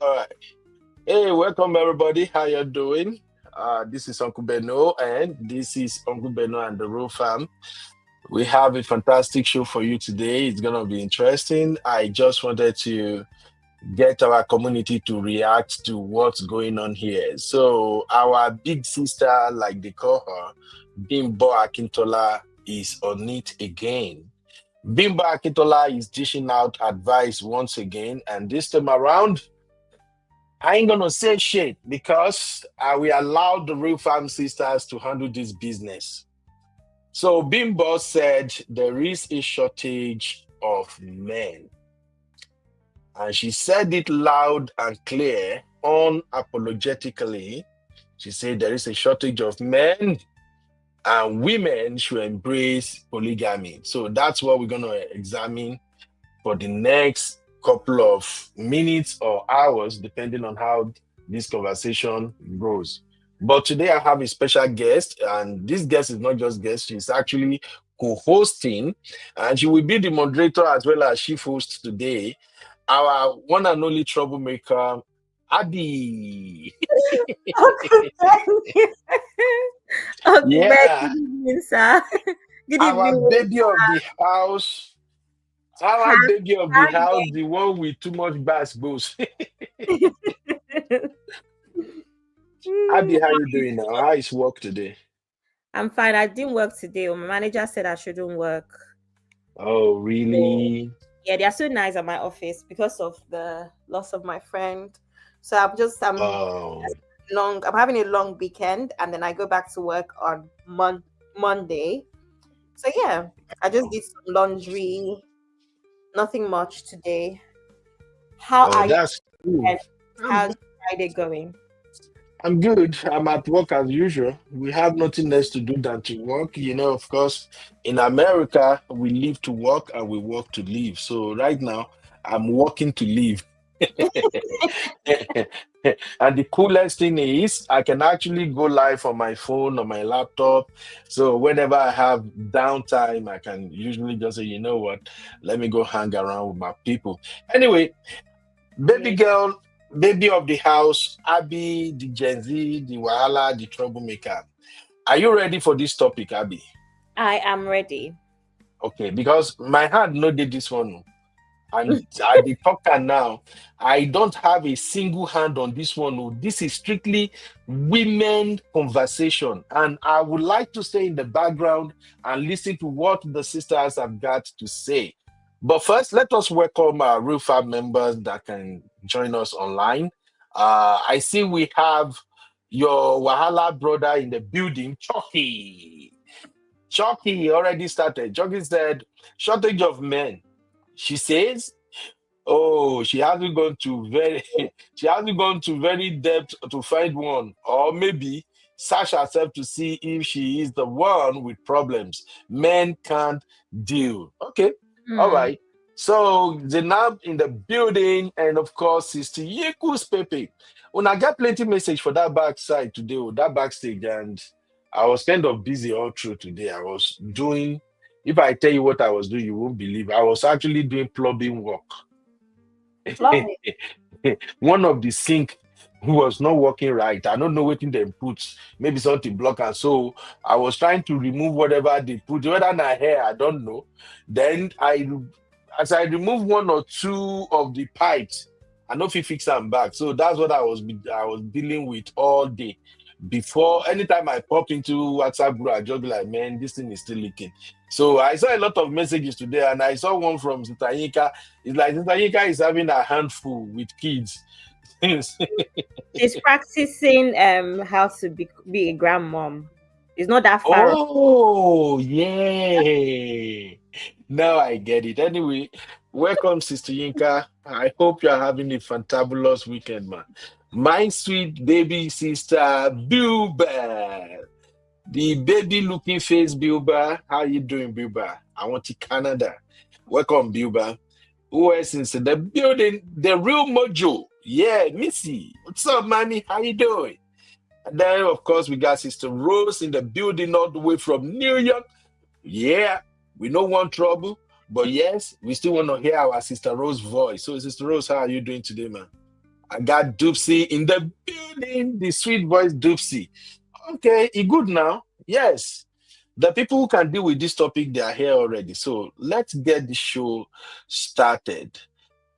All right. Hey, welcome everybody. How you doing? This is Uncle Beno, and this is Uncle Beno and the Real Fam. We have a fantastic show for you today. It's gonna be interesting. I just wanted to get our community to react to what's going on here. So our big sister, like they call her, Bimbo Akintola, is on it again. Bimbo Akintola is dishing out advice once again, and this time around, I ain't gonna say shit because we allowed the Real Farm Sisters to handle this business. So Bimbo said there is a shortage of men. And she said it loud and clear, unapologetically. She said there is a shortage of men and women should embrace polygamy. So that's what we're going to examine for the next couple of minutes or hours, depending on how this conversation goes. But today I have a special guest, and this guest is not just guest, she's actually co-hosting, and she will be the moderator as well as chief host today. Our one and only troublemaker, Abby. Okay, thank you. Okay, Yeah, good evening, sir. Good our evening. baby of the house. Our Happy baby of the house, the one with too much bass goes. Abby, how you doing now? How is work today? I'm fine. I didn't work today. My manager said I shouldn't work. Oh, So, really? yeah, they are so nice at my office because of the loss of my friend. So I'm Oh, long. I'm having a long weekend, and then I go back to work on Monday. So yeah, I just did some laundry. Nothing much today. How oh, are you? that's cool. And I'm, how's Friday going? I'm good. I'm at work as usual. We have nothing else to do than to work. Of course, in America, we live to work and we work to live. So right now, I'm working to live. And the coolest thing is, I can actually go live on my phone or my laptop. So whenever I have downtime, I can usually just say, you know what, let me go hang around with my people. Anyway, baby Yeah, girl, baby of the house, Abby, the Gen Z, the Wahala, the troublemaker. Are you ready for this topic, Abby? I am ready. Okay, because my hand no did this one. And at the talker now, I don't have a single hand on this one. Oh. This is strictly women conversation. And I would like to stay in the background and listen to what the sisters have got to say. But first, let us welcome our Real Fab members that can join us online. I see we have your Wahala brother in the building, Chucky. Chucky already started. Chucky said, shortage of men. She says, oh, she hasn't gone to very she hasn't gone to very depth to find one, or maybe search herself to see if she is the one with problems. Men can't deal. Okay, all Hmm. right. So Zainab in the building, and of course, Sister Yekus Pepe. When I got plenty message for that backside today, or that backstage, and I was kind of busy all through today. I was doing, if I tell you what I was doing, you won't believe. I was actually doing plumbing work. Lovely. One of the sink was not working right. I don't know what they put. Maybe something block. And so I was trying to remove whatever they put. Whether na hair, I don't know. Then as I removed one or two of the pipes, I know if you fix am back. So that's what I was dealing with all day. Before anytime I pop into WhatsApp group, I just be like, man, this thing is still leaking. So I saw a lot of messages today, and I saw one from Sister Yinka. It's like Sister Yinka is having a handful with kids. She's practicing how to be a grandmom. It's not that far. Oh, yeah. Now I get it. Anyway, welcome, Sister Yinka. I hope you are having a fantabulous weekend, man. My sweet baby sister, Bilba. The baby looking face, Bilba. How you doing, Bilba? I want to Canada. Welcome, Bilba. Who else is in the building? The real Mojo. Yeah, Missy. What's up, mommy? How you doing? And then, of course, we got Sister Rose in the building all the way from New York. Yeah, we don't want trouble, but yes, we still want to hear our Sister Rose voice. So, Sister Rose, how are you doing today, man? I got Doopsy in the building, the sweet voice Doopsy. Okay, you good now? Yes. The people who can deal with this topic, they are here already. So let's get the show started.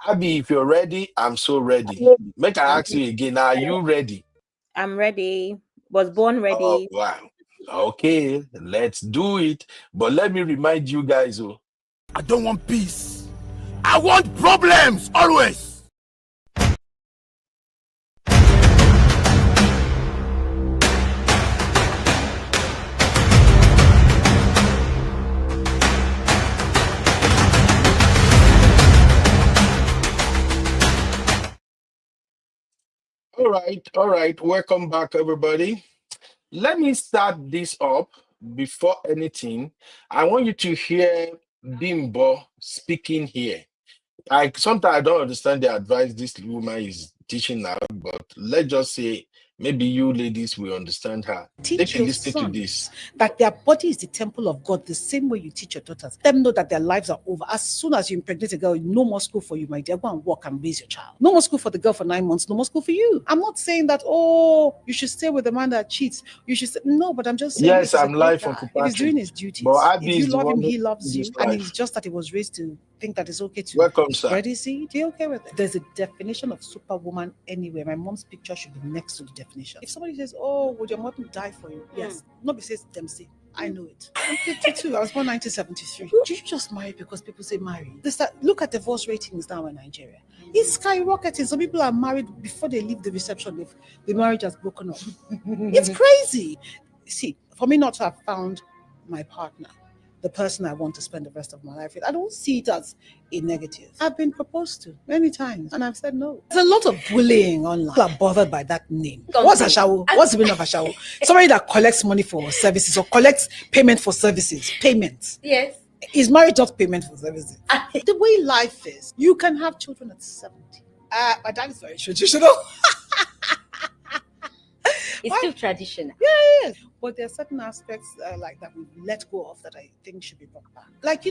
Abby, if you're ready, I'm so ready. Make I I'm, ask you again, are you ready? I'm ready. Was born Oh, ready. wow. Okay, let's do it. But let me remind you guys, oh. I don't want peace. I want problems always. All right. Welcome back, everybody. Let me start this up before anything. I want you to hear Bimbo speaking here. I sometimes I don't understand the advice this woman is teaching now, but let's just say maybe you ladies will understand her. Teach Take a your listen to this. sons that their body is the temple of God, the same way you teach your daughters. Let them know that their lives are over. As soon as you impregnate a girl, no more school for you, my dear. Go and work and raise your child. No more school for the girl for 9 months. No more school for you. I'm not saying that, oh, you should stay with the man that cheats. You should say, no, but I'm just saying, if Yes, he's a I'm great live from guy, if he's Patrick, doing his but duties, Abby if you is the love him, one he doing loves this you, and live. he's just that he was raised to think that it's okay to Welcome, sir. spread his seed, be okay with it. There's a definition of superwoman anywhere. My mom's picture should be next to the definition. If somebody says, oh, would your mother die for you? Yes. Nobody says them say. I know it. I'm 52. I was born 1973. Do you just marry because people say marry? Look at divorce ratings now in Nigeria. It's skyrocketing. Some people are married before they leave the reception if the marriage has broken up. It's crazy. See, for me not to have found my partner, the person I want to spend the rest of my life with, I don't see it as a negative. I've been proposed to many times and I've said no. There's a lot of bullying online. People are bothered by that name. What's a shawo? What's the meaning of a shawo? Somebody that collects money for services or collects payment for services. Payment. Yes. Is marriage not payment for services? The way life is, you can have children at 70. My dad is very traditional. It's still traditional. Yes, but there are certain aspects like that we've let go of that I think should be brought back. Like,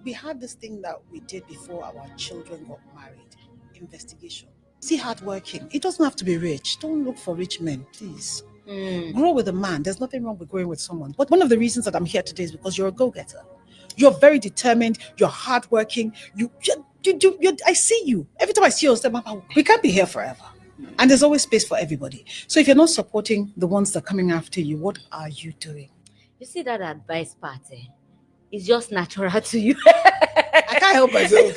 we had this thing that we did before our children got married, investigation. See, hardworking. It doesn't have to be rich. Don't look for rich men, please. Grow with a man. There's nothing wrong with growing with someone. But one of the reasons that I'm here today is because you're a go-getter. You're very determined. You're hardworking. I see you. Every time I see you, I say, Mama, we can't be here forever. And there's always space for everybody. So if you're not supporting the ones that are coming after you, what are you doing? You see that advice part, it's just natural to you. I can't help myself.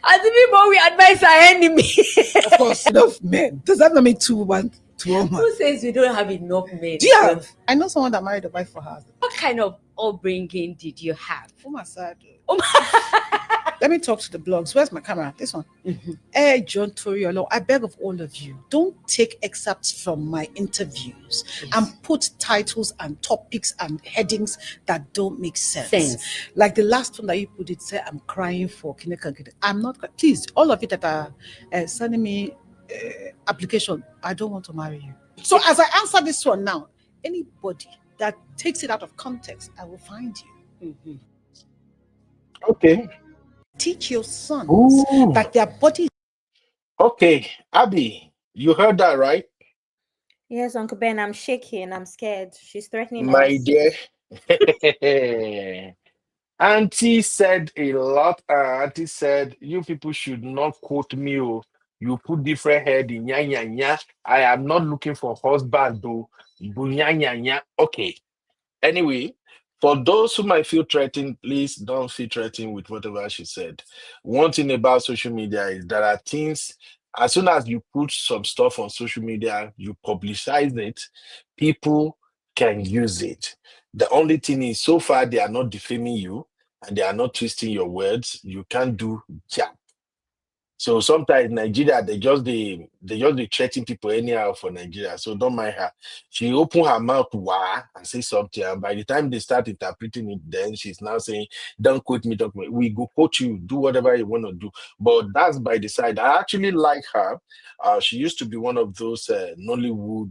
As the people we advise our enemy. Of course, enough men. Does that not mean two women? Who says we don't have enough men? Do you have? I know someone that married a wife for her. What kind of upbringing did you have? Oh my side. Let me talk to the blogs. Where's my camera? This one. Hey, John Toriolo, I beg of all of you, don't take excerpts from my interviews and put titles and topics and headings that don't make sense. Like the last one that you put, it said, I'm crying for Kineka. I'm not. Please, all of you that are sending me application, I don't want to marry you. So as I answer this one now, anybody that takes it out of context, I will find you. Okay. Teach your sons that their body. Okay, Abby, you heard that, right? Yes, Uncle Ben, I'm shaking. I'm scared. She's threatening My us. dear. Auntie said a lot. Auntie said, "You people should not quote me. Oh. You put different head in nya nya nya. I am not looking for husband, though. Nya nya nya." Okay. Anyway, for those who might feel threatened, please don't feel threatened with whatever she said. One thing about social media is there are things, as soon as you put some stuff on social media, you publicize it, people can use it. The only thing is, so far, they are not defaming you and they are not twisting your words. You can't do jack. So sometimes in Nigeria, they just threaten people anyhow for Nigeria. So don't mind her. She open her mouth wah and say something. And by the time they start interpreting it, then she's now saying, "Don't quote me, don't quote me. We go quote you, do whatever you want to do." But that's by the side. I actually like her. She used to be one of those Nollywood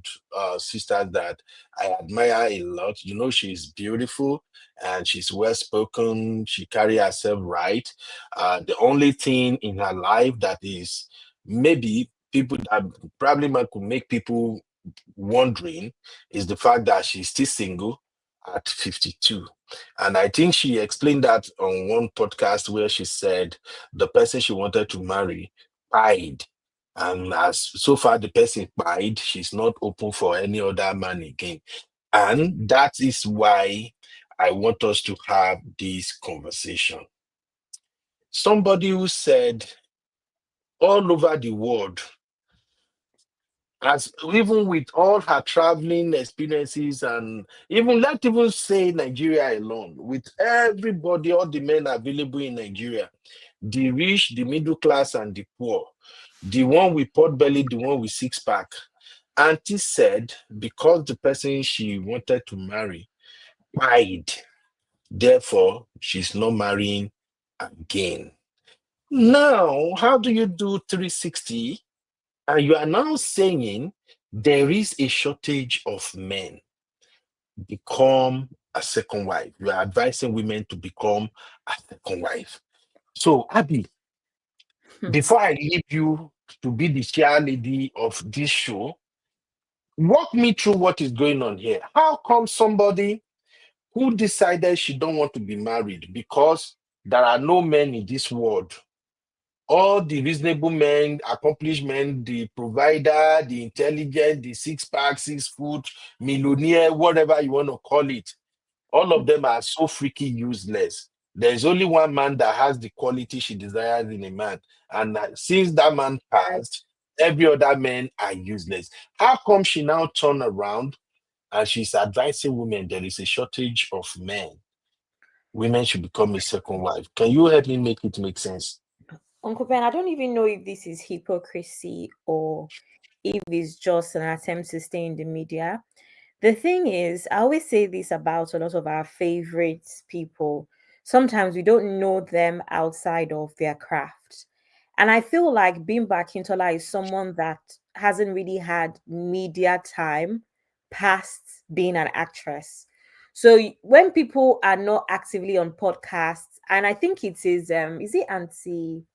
sisters that I admire a lot. You know, she's beautiful and she's well spoken. She carry herself right. The only thing in her life that is maybe people that probably could make people wondering is the fact that she's still single at 52. And I think she explained that on one podcast where she said the person she wanted to marry died. And as so far the person died, she's not open for any other man again. And that is why I want us to have this conversation. Somebody who said all over the world, as even with all her traveling experiences, and even let even say Nigeria alone, with everybody, all the men available in Nigeria, the rich, the middle class, and the poor, the one with pot belly, the one with six pack. Auntie said because the person she wanted to marry died, therefore she's not marrying again. Now, how do you do 360? And you are now saying there is a shortage of men. Become a second wife. You are advising women to become a second wife. So, Abby, before I leave you to be the chair lady of this show, walk me through what is going on here. How come somebody who decided she don't want to be married because there are no men in this world, all the reasonable men, accomplished men, the provider, the intelligent, the six pack, 6 foot, millionaire, whatever you want to call it, all of them are so freaking useless. There's only one man that has the quality she desires in a man. And since that man passed, every other man are useless. How come she now turn around and she's advising women there is a shortage of men? Women should become a second wife. Can you help me make it make sense? Uncle Ben, I don't even know if this is hypocrisy or if it's just an attempt to stay in the media. The thing is, I always say this about a lot of our favorite people. Sometimes we don't know them outside of their craft. And I feel like Bimbo Akintola is someone that hasn't really had media time past being an actress. So when people are not actively on podcasts, and I think it is it Auntie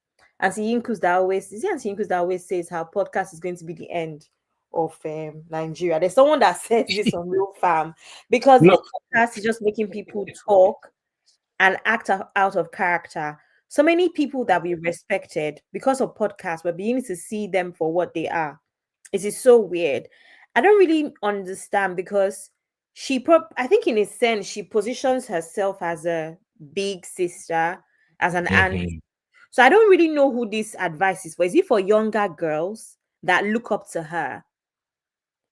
Yinkus that always is it Auntie Yinkus that always says her podcast is going to be the end of Nigeria. There's someone that says this on Real Farm because this No, podcast is just making people talk and act out of character. So many people that we respected because of podcasts, we're beginning to see them for what they are. It is so weird. I don't really understand because I think in a sense she positions herself as a big sister, as an aunt. mhm. So I don't really know who this advice is for. Is it for younger girls that look up to her?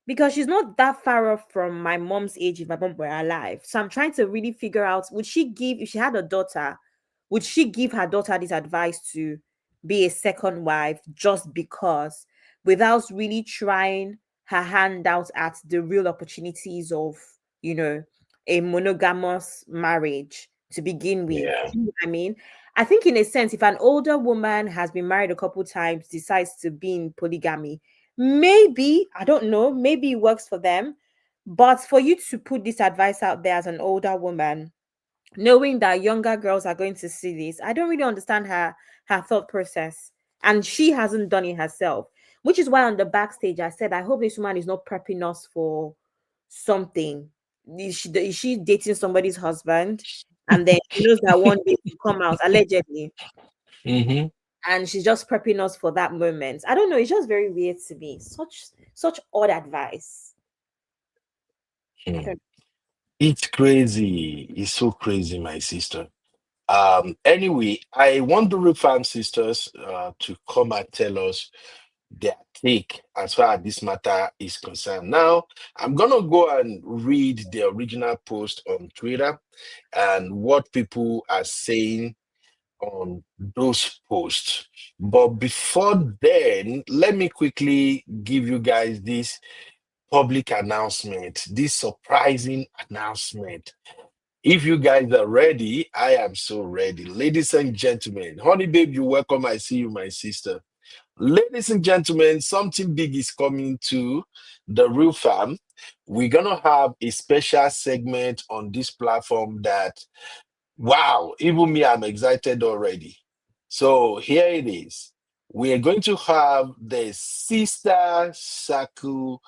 Because she's not that far off from my mom's age if my mom were alive. So I'm trying to really figure out, would she give, if she had a daughter, would she give her daughter this advice to be a second wife just because, without really trying her hand out at the real opportunities of, you know, a monogamous marriage to begin with? Yeah. You know what I mean? I think in a sense, if an older woman has been married a couple times, decides to be in polygamy, maybe, I don't know, maybe it works for them. But for you to put this advice out there as an older woman, knowing that younger girls are going to see this, I don't really understand her thought process. And she hasn't done it herself, which is why on the backstage I said, I hope this woman is not prepping us for something. Is she dating somebody's husband? and then she knows that one day to come out allegedly, Mm-hmm. and she's just prepping us for that moment. I don't know. It's just very weird to me. Such odd advice. I Hmm. don't. It's crazy. It's so crazy, my sister. Anyway, I want the Real Farm sisters to come and tell us their take as far as this matter is concerned. Now, I'm gonna go and read the original post on Twitter and what people are saying on those posts. But before then, let me quickly give you guys this public announcement, this surprising announcement. If you guys are ready, I am so ready. Ladies and gentlemen, honey babe, you welcome. I see you, my sister. Ladies and gentlemen, something big is coming to the Real Fam. We're gonna have a special segment on this platform that, wow, even me, I'm excited already. So here it is. We are going to have the Sister Circle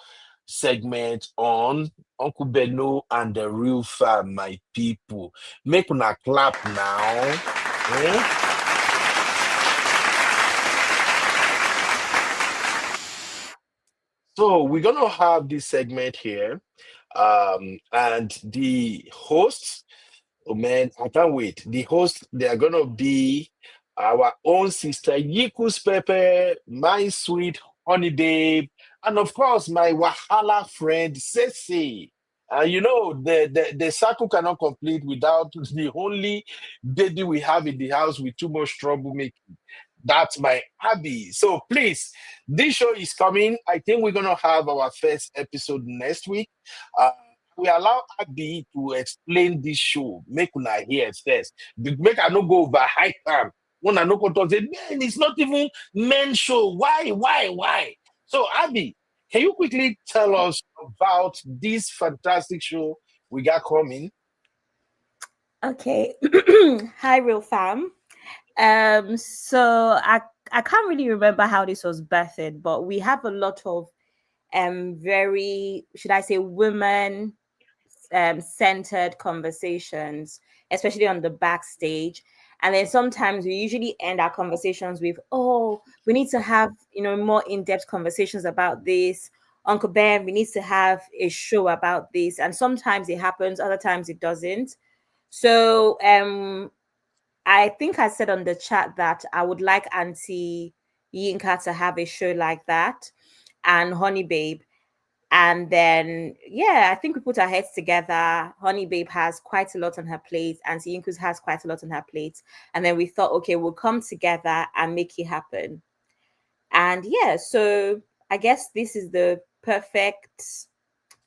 segment on Uncle Beno and the Real Fam, my people. Make una clap now. Eh? So we're gonna have this segment here. And the hosts, oh man, I can't wait. The hosts, they are gonna be our own sister Yikus Pepe, my sweet honey babe, and of course my Wahala friend Ceci. You know, the circle cannot complete without the only baby we have in the house with too much troublemaking. That's my Abby. So please, this show is coming. I think we're gonna have our first episode next week. Uh, we allow Abby to explain this show. Make una hear it first. Make I no go over hype am. When I no go talk, say, man, it's not even men show. Why? So Abby, can you quickly tell us about this fantastic show we got coming? Okay. Hi, Real Fam. So I can't really remember how this was birthed, but we have a lot of very, should I say, women centered conversations, especially on the backstage. And then sometimes we usually end our conversations with, oh, we need to have, more in-depth conversations about this. Uncle Ben, we need to have a show about this. And sometimes it happens, other times it doesn't. So I think I said on the chat that I would like Auntie Yinka to have a show like that, and Honey Babe. And then, yeah, I think we put our heads together. Honey Babe has quite a lot on her plate, and Yinkus has quite a lot on her plate. And then we thought, okay, we'll come together and make it happen. And yeah, so I guess this is the perfect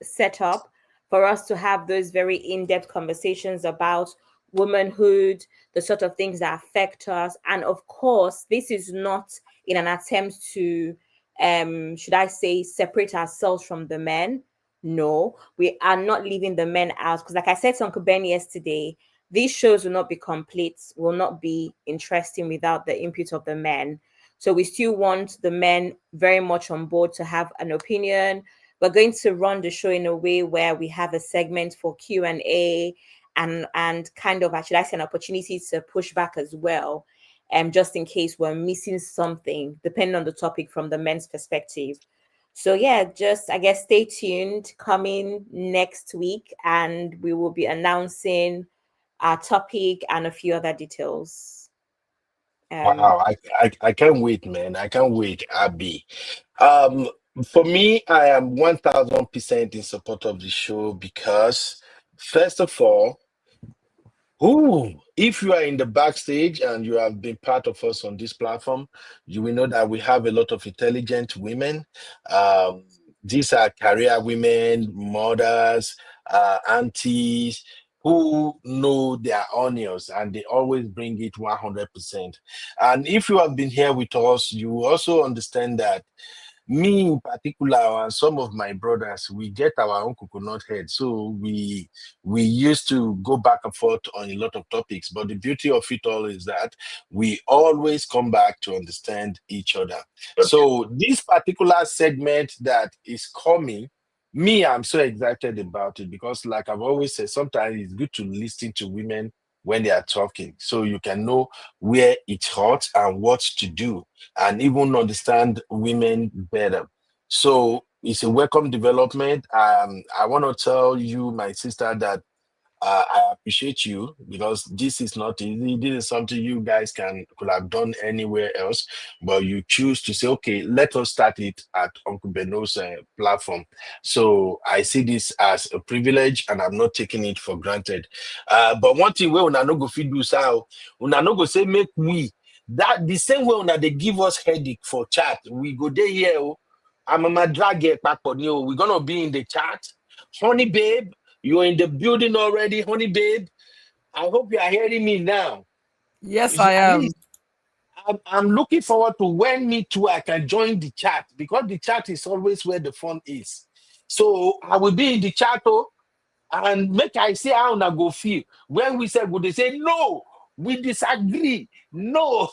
setup for us to have those very in-depth conversations about womanhood, the sort of things that affect us. And of course, this is not in an attempt to should I say separate ourselves from the men. No, we are not leaving the men out, because like I said to Uncle Ben yesterday, these shows will not be complete, will not be interesting without the input of the men. So we still want the men very much on board to have an opinion. We're going to run the show in a way where we have a segment for Q&A, and kind of, should I say, an opportunity to push back as well, just in case we're missing something, depending on the topic from the men's perspective. So yeah, just I guess stay tuned. Coming next week, and we will be announcing our topic and a few other details. Wow, I can't wait, man. I can't wait, Abby. Um, for me, I am 1000% in support of the show because, first of all, if you are in the backstage and you have been part of us on this platform, you will know that we have a lot of intelligent women. Um, these are career women, mothers, aunties who know their onions and they always bring it 100%. And if you have been here with us, you will also understand that me in particular and some of my brothers, we get our own coconut head. So we used to go back and forth on a lot of topics. But the beauty of it all is that we always come back to understand each other. So this particular segment that is coming, me, I'm so excited about it because, like I've always said, sometimes it's good to listen to women when they are talking, so you can know where it's hot and what to do, and even understand women better. So it's a welcome development. I want to tell you, my sister, that I appreciate you, because this is not easy. This is something you guys could have done anywhere else, but you choose to say, okay, let us start it at Uncle Beno's platform. So I see this as a privilege, and I'm not taking it for granted. But one thing we una no go fit do, so una no go say make we that the same way una they give us headache for chat. We go there here. Oh, I'm a drag it back on you. We're gonna be in the chat. Honey babe, you're in the building already, honey babe. I hope you are hearing me now. Yes, I At am. least I'm looking forward to when me too I can join the chat, because the chat is always where the fun is. So I will be in the chat, oh, and make I say how I go feel. When we say, would they say no? We disagree. No,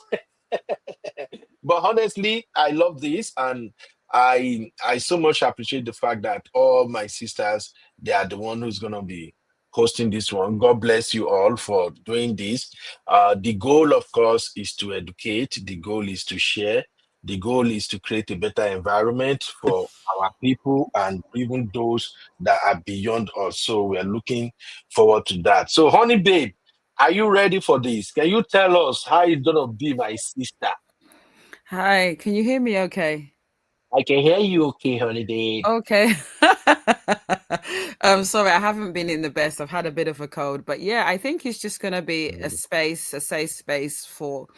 but honestly, I love this, and I so much appreciate the fact that all my sisters, they are the one who's gonna be hosting this one. God bless you all for doing this. The goal, of course, is to educate. The goal is to share. The goal is to create a better environment for our people and even those that are beyond us. So we are looking forward to that. So, honey babe, are you ready for this? Can you tell us how it's gonna be, my sister? Hi, can you hear me okay? I can hear you okay, holiday. Okay. Sorry, I haven't been in the best. I've had a bit of a cold, but yeah, I think it's just going to be a space, a safe space for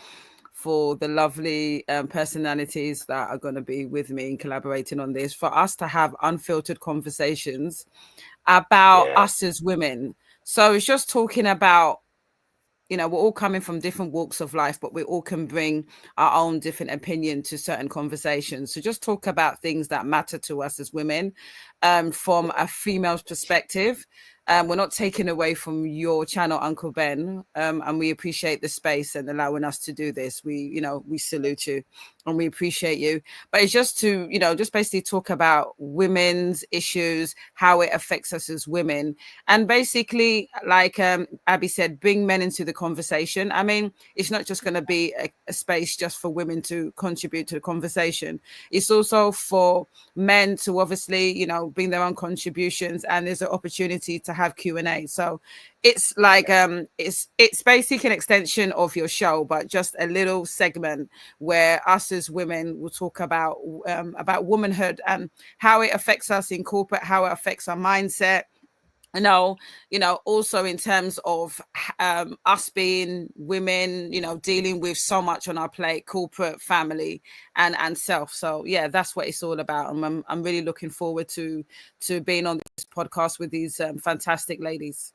the lovely personalities that are going to be with me and collaborating on this, for us to have unfiltered conversations about Yeah, us as women. So it's just talking about, we're all coming from different walks of life, but we all can bring our own different opinion to certain conversations. So just talk about things that matter to us as women, from a female's perspective. We're not taking away from your channel, Uncle Ben, and we appreciate the space and allowing us to do this. We salute you and we appreciate you. But it's just to, just basically talk about women's issues, how it affects us as women, and basically, like Abby said, bring men into the conversation. I mean, it's not just going to be a space just for women to contribute to the conversation. It's also for men to obviously, bring their own contributions, and there's an opportunity to have Q&A. So it's like it's basically an extension of your show, but just a little segment where us as women will talk about womanhood and how it affects us in corporate, how it affects our mindset. Also in terms of us being women, dealing with so much on our plate, corporate, family, and self. So yeah, that's what it's all about. And I'm really looking forward to being on this podcast with these fantastic ladies.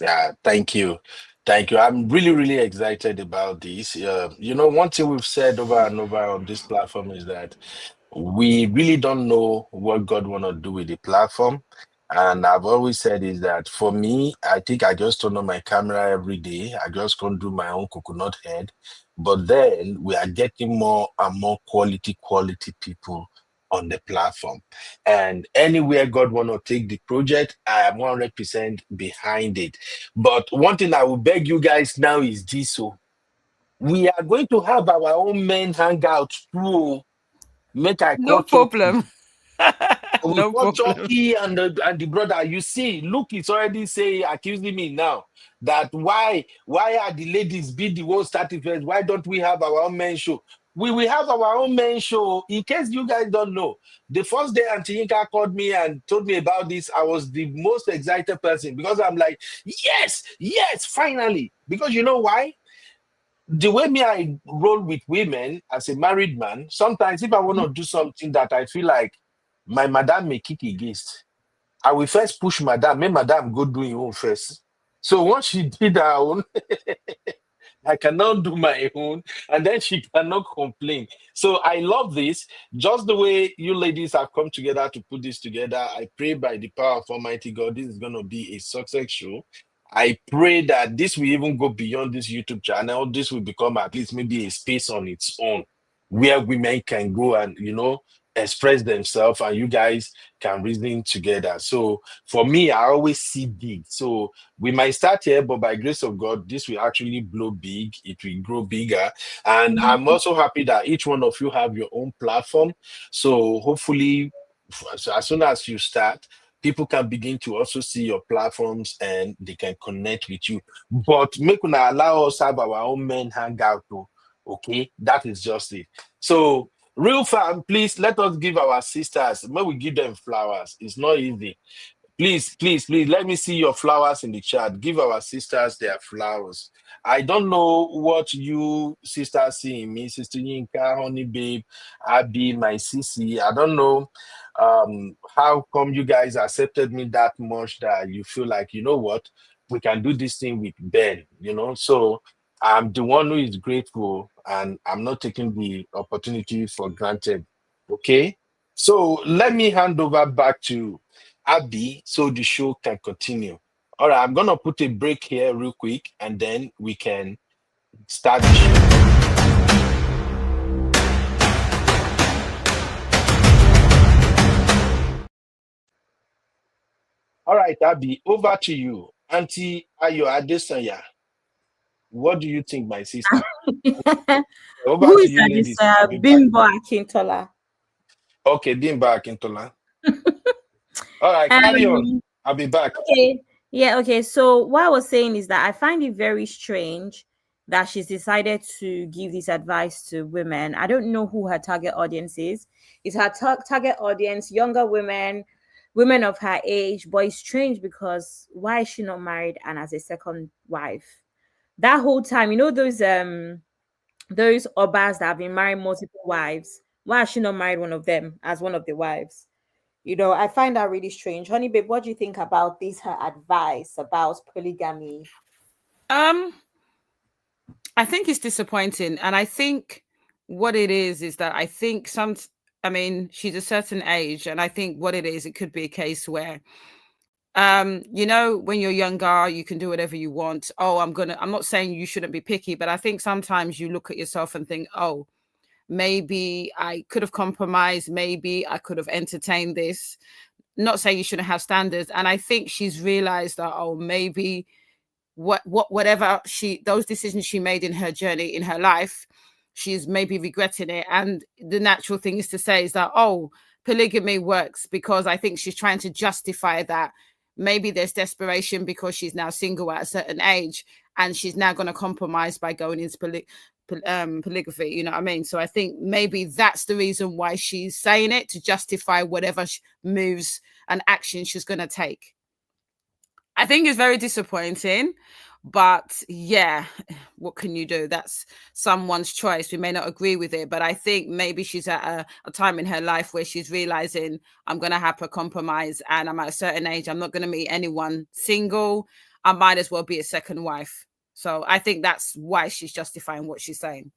yeah, thank you. Thank you. I'm really, really excited about this. One thing we've said over and over on this platform is that we really don't know what God want to do with the platform. And I've always said is that for me, I think I just turn on my camera every day. I just can't do my own coconut head. But then we are getting more and more quality people on the platform. And anywhere God want to take the project, I am 100% behind it. But one thing I will beg you guys now is this: so we are going to have our own men hangout too. Make I No call Chucky. problem. We No call problem. Chucky and the brother. You see, look, it's already saying, accusing me now that why are the ladies be the ones starting first? Why don't we have our own men show? We will have our own men show. In case you guys don't know, the first day Auntie Yinka called me and told me about this, I was the most excited person, because I'm like, yes, yes, finally. Because you know why? The way me I roll with women as a married man, sometimes if I want to do something that I feel like my madam may kick against, I will first push madam, make madam go do her own first. So once she did her own, I cannot do my own, and then she cannot complain. So I love this. Just the way you ladies have come together to put this together, I pray by the power of Almighty God, this is going to be a success show. I pray that this will even go beyond this YouTube channel. This will become at least maybe a space on its own where women can go and, express themselves and you guys can reason together. So for me, I always see big. So we might start here, but by grace of God, this will actually blow big. It will grow bigger. And I'm also happy that each one of you have your own platform. So hopefully, so as soon as you start, people can begin to also see your platforms and they can connect with you. But make una allow us have our own men hangout too. Okay, that is just it. So real fam, please let us give our sisters, when we give them flowers, it's not easy. Please, please, please, let me see your flowers in the chat. Give our sisters their flowers. I don't know what you sisters see in me, Sister Yinka, Honey Babe, Abby, my Sissy. I don't know how come you guys accepted me that much that you feel like, you know what, we can do this thing with Ben, you know? So I'm the one who is grateful and I'm not taking the opportunity for granted. Okay? So let me hand over back to Abby so the show can continue. All right, I'm gonna put a break here real quick and then we can start the show. All right, Abby, over to you. Auntie Ayo Adesanya, what do you think, my sister? Over Who to is you, this ladies. I'll be back. Bimbo Akintola? Okay, Bimbo Akintola. All right, carry on. Um, I'll be back. okay. Yeah, okay. So what I was saying is that I find it very strange that she's decided to give this advice to women. I don't know who her target audience is. Is her target audience younger women, women of her age? But it's strange because why is she not married and as a second wife? That whole time, those obas that have been married multiple wives. Why has she not married one of them as one of the wives? I find that really strange. Honey babe, what do you think about this her advice about polygamy? Um, I think it's disappointing, and I think what it is that I think I mean, she's a certain age, and I think what it is, it could be a case where, when you're younger, you can do whatever you want. Oh, I'm not saying you shouldn't be picky, but I think sometimes you look at yourself and think, oh, maybe I could have compromised, maybe I could have entertained this. Not saying you shouldn't have standards. And I think she's realized that, oh, maybe whatever those decisions she made in her journey in her life, she's maybe regretting it. And the natural thing is to say is that, oh, polygamy works, because I think she's trying to justify that maybe there's desperation because she's now single at a certain age and she's now going to compromise by going into polygamy, you know what I mean? So I think maybe that's the reason why she's saying it, to justify whatever moves and action she's going to take. I think it's very disappointing, but yeah, what can you do? That's someone's choice. We may not agree with it, but I think maybe she's at a time in her life where she's realizing, I'm going to have to compromise, and I'm at a certain age. I'm not going to meet anyone single. I might as well be a second wife. So I think that's why she's justifying what she's saying.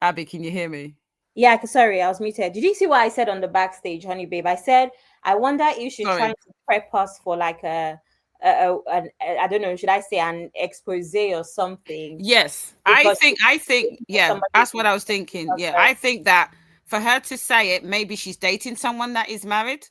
Abby, can you hear me? Yeah, sorry, I was muted. Did you see what I said on the backstage, honey babe? I said I wonder if she's Sorry. trying to prep us for like I don't know, should I say an expose or something? Yes, Because I think, yeah, that's what I was thinking. Yeah, I think that for her to say it, maybe she's dating someone that is married.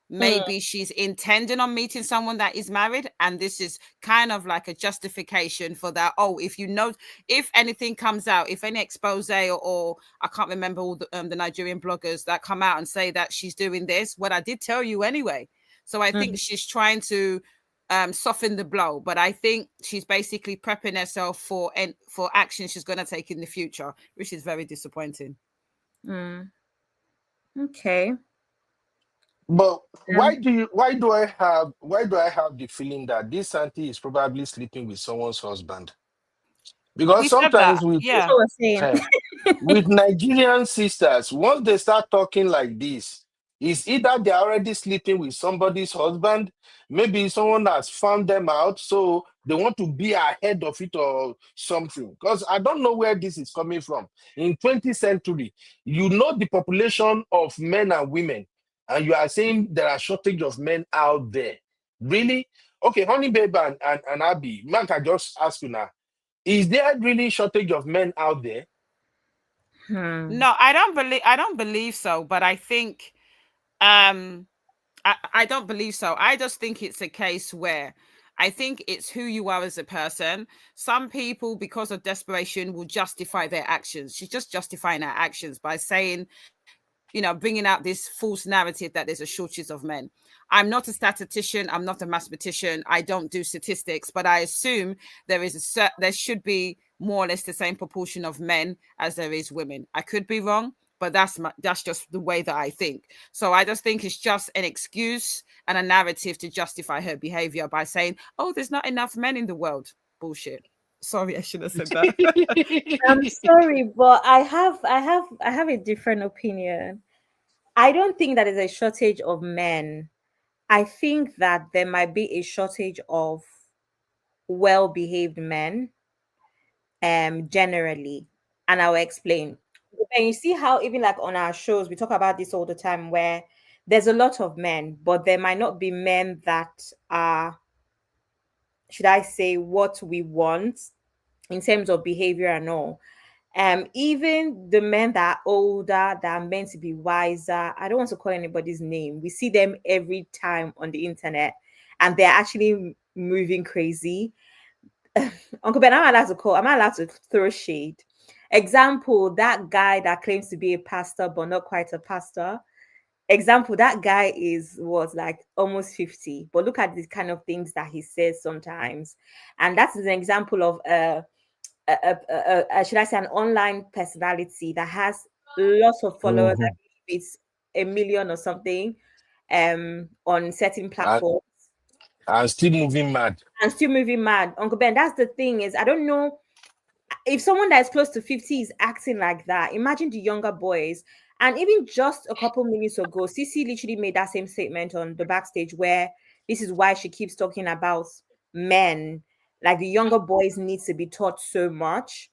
Maybe she's intending on meeting someone that is married, and this is kind of like a justification for that. Oh, if anything comes out, if any expose, or I can't remember all the Nigerian bloggers that come out and say that she's doing this, what I did tell you anyway. So I think she's trying to soften the blow, but I think she's basically prepping herself for action she's going to take in the future, which is very disappointing. Okay. But why do I have the feeling that this auntie is probably sleeping with someone's husband? We Because said that, sometimes with yeah. That's what we're saying. with Nigerian sisters, once they start talking like this, it's either they're already sleeping with somebody's husband, maybe someone has found them out, so they want to be ahead of it or something. Because I don't know where this is coming from. In 20th century, you know the population of men and women, and you are saying there are shortage of men out there. Really? Okay, Honey Babe and Abby, man can just ask you now. Is there really shortage of men out there? No, I don't believe so, but I think um I don't believe so. I just think it's a case where I think it's who you are as a person. Some people, because of desperation, will justify their actions. She's just justifying her actions by saying, bringing out this false narrative that there's a shortage of men. I'm not a statistician. I'm not a mathematician. I don't do statistics, but I assume there should be more or less the same proportion of men as there is women. I could be wrong, but that's just the way that I think. So I just think it's just an excuse and a narrative to justify her behavior by saying, "Oh, there's not enough men in the world." Bullshit. Sorry, I should have said that. I'm sorry, but I have a different opinion. I don't think that is a shortage of men. I think that there might be a shortage of well-behaved men, generally, and I'll explain. And you see how even like on our shows we talk about this all the time, where there's a lot of men, but there might not be men that are, should I say, what we want in terms of behavior and all. Even the men that are older, that are meant to be wiser, I don't want to call anybody's name. We see them every time on the internet, and they're actually moving crazy. Uncle Ben, am I allowed to throw shade? Example, that guy that claims to be a pastor, but not quite a pastor. Example, that guy was like almost 50, but look at the kind of things that he says sometimes. And that is an example of should I say, an online personality that has lots of followers. I Mhm. believe it's a million or something on certain I, platforms, I'm still moving mad. and still moving mad. Uncle Ben, that's the thing, is I don't know if someone that is close to 50 is acting like that. Imagine the younger boys. And even just a couple minutes ago, Cece literally made that same statement on the backstage, where this is why she keeps talking about men. Like the younger boys need to be taught so much,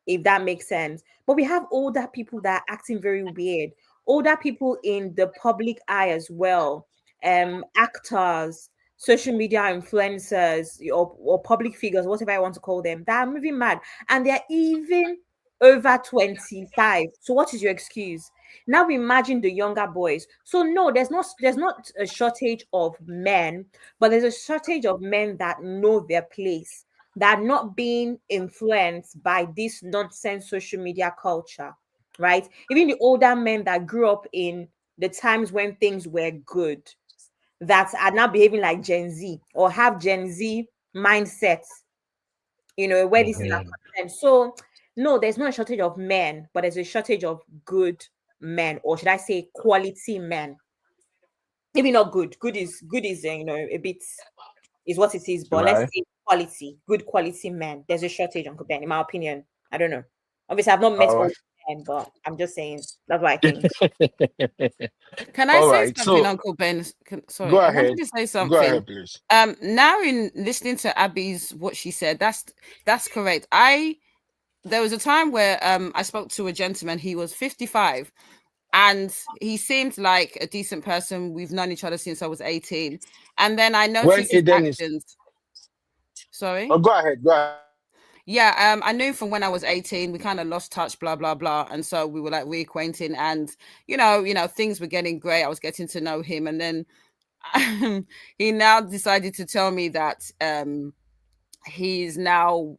if that makes sense. But we have older people that are acting very weird. Older people in the public eye as well. Actors, social media influencers, or public figures, whatever I want to call them, that are moving mad, and they're even over 25. So what is your excuse? Now imagine the younger boys. So no, there's not a shortage of men, but there's a shortage of men that know their place, that are not being influenced by this nonsense social media culture, right? Even the older men that grew up in the times when things were good, that are now behaving like Gen Z, or have Gen Z mindsets, where this is our Mhm. content. So, no, there's not a shortage of men, but there's a shortage of good men, or should I say quality men. Maybe not good. Good is a bit is what it is, but let's Right. say quality, good quality men. There's a shortage, Uncle Ben, in my opinion. I don't know. Obviously, I've not met All all right. men, but I'm just saying that's what I think. Can I All say right. something, So Uncle Ben? go Sorry, I wanted ahead. to say Go something. ahead, please. Now in listening to Abby's what she said, that's correct. There was a time where I spoke to a gentleman. He was 55, and he seemed like a decent person. We've known each other since I was 18, and then I When noticed his Eden is, actions. Sorry. oh, go ahead. Go ahead. Yeah, I knew from when I was 18, we kind of lost touch, blah, blah, blah. And so we were like reacquainting, and things were getting great. I was getting to know him. And then he now decided to tell me that he's now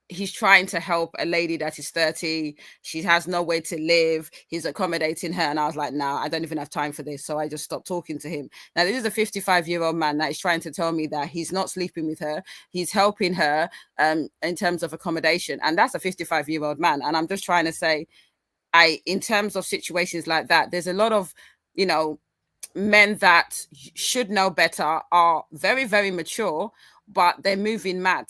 he's trying to help a lady that is 30. She has nowhere to live. He's accommodating her. And I was like, nah, I don't even have time for this. So I just stopped talking to him. Now, this is a 55-year-old man that is trying to tell me that he's not sleeping with her. He's helping her in terms of accommodation. And that's a 55-year-old man. And I'm just trying to say, in terms of situations like that, there's a lot of, men that should know better, are very, very mature, but they're moving mad.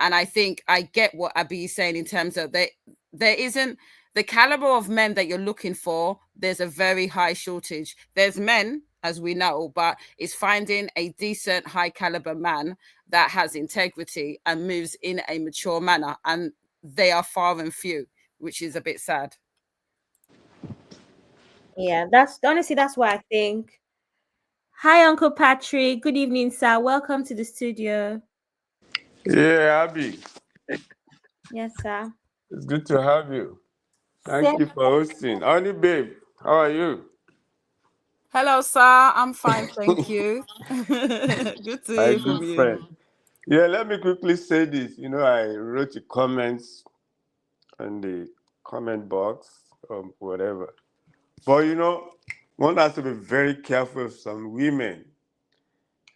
And I think I get what Abby is saying in terms of there isn't the caliber of men that you're looking for. There's a very high shortage. There's men, as we know, but it's finding a decent, high caliber man that has integrity and moves in a mature manner. And they are far and few, which is a bit sad. Yeah, that's honestly that's what I think. Hi, Uncle Patrick. Good evening, sir. Welcome to the studio. Yeah, Abby. Yes, sir. It's good to have you. Same. Thank you for hosting. Honey, babe, how are you? Hello, sir. I'm fine, thank you. Good to My hear from good you. friend. Yeah, let me quickly say this. I wrote the comments on the comment box or whatever. But one has to be very careful of some women.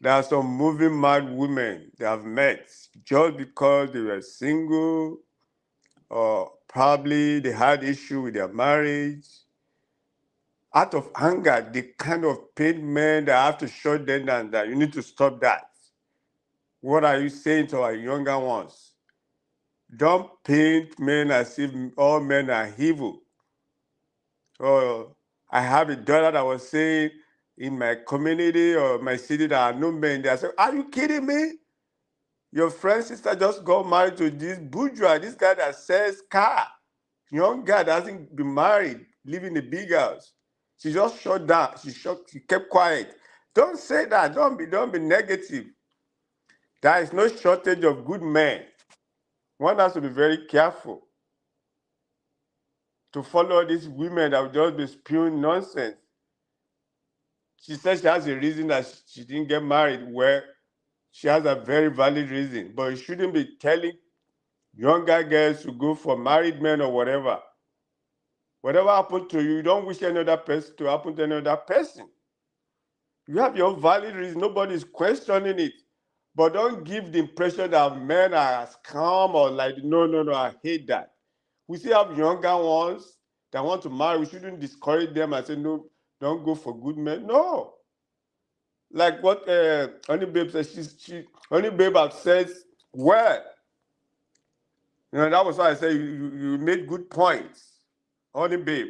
There are some moving mad women they have met just because they were single or probably they had issue with their marriage. Out of anger, they kind of paint men that have to shut them down, that you need to stop that. What are you saying to our younger ones? Don't paint men as if all men are evil. Oh, I have a daughter that was saying in my community or my city that are no men. They said, "Are you kidding me? Your friend's sister just got married to this bourgeois, this guy that sells car. Young guy that hasn't been married, living in a big house." She just shut down. She kept quiet. Don't say that. Don't be negative. There is no shortage of good men. One has to be very careful to follow these women that will just be spewing nonsense. She said she has a reason that she didn't get married. Well, she has a very valid reason, but you shouldn't be telling younger girls to go for married men or whatever. Whatever happened to you, you don't wish any other person to happen to any other person. You have your own valid reason. Nobody's questioning it. But don't give the impression that men are as calm or like, no, no, no, I hate that. We still have younger ones that want to marry. We shouldn't discourage them and say, no, don't go for good men. No. Like what Honey Babe says, Honey Babe says, well, that was why I say you made good points. Honey Babe.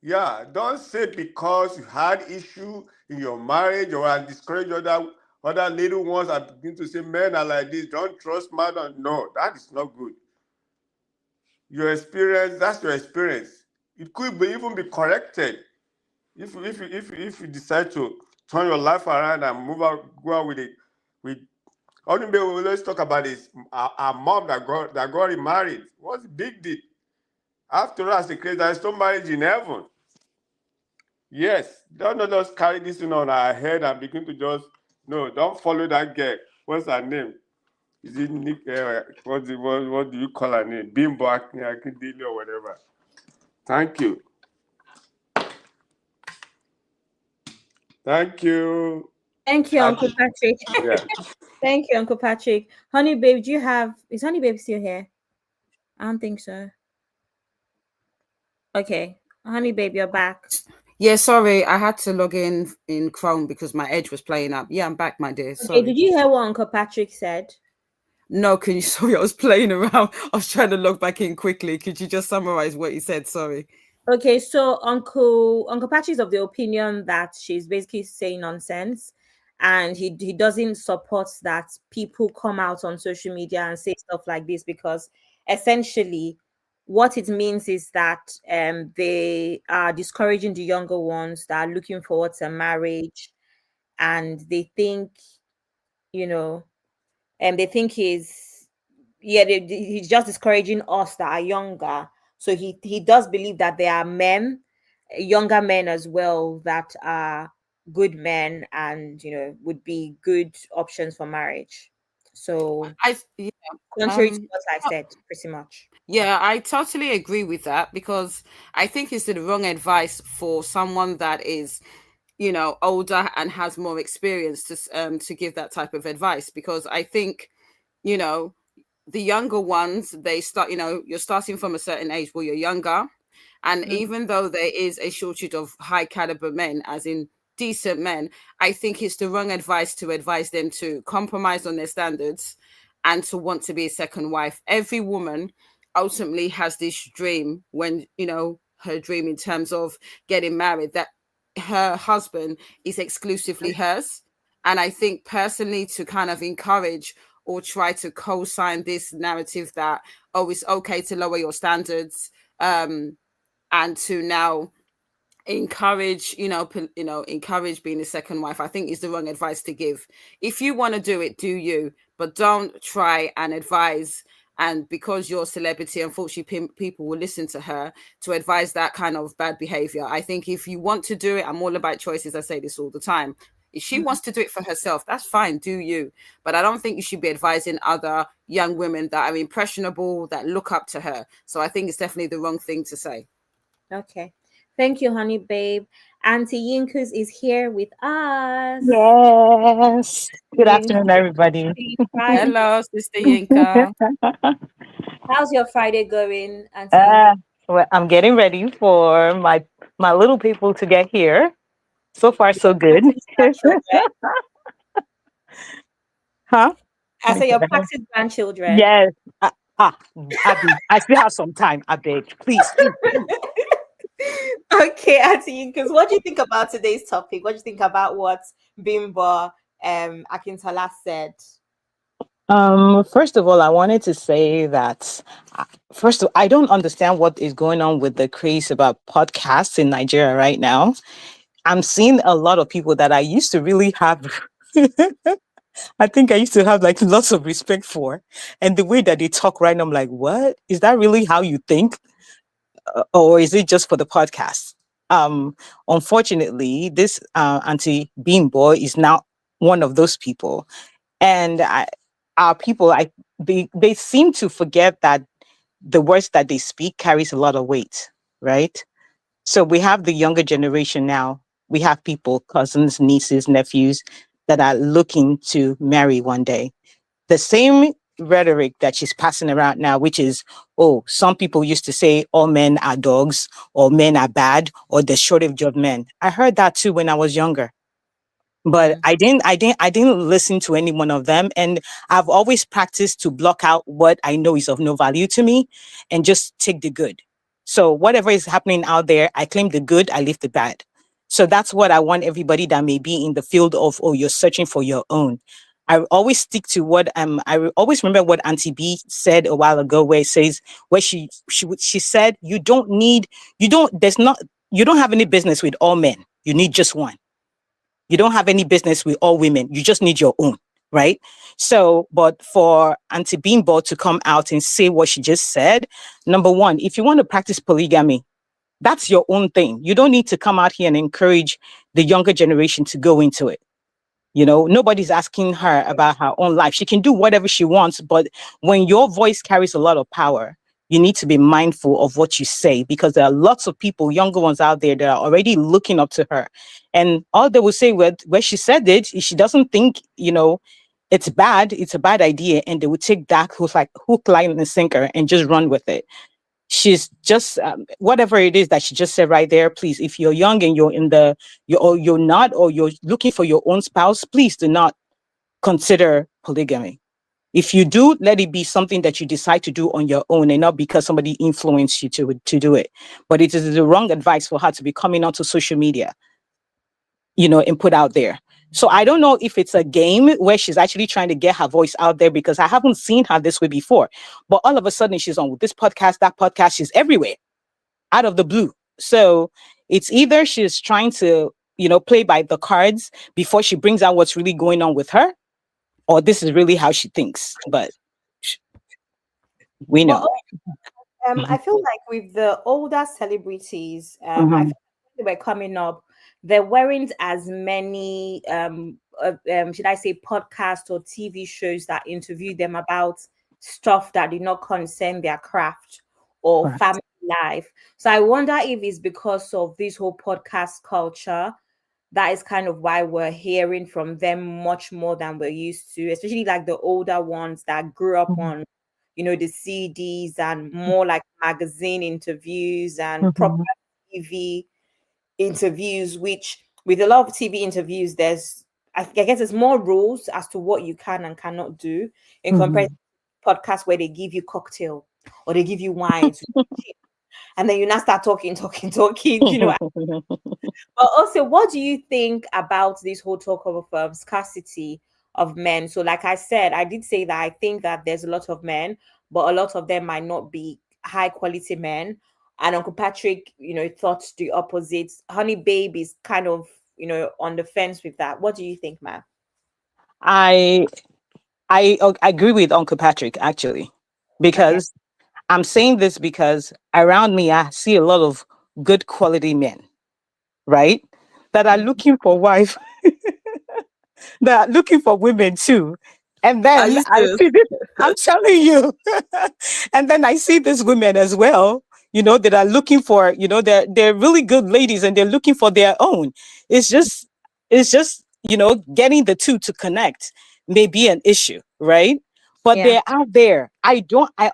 Yeah, don't say because you had issue in your marriage or discourage other little ones and begin to say men are like this. Don't trust man. No, that is not good. Your experience, that's your experience. It could even be corrected if you decide to turn your life around and go out with it. With only we always talk about this. Our mom that got remarried. What's the big deal? After all, as a Christian, there's no marriage in heaven. Yes, don't just carry this thing on our head and begin to just no. Don't follow that girl. What's her name? Is it Nick? What do you call her name? Bimbo Akintola or whatever. Thank you. Thank you. Thank you, Uncle Patrick. Yeah. Thank you, Uncle Patrick. Honey Babe, is Honey Babe still here? I don't think so. Okay. Honey Babe, you're back. Yeah, sorry, I had to log in Chrome because my Edge was playing up. Yeah, I'm back, my dear. Okay, Sorry. did you hear what Uncle Patrick said? No, can you? Sorry, I was playing around. I was trying to log back in quickly. Could you just summarize what he said? Sorry. Okay, so Uncle Patrick's of the opinion that she's basically saying nonsense, and he doesn't support that people come out on social media and say stuff like this because essentially what it means is that they are discouraging the younger ones that are looking forward to marriage, and they think, you know, and they think he's just discouraging us that are younger. So he does believe that there are men, younger men as well, that are good men and would be good options for marriage. So Yeah, contrary to what I uh, said, pretty much. yeah, I totally agree with that because I think it's the wrong advice for someone that is, older and has more experience to give that type of advice because I think, you know, the younger ones, they start, you're starting from a certain age where you're younger. And Mm. even though there is a shortage of high caliber men, as in decent men, I think it's the wrong advice to advise them to compromise on their standards and to want to be a second wife. Every woman ultimately has this dream when, her dream in terms of getting married, that her husband is exclusively hers. And I think personally to kind of encourage or try to co-sign this narrative that, oh, it's okay to lower your standards, and to now encourage, encourage being a second wife, I think is the wrong advice to give. If you want to do it, do you, but don't try and advise And because you're a celebrity, unfortunately, people will listen to her to advise that kind of bad behavior. I think if you want to do it, I'm all about choices. I say this all the time. If she wants to do it for herself, that's fine, do you. But I don't think you should be advising other young women that are impressionable, that look up to her. So I think it's definitely the wrong thing to say. Okay. Thank you, honey babe. Auntie Yinkus is here with us. Yes. Good Doing afternoon, everybody. Friday. Hello, Sister Yinka. How's your Friday going, Auntie Yinkus? uh, well, I'm getting ready for my little people to get here. So far, so good. Practice grandchildren. Huh? I say your practice grandchildren. Yes. Uh, ah, Abby, I still have some time. I beg, please. Okay, Auntie Yinkus, what do you think about today's topic? What do you think about what Bimbo Akintola said? First of all, I wanted to say that first, I don't understand what is going on with the craze about podcasts in Nigeria right now. I'm seeing a lot of people that I used to really have. I think I used to have like lots of respect for, and the way that they talk right now, I'm like, what is that really how you think, or is it just for the podcast? Unfortunately, this Auntie Beanboy is now one of those people, and our people, they seem to forget that the words that they speak carries a lot of weight, right? So we have the younger generation now. We have people, cousins, nieces, nephews that are looking to marry one day. The same rhetoric that she's passing around now, which is, oh, some people used to say all men are dogs or men are bad or there's shortage of men. I heard that too when I was younger. But Mm. I didn't listen to any one of them. And I've always practiced to block out what I know is of no value to me and just take the good. So whatever is happening out there, I claim the good, I leave the bad. So that's what I want everybody that may be in the field of, oh, you're searching for your own. I always stick to what always remember what Auntie B said a while ago, where it says, where she said, you don't there's not you don't have any business with all men. You need just one. You don't have any business with all women. You just need your own, right? So, but for Auntie Bimbo to come out and say what she just said, number one, if you want to practice polygamy, that's your own thing. You don't need to come out here and encourage the younger generation to go into it. Nobody's asking her about her own life. She can do whatever she wants, but when your voice carries a lot of power, you need to be mindful of what you say, because there are lots of people, younger ones out there, that are already looking up to her. And all they will say where she said it, is she doesn't think, it's bad, it's a bad idea. And they would take that hook, line, and sinker and just run with it. She's just whatever it is that she just said right there. Please, if you're young and you're not, or you're looking for your own spouse, please do not consider polygamy. If you do, let it be something that you decide to do on your own, and not because somebody influenced you to do it. But it is the wrong advice for her to be coming onto social media, and put out there. So I don't know if it's a game where she's actually trying to get her voice out there, because I haven't seen her this way before. But all of a sudden she's on this podcast, that podcast, she's everywhere out of the blue. So it's either she's trying to, play by the cards before she brings out what's really going on with her, or this is really how she thinks. But we But know. I feel like with the older celebrities, I Mhm. feel like they were coming up, there weren't as many, should I say, podcasts or TV shows that interviewed them about stuff that did not concern their craft or Correct. family life. So I wonder if it's because of this whole podcast culture. That is kind of why we're hearing from them much more than we're used to, especially like the older ones that grew up Mhm. on the CDs and more like magazine interviews and proper Mhm. TV interviews, which with a lot of TV interviews, I guess there's more rules as to what you can and cannot do in comparison Mhm. to podcasts where they give you cocktail or they give you wine and then you now start talking. But also, what do you think about this whole talk of scarcity of men? So, like I said, I did say that I think that there's a lot of men, but a lot of them might not be high quality men. And Uncle Patrick, thought the opposite. Honey Babe is kind of, on the fence with that. What do you think, man? I agree with Uncle Patrick, actually, because I'm saying this because around me, I see a lot of good quality men, right? That are looking for wife, that are looking for women too. And Are then you I serious? see this, I'm telling you. And then I see these women as well, that are looking for, they're really good ladies and they're looking for their own. It's just, getting the two to connect may be an issue, right? But Yeah. they're out there. I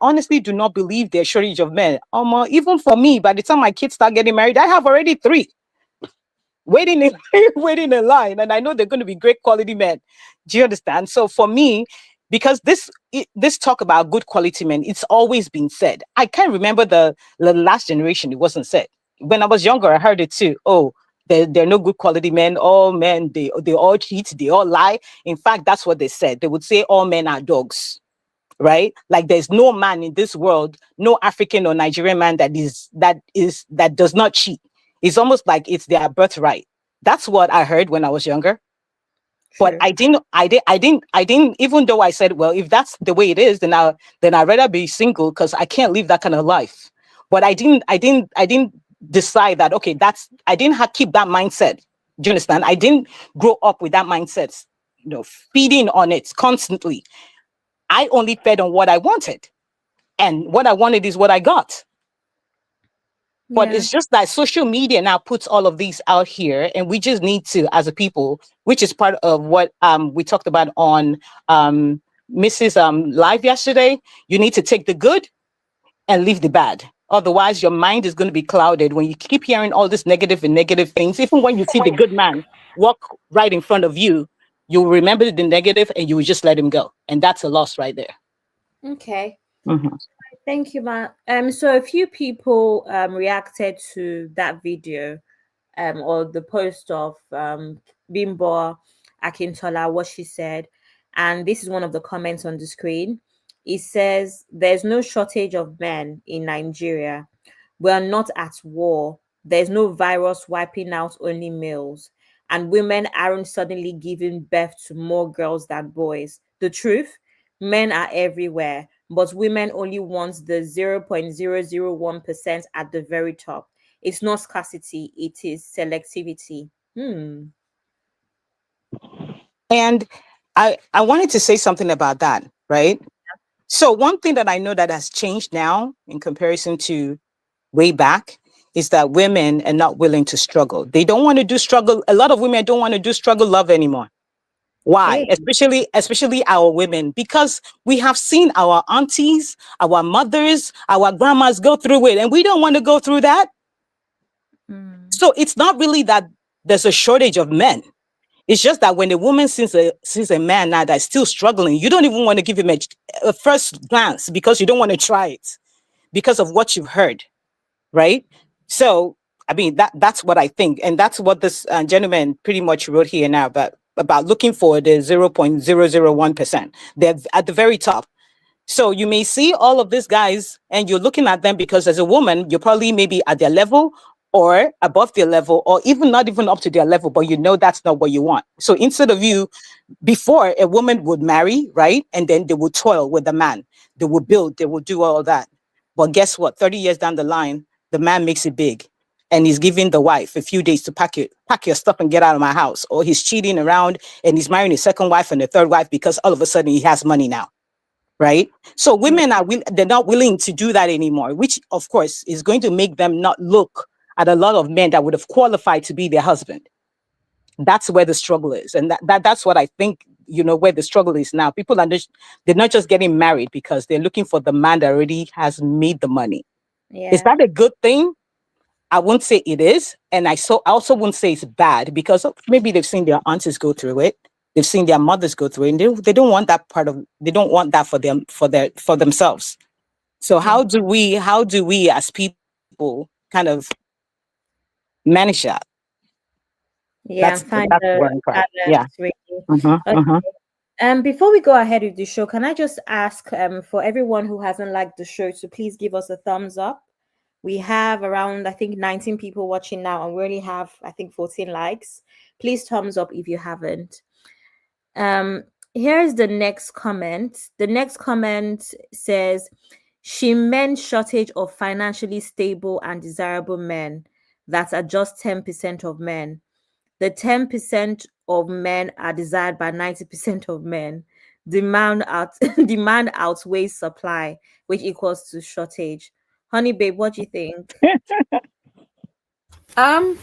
honestly do not believe there's shortage of men. Even for me, by the time my kids start getting married, I have already three waiting in waiting in line, and I know they're going to be great quality men. Do you understand? So for me, because this talk about good quality men, it's always been said. I can't remember the last generation it wasn't said. When I was younger, I heard it too. Oh, there are no good quality men. All men, they all cheat, they all lie. In fact, that's what they said. They would say all men are dogs, right? Like there's no man in this world, no African or Nigerian man that does not cheat. It's almost like it's their birthright. That's what I heard when I was younger. But True. I didn't, even though I said, well, if that's the way it is, then I'd rather be single because I can't live that kind of life. But I didn't decide that, okay, I didn't keep that mindset. Do you understand? I didn't grow up with that mindset, feeding on it constantly. I only fed on what I wanted. And what I wanted is what I got. But Yeah. it's just that social media now puts all of these out here, and we just need to, as a people, which is part of what we talked about on Mrs. Live yesterday. You need to take the good and leave the bad. Otherwise, your mind is going to be clouded when you keep hearing all this negative and negative things. Even when you see the good man walk right in front of you, you'll remember the negative and you will just let him go. And that's a loss right there. Okay. Mhm. Thank you, Ma. So a few people reacted to that video or the post of Bimbo Akintola, what she said. And this is one of the comments on the screen. It says, "There's no shortage of men in Nigeria. We are not at war. There's no virus wiping out only males. And women aren't suddenly giving birth to more girls than boys. The truth, men are everywhere, but women only want the 0.001% at the very top. It's not scarcity, it is selectivity." And I wanted to say something about that, right? So one thing that I know that has changed now in comparison to way back is that women are not willing to struggle. They don't want to do struggle. A lot of women don't want to do struggle love anymore. Why? Okay. Especially our women, because we have seen our aunties, our mothers, our grandmas go through it, and we don't want to go through that. So it's not really that there's a shortage of men. It's just that when a woman sees a man now that's still struggling, you don't even want to give him a first glance because you don't want to try it because of what you've heard, right? So, I mean, that's what I think. And that's what this gentleman pretty much wrote here now about looking for the 0.001%. They're at the very top. So you may see all of these guys and you're looking at them because as a woman, you're probably maybe at their level or above their level or even not even up to their level, but you know that's not what you want. So instead of you, before a woman would marry, right? And then they would toil with the man. They would build, they would do all that. But guess what? 30 years down the line, the man makes it big and he's giving the wife a few days to pack your stuff and get out of my house. Or he's cheating around and he's marrying a second wife and a third wife because all of a sudden he has money now. Right? So women they're not willing to do that anymore, which of course is going to make them not look at a lot of men that would have qualified to be their husband. That's where the struggle is. And that's what I think, where the struggle is now. People they're not just getting married because they're looking for the man that already has made the money. Is Yeah. that a good thing? I won't say it is. And I also wouldn't say it's bad because maybe they've seen their aunties go through it. They've seen their mothers go through it. And they don't want that they don't want that for them, for themselves. So how do we as people kind of manage that? Yeah, and find That's the where I'm from. Yeah. balance really. Uh-huh, Okay. uh-huh. Before we go ahead with the show, can I just ask for everyone who hasn't liked the show to please give us a thumbs up? We have around, I think, 19 people watching now, and we only have, I think, 14 likes. Please thumbs up if you haven't. Here's the next comment. The next comment says, She meant shortage of financially stable and desirable men that are just 10% of men. The 10% of men are desired by 90% of men. Demand outweighs supply, which equals to shortage. Honey babe, what do you think? Um,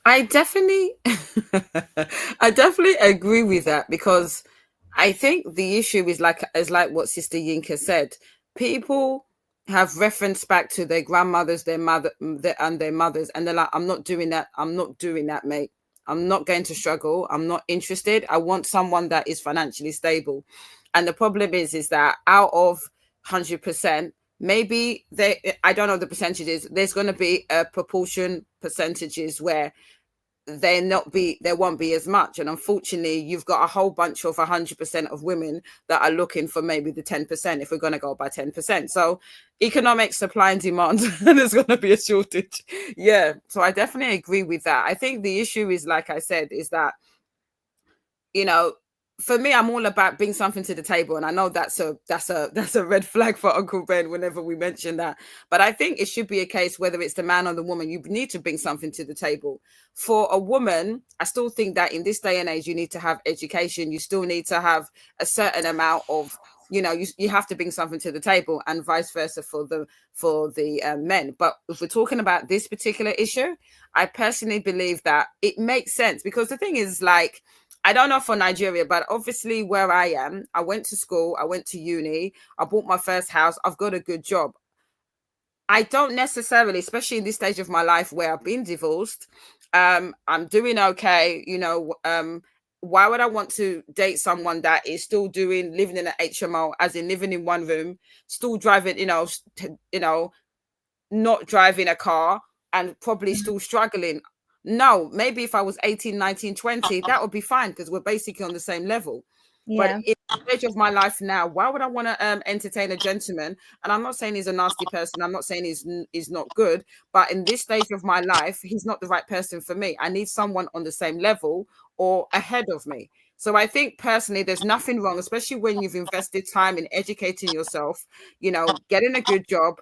I definitely, I definitely agree with that because I think the issue is like what Sister Yinka said. People have reference back to their grandmothers, and their mothers, and they're like, "I'm not doing that. I'm not doing that, mate. I'm not going to struggle. I'm not interested. I want someone that is financially stable." And the problem is that out of 100%, maybe I don't know the percentages. There's going to be a proportion percentages where there won't be as much, and unfortunately you've got a whole bunch of 100% of women that are looking for maybe the 10%, if we're going to go by 10%. So economic supply and demand, and there's going to be a shortage. Yeah, so I definitely agree with that. I think the issue is, like I said, is that, you know, for me, I'm all about bring something to the table, and I know that's a red flag for Uncle Ben whenever we mention that. But I think it should be a case whether it's the man or the woman, you need to bring something to the table. For a woman, I still think that in this day and age, you need to have education. You still need to have a certain amount of, you have to bring something to the table, and vice versa for the men. But if we're talking about this particular issue, I personally believe that it makes sense, because the thing is, like, I don't know for Nigeria, but obviously where I am, I went to school, I went to uni, I bought my first house, I've got a good job. I don't necessarily, especially in this stage of my life where I've been divorced, I'm doing okay, why would I want to date someone that is still living in an HMO, as in living in one room, still driving, not driving a car, and probably still struggling? No, maybe if I was 18, 19, 20, that would be fine, because we're basically on the same level. But Yeah. in the stage of my life now, why would I want to entertain a gentleman? And I'm not saying he's a nasty person. I'm not saying he's not good. But in this stage of my life, he's not the right person for me. I need someone on the same level or ahead of me. So I think personally, there's nothing wrong, especially when you've invested time in educating yourself, getting a good job,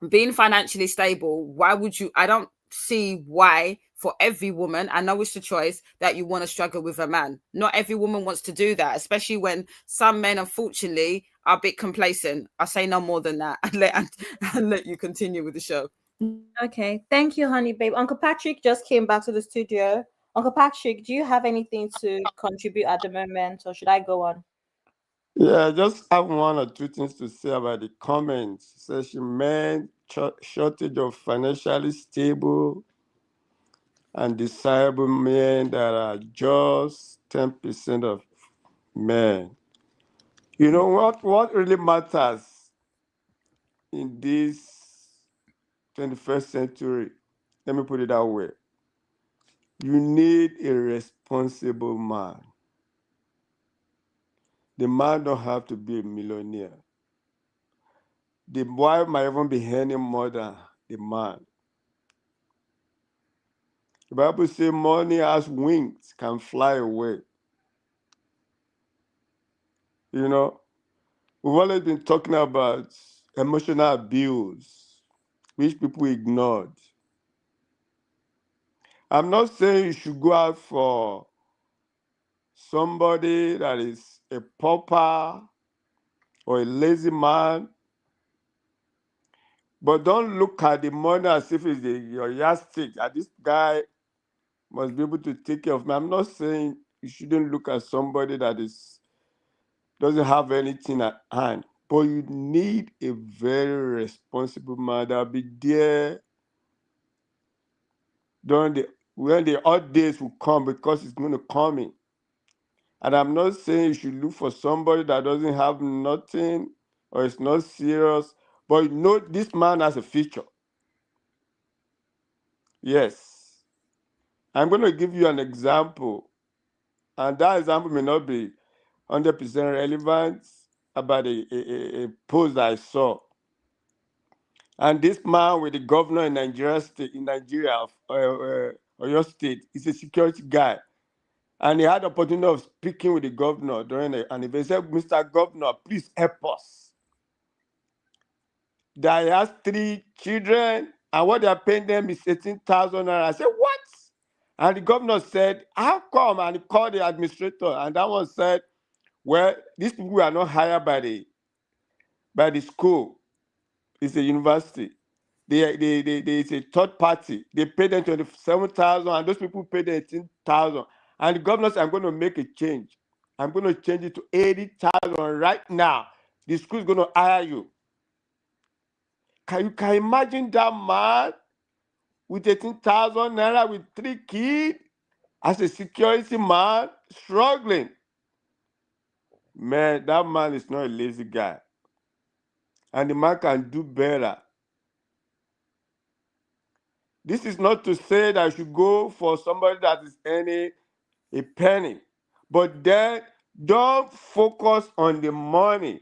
being financially stable. Why would you? I don't see why, for every woman, I know it's a choice, that you want to struggle with a man. Not every woman wants to do that, especially when some men, unfortunately, are a bit complacent. I say no more than that, and let you continue with the show. Okay. Thank you, honey babe. Uncle Patrick just came back to the studio. Uncle Patrick, do you have anything to contribute at the moment, or should I go on? Yeah, I just have one or two things to say about the comments. Says she meant shortage of financially stable and desirable men that are just 10% of men. You know what really matters in this 21st century? Let me put it that way. You need a responsible man. The man don't have to be a millionaire. The wife might even be earning more than the man. The Bible says money has wings, can fly away. You know, we've always been talking about emotional abuse, which people ignored. I'm not saying you should go out for somebody that is a pauper or a lazy man, but don't look at the money as if it's your yardstick. This guy must be able to take care of me. I'm not saying you shouldn't look at somebody that doesn't have anything at hand, but you need a very responsible man that'll be there when the odd days will come, because it's going to come in. And I'm not saying you should look for somebody that doesn't have nothing or is not serious, but this man has a future. Yes. I'm going to give you an example, and that example may not be 100% relevant, about a post that I saw. And this man with the governor in Nigeria, Oyo State, is a security guy. And he had the opportunity of speaking with the governor during an event. He said, "Mr. Governor, please help us." that he has 3 children and what they are paying them is 18,000 naira. I said, what? And the governor said, how come? And he called the administrator, and that one said, well, these people are not hired by the school. It's a university. It's a third party. They pay them 27,000, and those people pay them 18,000. And the governor said, I'm going to make a change. I'm going to change it to 80,000 right now. The school is going to hire you. Can you imagine that man with 18,000 naira with 3 kids as a security man struggling? Man, that man is not a lazy guy. And the man can do better. This is not to say that I should go for somebody that is earning a penny. But then don't focus on the money.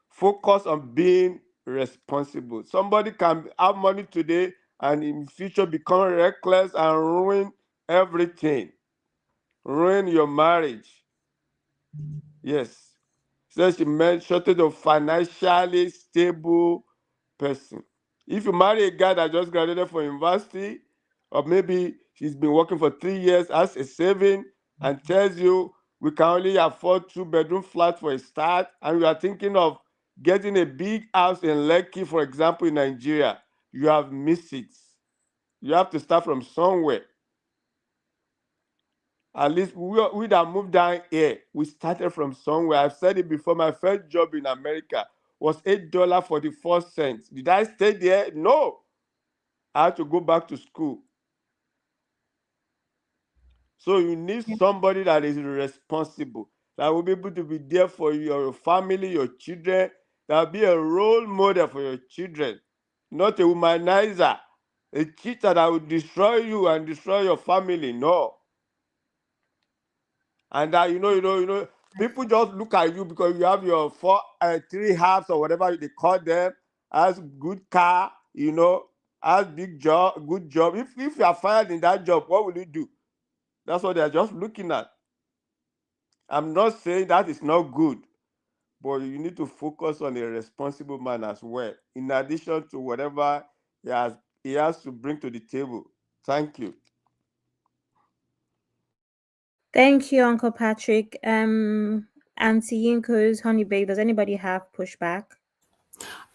Focus on being responsible. Somebody can have money today and in future become reckless and ruin everything. Ruin your marriage. Yes. So she meant shortage of financially stable person. If you marry a guy that just graduated from university, or maybe he's been working for 3 years as a saving and tells you we can only afford 2-bedroom flat for a start, and you are thinking of getting a big house in Lekki, for example, in Nigeria, you have missed it. You have to start from somewhere. At least we that moved down here, we started from somewhere. I've said it before. My first job in America was $8.44. Did I stay there? No. I had to go back to school. So you need somebody that is responsible, that will be able to be there for your family, your children, that will be a role model for your children, not a womanizer, a cheater that will destroy you and destroy your family. No. And that people just look at you because you have your 3 halves or whatever they call them, as good car, as big job, good job. If you are fired in that job, what will you do? That's what they are just looking at. I'm not saying that is not good, but you need to focus on a responsible man as well, in addition to whatever he has to bring to the table. Thank you. Thank you, Uncle Patrick. Auntie Yinko's Honey Babe, does anybody have pushback?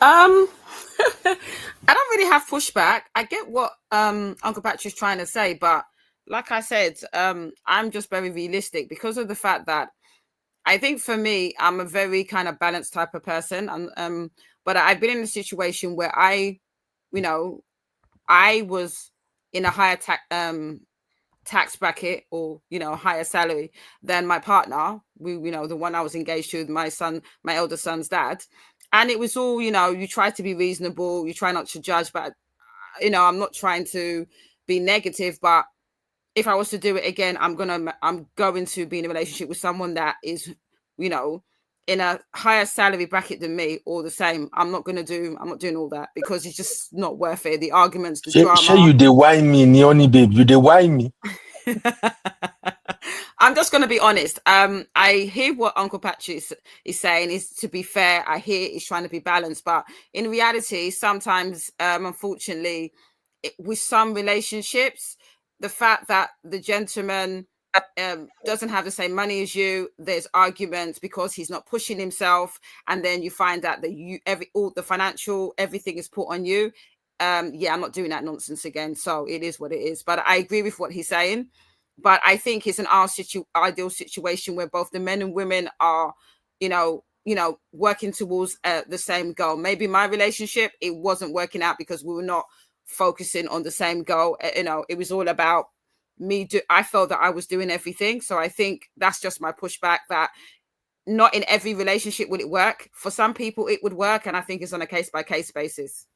I don't really have pushback. I get what Uncle Patrick's trying to say, but like I said, I'm just very realistic because of the fact that I think for me, I'm a very kind of balanced type of person. But I've been in a situation where I was in a higher tax bracket or higher salary than my partner. The one I was engaged to, my elder son's dad. And it was all, you try to be reasonable, you try not to judge, but I'm not trying to be negative, but if I was to do it again, I'm going to be in a relationship with someone that is, in a higher salary bracket than me, or the same. I'm not doing all that because it's just not worth it. The arguments, the drama. Sure, you dey whine me, Neoni babe. You dey whine me. I'm just going to be honest. I hear what Uncle Patrick is saying. Is to be fair, I hear he's trying to be balanced, but in reality, sometimes, unfortunately, with some relationships, the fact that the gentleman doesn't have the same money as you, there's arguments because he's not pushing himself, and then you find out that all the financial everything is put on you. I'm not doing that nonsense again. So it is what it is. But I agree with what he's saying. But I think it's an ideal situation where both the men and women are, working towards the same goal. Maybe my relationship, it wasn't working out because we were not focusing on the same goal. It was all about me. I felt that I was doing everything. So I think that's just my pushback, that not in every relationship would it work. For some people, it would work. And I think it's on a case-by-case basis.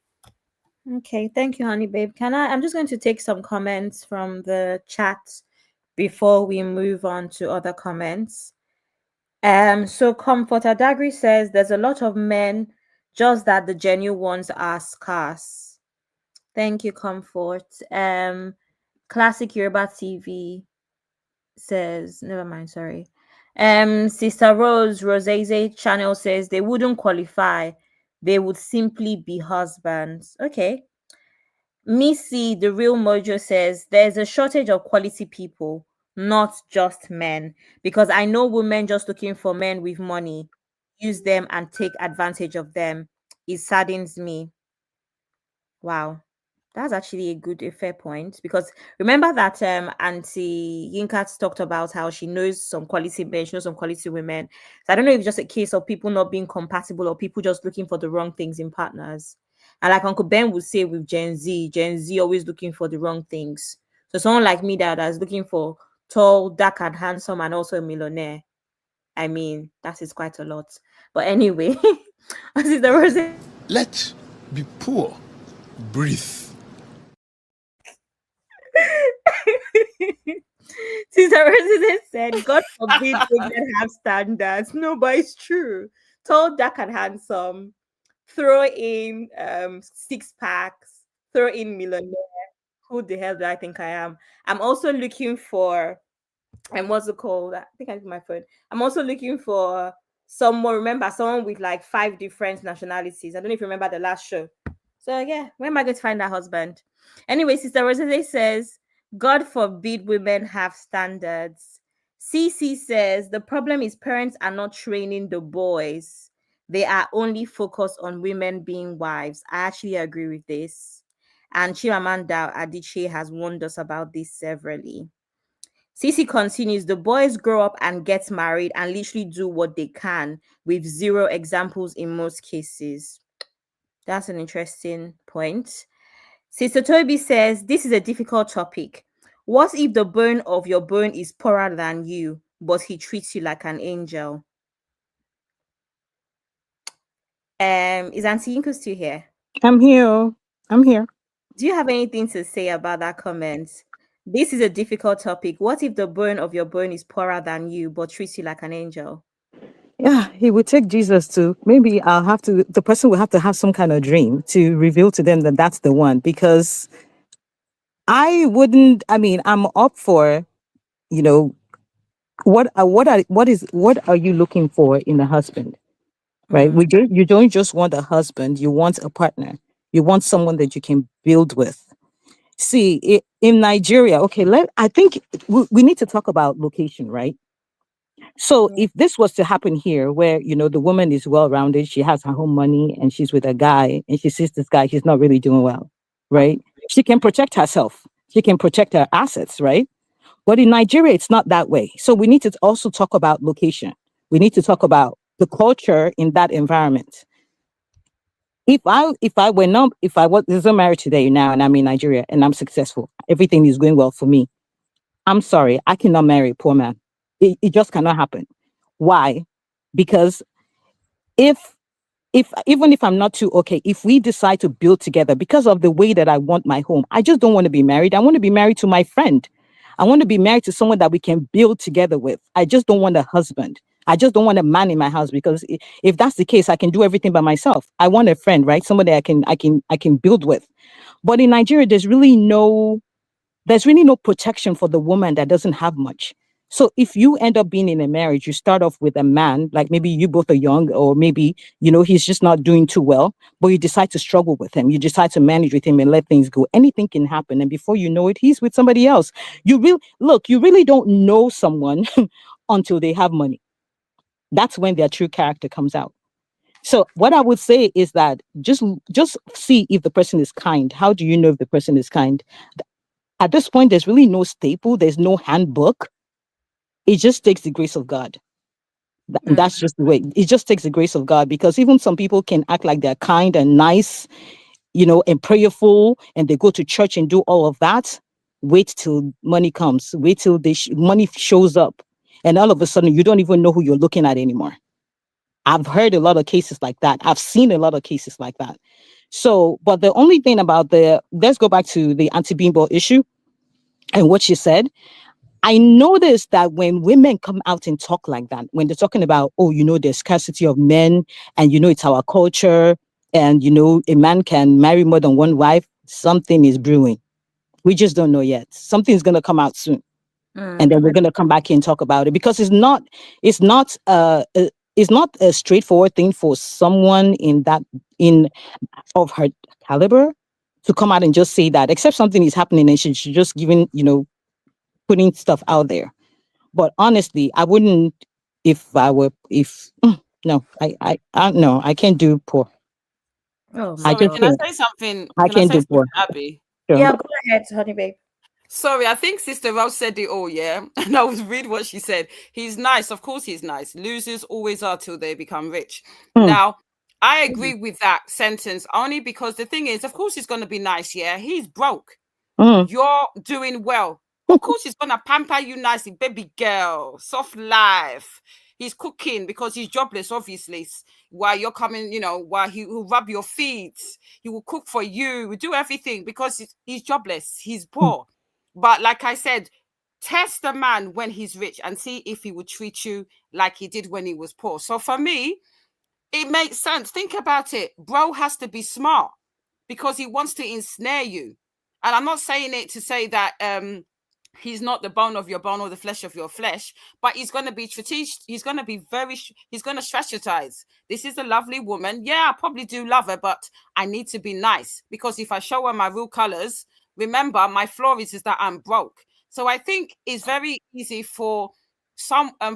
Okay, thank you, Honey Babe. I'm just going to take some comments from the chat before we move on to other comments. So Comfort Adagri says there's a lot of men, just that the genuine ones are scarce. Thank you, Comfort. Classic Yoruba TV says, never mind, sorry. Sister Rose's channel says they wouldn't qualify They would simply be husbands. Okay. Missy, the real mojo, says there's a shortage of quality people, not just men. Because I know women just looking for men with money, use them and take advantage of them. It saddens me. Wow. That's actually a fair point, because remember that Auntie Yinka talked about how she knows some quality men, she knows some quality women. So I don't know if it's just a case of people not being compatible or people just looking for the wrong things in partners. And like Uncle Ben would say with Gen Z always looking for the wrong things. So someone like me that's looking for tall, dark and handsome and also a millionaire. I mean, that is quite a lot. But anyway, Sister Rose. Let be poor. Breathe. Sister Resident said, God forbid women have standards. No, but it's true. Tall, dark, and handsome. Throw in six packs. Throw in millionaire. Who the hell do I think I am? I'm also looking for, and what's it called? I think I have my phone. I'm also looking for someone. Remember, someone with like 5 different nationalities. I don't know if you remember the last show. So yeah, where am I going to find that husband? Anyway, Sister Rosette says, God forbid women have standards. CC says the problem is parents are not training the boys. They are only focused on women being wives. I actually agree with this. And Chimamanda Adichie has warned us about this severally. Cece continues, the boys grow up and get married and literally do what they can with 0 examples in most cases. That's an interesting point. Sister Toby says, this is a difficult topic. What if the bone of your bone is poorer than you, but he treats you like an angel? Is Auntie Inko still here? I'm here. I'm here. Do you have anything to say about that comment? This is a difficult topic. What if the bone of your bone is poorer than you, but treats you like an angel? Yeah, he would take Jesus to, maybe the person will have to have some kind of dream to reveal to them that that's the one, because I'm up for, you know, what are you looking for in a husband, right? You don't just want a husband, you want a partner. You want someone that you can build with. See, in Nigeria, okay, I think we need to talk about location, right? So if this was to happen here, where, the woman is well-rounded, she has her own money and she's with a guy and she sees this guy, he's not really doing well, right? She can protect herself. She can protect her assets, right? But in Nigeria, it's not that way. So we need to also talk about location. We need to talk about the culture in that environment. If I wasn't married today now and I'm in Nigeria and I'm successful, everything is going well for me, I'm sorry, I cannot marry a poor man. It just cannot happen. Why? Because if even if I'm not too okay, if we decide to build together because of the way that I want my home, I just don't want to be married. I want to be married to my friend. I want to be married to someone that we can build together with. I just don't want a husband. I just don't want a man in my house, because if that's the case, I can do everything by myself. I want a friend, right? Somebody I can build with. But in Nigeria, there's really no protection for the woman that doesn't have much. So if you end up being in a marriage, you start off with a man, like maybe you both are young, or maybe, he's just not doing too well, but you decide to struggle with him. You decide to manage with him and let things go. Anything can happen. And before you know it, he's with somebody else. You really don't know someone until they have money. That's when their true character comes out. So what I would say is that just see if the person is kind. How do you know if the person is kind? At this point, there's really no staple. There's no handbook. It just takes the grace of God. That's just the way. It just takes the grace of God, because even some people can act like they're kind and nice, and prayerful, and they go to church and do all of that. Wait till money comes. Wait till money shows up. And all of a sudden, you don't even know who you're looking at anymore. I've heard a lot of cases like that. I've seen a lot of cases like that. So, but the only thing about let's go back to the anti-Bimbo issue and what she said. I noticed that when women come out and talk like that, when they're talking about, there's scarcity of men, and, it's our culture, and, a man can marry more than one wife, something is brewing. We just don't know yet. Something's going to come out soon. And then we're going to come back here and talk about it, because it's not a straightforward thing for someone in in of her caliber to come out and just say that, except something is happening and she's just giving, putting stuff out there. But honestly, I wouldn't if I were if no, no, I can't do poor. Oh my I Sorry, just god. can I can't. say something? I Can I can't say do something, poor. Abby? So, Yeah, go ahead, honey babe. Sorry, I think Sister Rose said it all, yeah? And I was reading what she said. He's nice. Of course he's nice. Losers always are till they become rich. mm, Now, I agree with that sentence only because the thing is, of course he's going to be nice, yeah? He's broke. mm, You're doing well. Of course he's going to pamper you nicely, baby girl, soft life. He's cooking because he's jobless, obviously. While you're coming, while he will rub your feet, he will cook for you, he will do everything because he's jobless, he's mm, poor. But like I said, test a man when he's rich and see if he would treat you like he did when he was poor. So for me, it makes sense. Think about it. Bro has to be smart because he wants to ensnare you. And I'm not saying it to say that he's not the bone of your bone or the flesh of your flesh, but he's going to be strategic. He's going to be he's going to strategize. This is a lovely woman. Yeah, I probably do love her, but I need to be nice because if I show her my real colors, remember my flaw is that I'm broke. So I think it's very easy for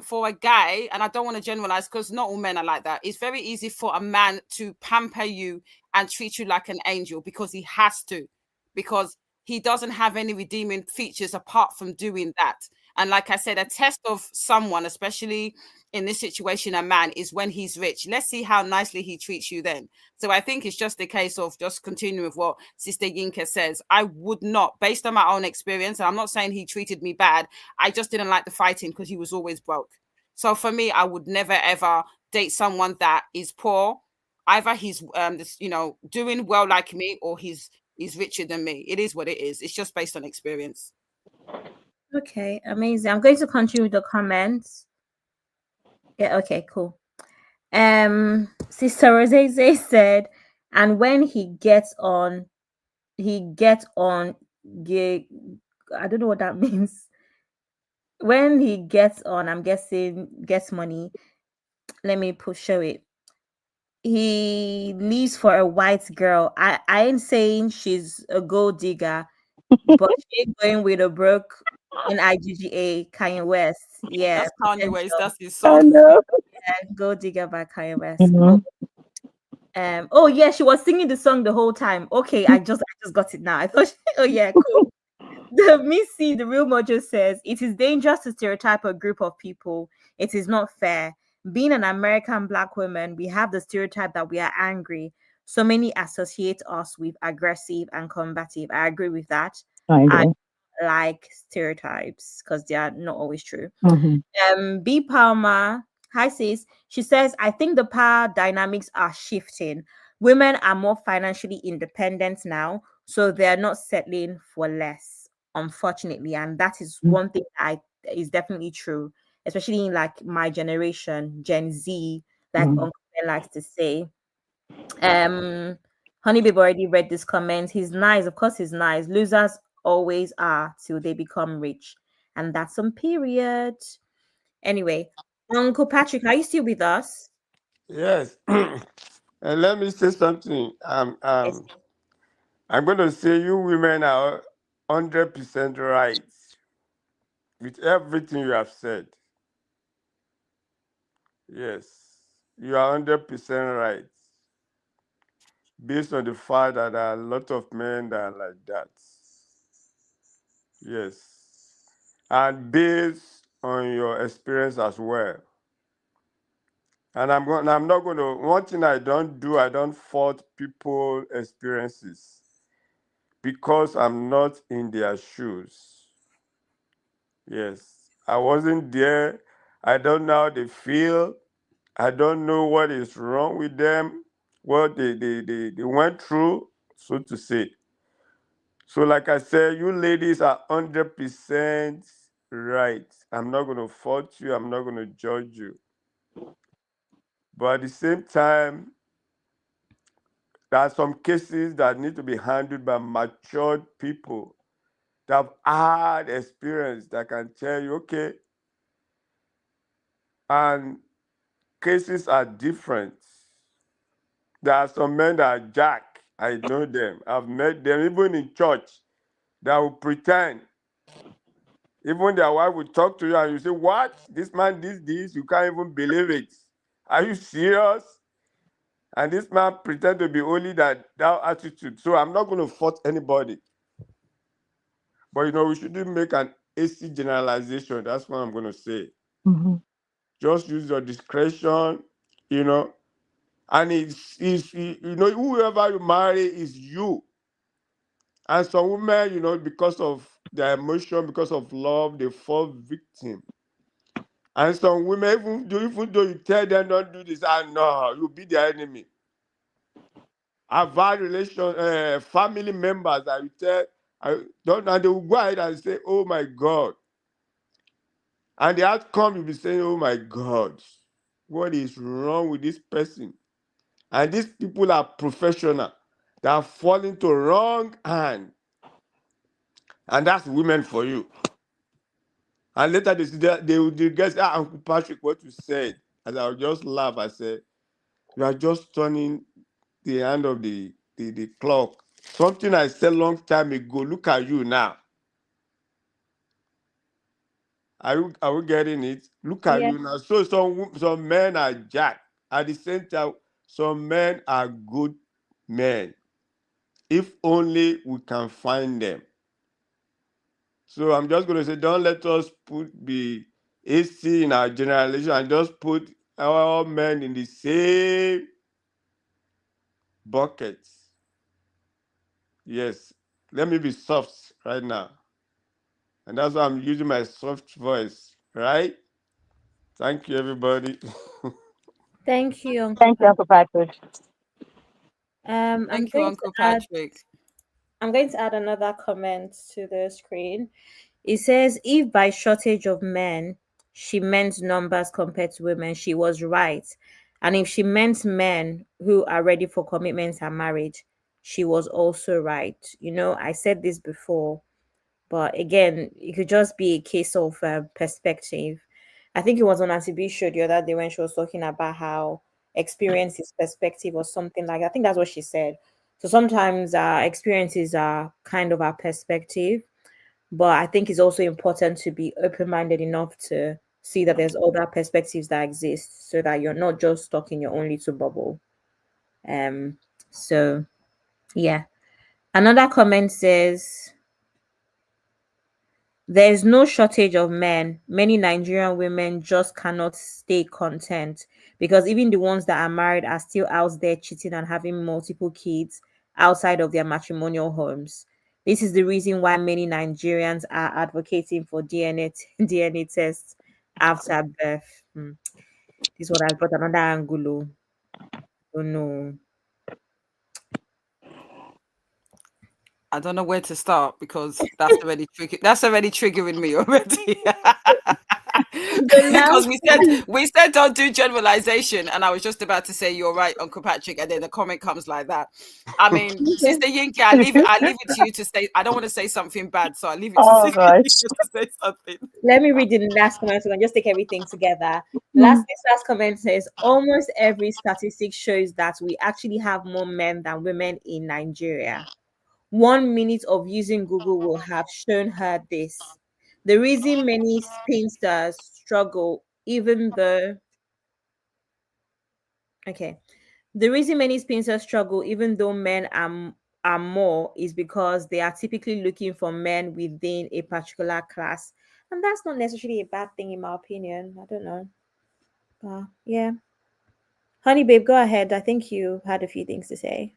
for a guy, and I don't want to generalize because not all men are like that. It's very easy for a man to pamper you and treat you like an angel because he has to, because he doesn't have any redeeming features apart from doing that. And like I said, a test of someone, especially in this situation, a man, is when he's rich. Let's see how nicely he treats you then. So I think it's just a case of just continuing with what Sister Yinka says. I would not, based on my own experience, and I'm not saying he treated me bad, I just didn't like the fighting because he was always broke. So for me, I would never ever date someone that is poor. Either he's doing well like me, or he's richer than me. It is what it is. It's just based on experience. Okay, amazing. I'm going to continue with the comments. Yeah, okay, cool. Sister Rose said, and when he gets on gay. I don't know what that means. When he gets on, I'm guessing gets money. Let me show it. He leaves for a white girl. I ain't saying she's a gold digger, but she's going with a broke in IGGA Kanye West. Yeah, That's Kanye West. potential. That's his I song. know. Gold digger by Kanye West. Mhm. Oh yeah, she was singing the song the whole time. Okay, I just got it now. I thought oh yeah, cool. The Missy, the real mojo says it is dangerous to stereotype a group of people. It is not fair. Being an American black woman, we have the stereotype that we are angry. So many associate us with aggressive and combative. I agree with that. I I agree. like stereotypes because they are not always true. Mhm. B Palmer, hi sis. She says, I think the power dynamics are shifting. Women are more financially independent now, so they're not settling for less, unfortunately. And that is one thing that is definitely true, especially in like my generation, Gen Z, like Mhm. Uncle Ben likes to say. Um Honey Babe already read this comment. He's nice, of course he's nice. Losers always are till they become rich. And that's on period. Anyway, Uncle Patrick, are you still with us? Yes. And let me say something. Yes. I'm going to say you women are 100% right with everything you have said. Yes, you are 100% right. Based on the fact that there are a lot of men that are like that. Yes. And based on your experience as well. And I'm not going to, one thing I don't do, I don't fault people's experiences because I'm not in their shoes. Yes. I wasn't there. I don't know how they feel. I don't know what is wrong with them, what they went through, so to say. So, like I said, you ladies are 100% right. I'm not going to fault you, I'm not going to judge you. But at the same time, there are some cases that need to be handled by matured people that have had experience that can tell you, okay, and cases are different. There are some men that are jack. I know them. I've met them even in church. That will pretend. Even their wife will talk to you and you say, "What? This man did this? You can't even believe it. Are you serious?" And this man pretend to be only that attitude. So I'm not going to fault anybody. But we shouldn't make an hasty generalization. That's what I'm going to say. Mhm. Just use your discretion, you know. And whoever you marry is you. And some women, because of their emotion, because of love, they fall victim. And some women, even though you tell them don't do this, no, you'll be their enemy. I've had family members that you tell, and they will go ahead and say, "Oh my God." And the outcome, you'll be saying, "Oh my God, what is wrong with this person?" And these people are professional. They are falling to wrong hand. And that's women for you. And later they guess, Uncle Patrick, what you said. And I'll just laugh. I said, "You are just turning the hand of the clock. Something I said long time ago. Look at you now. Are we getting it? Look at Yeah. you now." So some men are jack. At the same time, some men are good men. If only we can find them. So I'm just going to say, don't let us be hasty in our generalization and just put all men in the same bucket. Yes, let me be soft right now. And that's why I'm using my soft voice, right? Thank you, everybody. Thank you, Uncle Thank you, Pat. Uncle Patrick. I'm Thank you, going to Uncle add Patrick. another comment to the screen. It says, if by shortage of men she meant numbers compared to women, she was right. And if she meant men who are ready for commitments and marriage, she was also right. I said this before, but again, it could just be a case of perspective. I think it was on Auntie B show the other day when she was talking about how experience is perspective or something like that. I think that's what she said. So sometimes our experiences are kind of our perspective, but I think it's also important to be open minded enough to see that there's other perspectives that exist so that you're not just stuck in your own little bubble. Um, so yeah. Another comment says, there's no shortage of men. Many Nigerian women just cannot stay content because even the ones that are married are still out there cheating and having multiple kids outside of their matrimonial homes. This is the reason why many Nigerians are advocating for DNA tests after birth. This one has brought another angle. Oh no. I don't know where to start because that's already triggering me already. The Because last we said don't do generalization, and I was just about to say you're right, Uncle Patrick, and then the comment comes like that. I mean, Sister Yinka, I leave it to you to say. I don't want to say something bad, so I leave it to Oh Sister gosh. Yinka to say something. Let me read the last comment so I can just take everything together. Mm. This last comment says almost every statistic shows that we actually have more men than women in Nigeria. 1 minute of using Google will have shown her this. The reason many spinsters struggle, even though okay, the reason many spinsters struggle, even though men are more, is because they are typically looking for men within a particular class. And that's not necessarily a bad thing, in my opinion. I don't know. Yeah. Honey, babe, go ahead. I think you had a few things to say.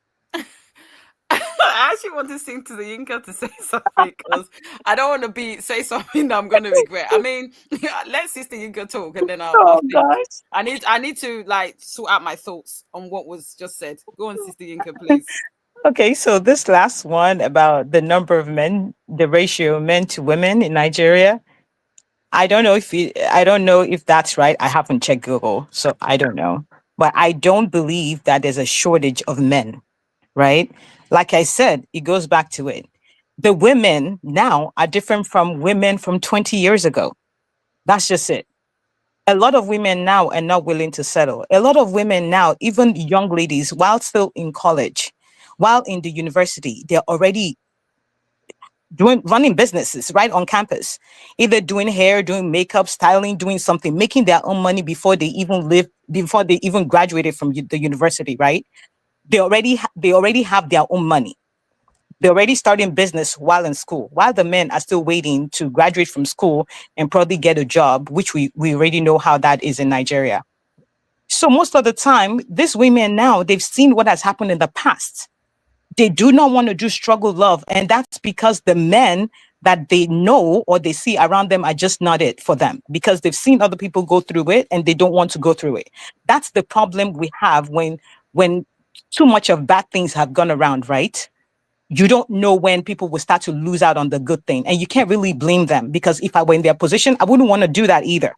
I actually want to sing to the Yinka to say something because I don't want to say something that I'm going to regret. I mean, let Sister Yinka talk and then I'll Oh think. gosh. I need to like sort out my thoughts on what was just said. Go on, Sister Yinka, please. Okay, so this last one about the number of men, the ratio of men to women in Nigeria. I don't know if that's right. I haven't checked Google, so I don't know. But I don't believe that there's a shortage of men, right? Like I said, it goes back to it. The women now are different from women from 20 years ago. That's just it. A lot of women now are not willing to settle. A lot of women now, even young ladies, while still in college, while in the university, they're already running businesses right on campus, either doing hair, doing makeup, styling, doing something, making their own money before they even graduated from the university, right? They already have their own money. They're already starting business while in school, while the men are still waiting to graduate from school and probably get a job, which we already know how that is in Nigeria. So most of the time, these women now, they've seen what has happened in the past. They do not want to do struggle love. And that's because the men that they know or they see around them are just not it for them, because they've seen other people go through it and they don't want to go through it. That's the problem we have when too much of bad things have gone around, right? You don't know when people will start to lose out on the good thing. And you can't really blame them, because if I were in their position, I wouldn't want to do that either.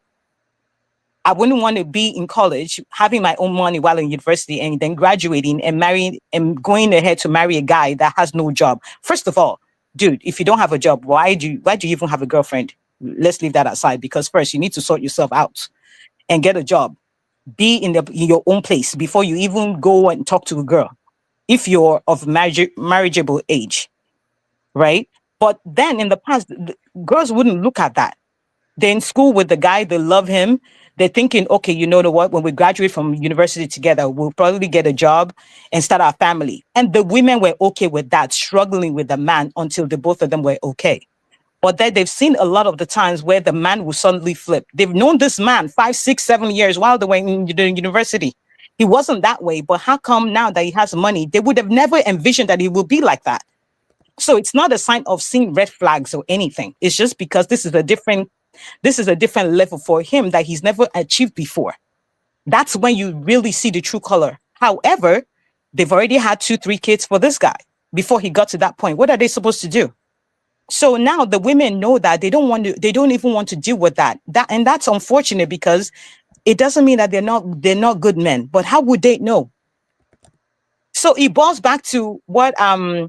I wouldn't want to be in college, having my own money while in university, and then graduating and marrying and going ahead to marry a guy that has no job. First of all, dude, if you don't have a job, why do you even have a girlfriend? Let's leave that aside, because first you need to sort yourself out and get a job. Be in your own place before you even go and talk to a girl, if you're of marriageable age, right? But then in the past, girls wouldn't look at that. They're in school with the guy, they love him. They're thinking, okay, you know what? When we graduate from university together, we'll probably get a job and start our family. And the women were okay with that, struggling with the man until the both of them were okay. But then they've seen a lot of the times where the man will suddenly flip. They've known this man 5, 6, 7 years while they were in the university. He wasn't that way, but how come now that he has money, they would have never envisioned that he would be like that? So it's not a sign of seeing red flags or anything. It's just because this is a different level for him that he's never achieved before. That's when you really see the true color. However, they've already had 2, 3 kids for this guy before he got to that point. What are they supposed to do? So now the women know that they don't even want to deal with that. And that's unfortunate, because it doesn't mean that they're not good men, but how would they know? So it boils back to what I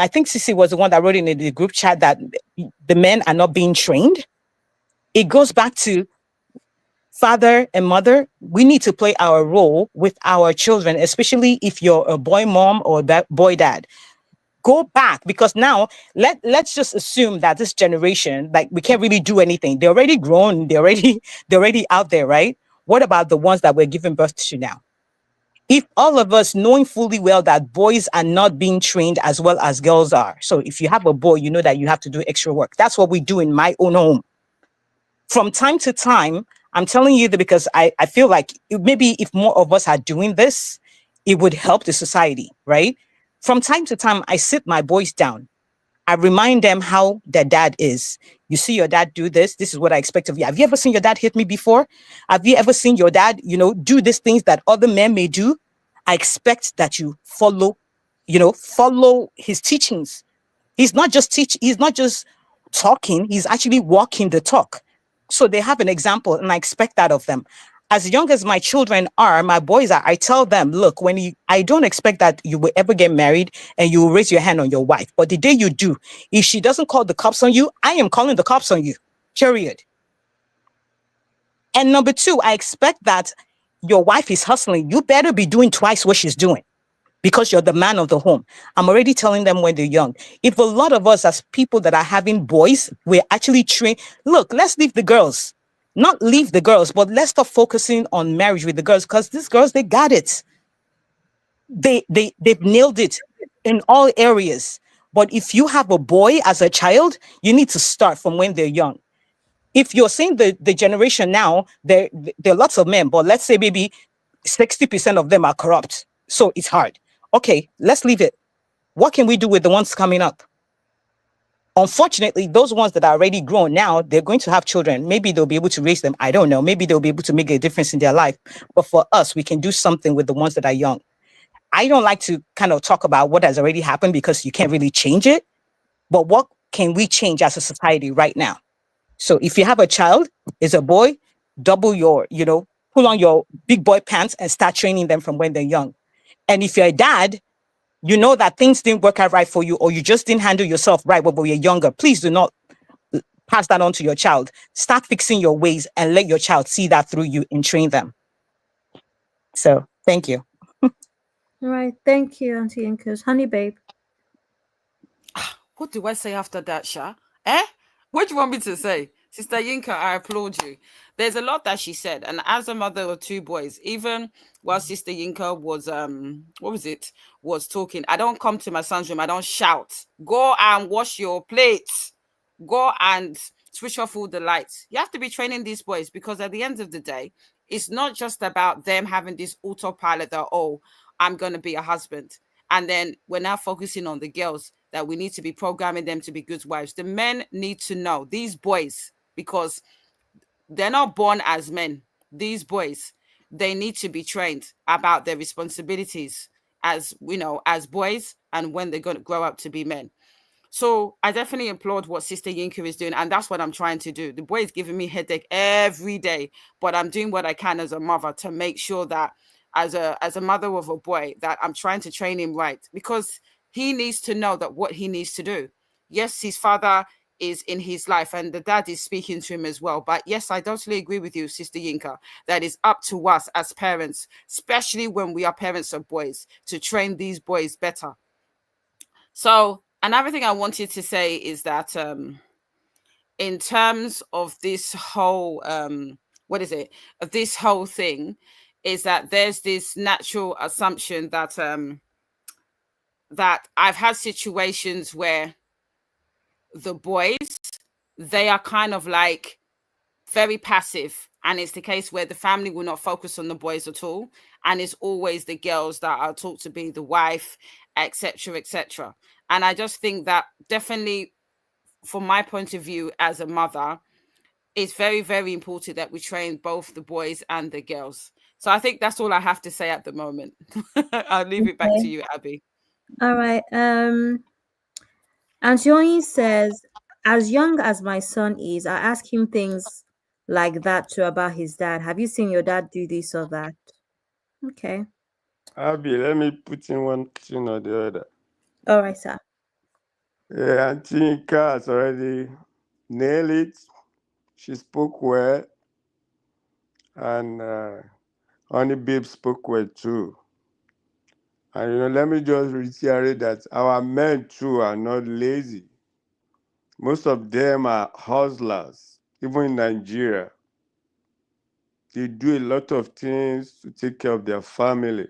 think Sissy was the one that wrote in the group chat, that the men are not being trained. It goes back to father and mother. We need to play our role with our children, especially if you're a boy mom or that boy dad. Go back, because now let's just assume that this generation, like, we can't really do anything. They're already grown. They're already out there, right? What about the ones that we're giving birth to now? If all of us, knowing fully well that boys are not being trained as well as girls are. So if you have a boy, you know that you have to do extra work. That's what we do in my own home. From time to time, I'm telling you that because I feel like maybe if more of us are doing this, it would help the society, right? From time to time, I sit my boys down. I remind them how their dad is. You see your dad do this. This is what I expect of you. Have you ever seen your dad hit me before? Have you ever seen your dad, do these things that other men may do? I expect that you follow his teachings. He's not just talking, he's actually walking the talk. So they have an example, and I expect that of them. As young as my children are, my boys are, I tell them, look, I don't expect that you will ever get married and you will raise your hand on your wife. But the day you do, if she doesn't call the cops on you, I am calling the cops on you, period. And number 2, I expect that your wife is hustling. You better be doing twice what she's doing, because you're the man of the home. I'm already telling them when they're young. If a lot of us as people that are having boys, we're actually trained, look, let's leave the girls. Not leave the girls, but let's stop focusing on marriage with the girls, because these girls, they got it. They've nailed it in all areas. But if you have a boy as a child, you need to start from when they're young. If you're saying the generation now, there are lots of men, but let's say maybe 60% of them are corrupt. So it's hard. Okay, let's leave it. What can we do with the ones coming up? Unfortunately, those ones that are already grown now, they're going to have children. Maybe they'll be able to raise them. I don't know. Maybe they'll be able to make a difference in their life. But for us, we can do something with the ones that are young. I don't like to kind of talk about what has already happened, because you can't really change it. But what can we change as a society right now? So if you have a child, is a boy, double pull on your big boy pants and start training them from when they're young. And if you're a dad, you know that things didn't work out right for you, or you just didn't handle yourself right when you're younger. Please do not pass that on to your child. Start fixing your ways and let your child see that through you and train them. So thank you. All right. Thank you, Auntie Inkers. Honey, babe. What do I say after that, Sha? Eh? What do you want me to say? Sister Yinka, I applaud you. There's a lot that she said. And as a mother of two boys, even while Sister Yinka was was talking, I don't come to my son's room, I don't shout. Go and wash your plates. Go and switch off all the lights. You have to be training these boys, because at the end of the day, it's not just about them having this autopilot that, oh, I'm gonna be a husband. And then we're now focusing on the girls, that we need to be programming them to be good wives. The men need to know, these boys, because they're not born as men. These boys, they need to be trained about their responsibilities as, as boys, and when they're going to grow up to be men. So I definitely applaud what Sister Yinka is doing, and that's what I'm trying to do. The boy is giving me headache every day, but I'm doing what I can as a mother to make sure that, as a mother of a boy, that I'm trying to train him right, because he needs to know that what he needs to do. Yes, his father is in his life, and the dad is speaking to him as well. But yes, I totally agree with you, Sister Yinka, that is up to us as parents, especially when we are parents of boys, to train these boys better. So another thing I wanted to say is that in terms of this whole of this whole thing, is that there's this natural assumption that that I've had situations where the boys, they are kind of like very passive, and it's the case where the family will not focus on the boys at all, and it's always the girls that are taught to be the wife, etc., etc. And I just think that definitely, from my point of view as a mother, it's very, very important that we train both the boys and the girls. So I think that's all I have to say at the moment. I'll leave it back to Okay. you, Abby. All right. Antioni says, as young as my son is, I ask him things like that too about his dad. Have you seen your dad do this or that? Okay. Abby, let me put in one thing or the other. All right, sir. Yeah, Auntie Inka has already nailed it. She spoke well, and Honey Babe spoke well too. And let me just reiterate that our men too are not lazy. Most of them are hustlers, even in Nigeria. They do a lot of things to take care of their family.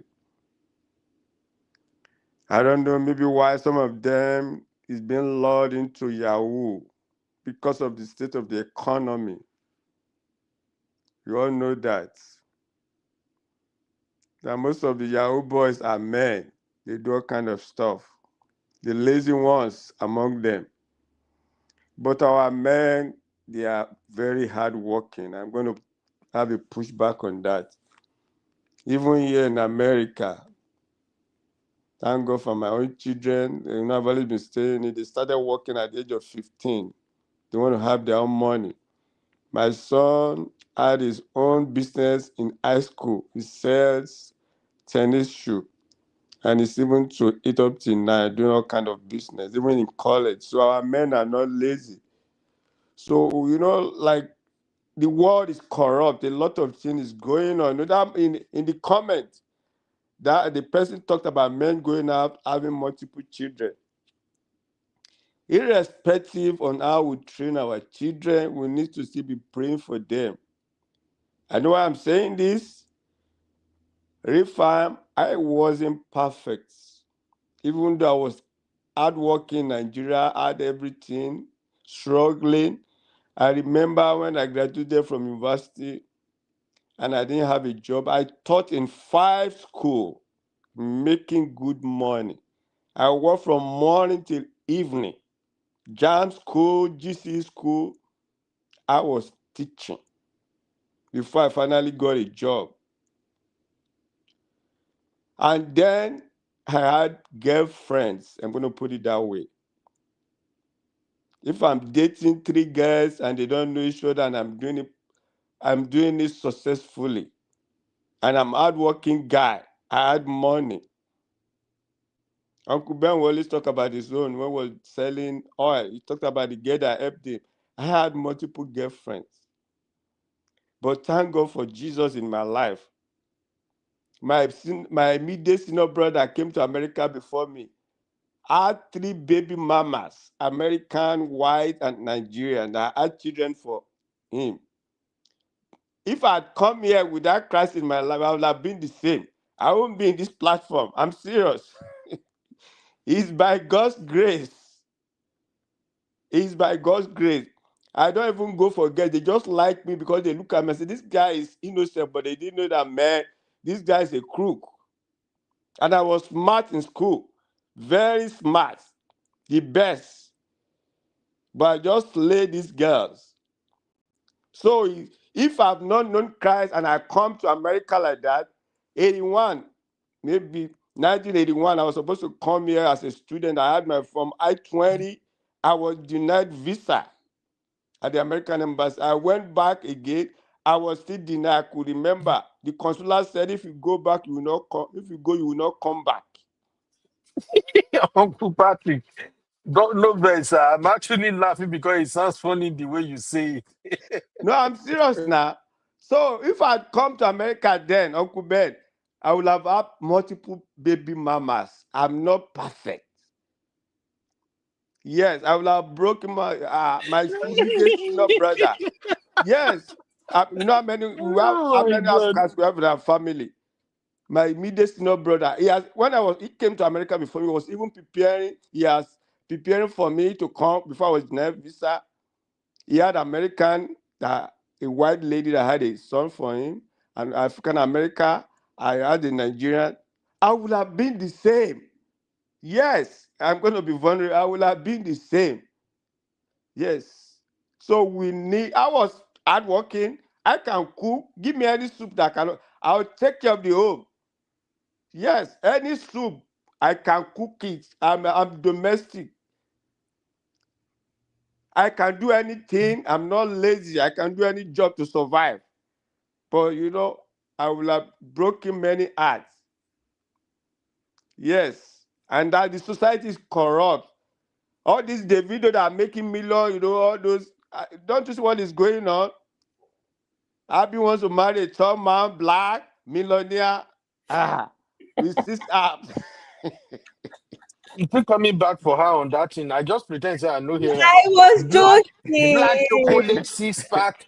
I don't know, maybe why some of them is being lured into Yahoo because of the state of the economy. You all know that most of the Yahoo boys are men. They do all kind of stuff. The lazy ones among them. But our men, they are very hardworking. I'm going to have a pushback on that. Even here in America, thank God for my own children. I've always been saying it. They started working at the age of 15. They want to have their own money. My son had his own business in high school. He sells tennis shoes. And he's even to it up till now, doing all kind of business, even in college. So our men are not lazy. So, like the world is corrupt. A lot of things is going on. In the comment, that the person talked about men going out having multiple children. Irrespective on how we train our children, we need to still be praying for them. I know why I'm saying this. Refam, I wasn't perfect. Even though I was hardworking in Nigeria, had everything, struggling. I remember when I graduated from university and I didn't have a job. I taught in 5 schools, making good money. I worked from morning till evening. JAM school, GC school, I was teaching before I finally got a job. And then I had girlfriends. I'm going to put it that way. If I'm dating 3 girls and they don't know each other and I'm doing it successfully. And I'm a hardworking guy. I had money. Uncle Ben will always talk about his own when we were selling oil. He talked about the girl that helped him. I had multiple girlfriends. But thank God for Jesus in my life. My immediate senior brother came to America before me. I had 3 baby mamas, American, white, and Nigerian. I had children for him. If I had come here without Christ in my life, I would have been the same. I won't be in this platform. I'm serious. It's by God's grace. It's by God's grace. I don't even go for girls. They just like me because they look at me and say, this guy is innocent, but they didn't know that, man, this guy is a crook. And I was smart in school. Very smart. The best. But I just slay these girls. So if I've not known Christ and I come to America like that, 81, maybe 1981, I was supposed to come here as a student. I had from I-20, I was denied visa at the American embassy. I went back again. I was still denied. I could remember the consular said, if you go back, you will not come. If you go, you will not come back. Uncle Patrick, don't know this. I'm actually laughing because it sounds funny the way you say it. No, I'm serious now. So if I'd come to America then, Uncle Ben, I would have had multiple baby mamas. I'm not perfect. Yes, I would have broken my immediate senior brother. Yes, you know how Oh my many God. Africans we have in our family. My immediate senior brother. He came to America before me, he was even preparing. He was preparing for me to come before I was denied visa. He had American, a white lady that had a son for him, and African American. I had a Nigerian. I would have been the same. Yes, I'm going to be vulnerable. I would have been the same. Yes. So I was hardworking. I can cook. Give me any soup that can. I'll take care of the home. Yes, any soup. I can cook it. I'm domestic. I can do anything. I'm not lazy. I can do any job to survive. But I will have broken many hearts. Yes. And that the society is corrupt. All these Davido that are making millions, all those. Don't you see what is going on? Abby wants to marry a tall man, black, millionaire, with 6 apps. You keep coming back for her on that thing. I just pretend say I know here. I was Black joking. chocolate 6 pack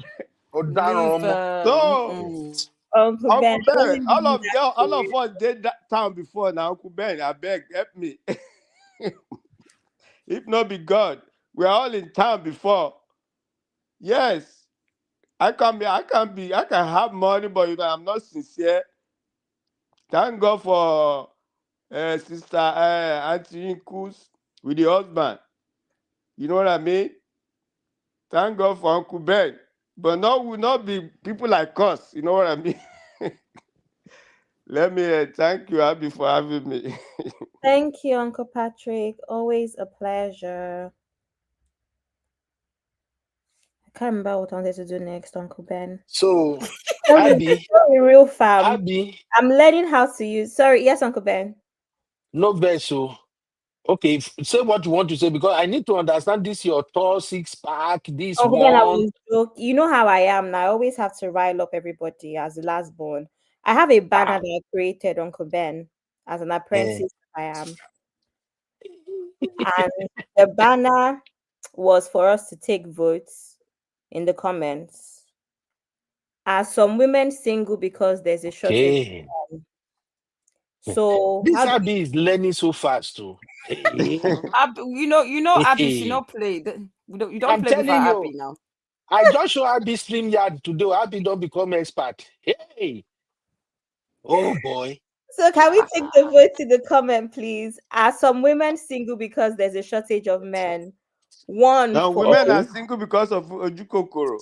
or Leave that. So, Uncle Ben, Uncle it Ben, wasn't all really of that them, all of serious. us did that town before now. Uncle Ben, I beg, help me. If not be God, we are all in town before. Yes, I can have money, but I'm not sincere. Thank God for Sister Auntie Inkus with the husband. You know what I mean? Thank God for Uncle Ben. But no, will not be people like us. You know what I mean? Let me thank you, Abby, for having me. Thank you, Uncle Patrick. Always a pleasure. I can't remember what I wanted to do next, Uncle Ben. So, Sorry, Abby, sorry, real fam. Abby, I'm learning how to use. Sorry, yes, Uncle Ben. no vessel. Okay, say what you want to say because I need to understand this your tall 6 pack, this Uncle Ben, I one. was joking. You know how I am now. I always have to rile up everybody as the last born. I have a banner Ah, that I created, Uncle Ben, as an eh. apprentice I am. And the banner was for us to take votes in the comments. Are some women single because there's a shortage? Okay. So This how do Abby is learning so fast too. Hey. Abby should not play. You don't I'm play with her, telling you, Abby now. I just show Abby StreamYard today. Abby don't become expert. Hey, oh boy. so can we take the Ah. vote in the comment, please? Are some women single because there's a shortage of men? One Now, for women are Okay. single because of Ojukokoro.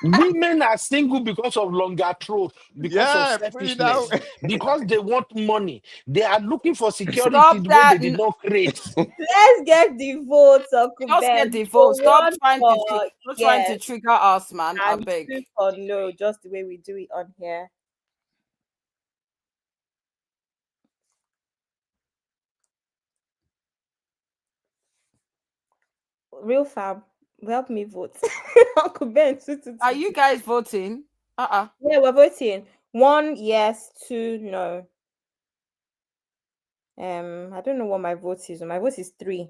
Women are single because of longer throat, because of Yeah, put it out. selfishness, because they want money. They are looking for security Stop the way that. they did not create. let's get the votes, Uncle Just get Ben. divorced. So one for Stop trying to yes trigger us, man. I and beg. two for no, just the way we do it on here. Real fam. Help me vote. Uncle Ben, Are you guys voting? Yeah, we're voting. 1 yes, 2 no. I don't know what my vote is. My vote is 3.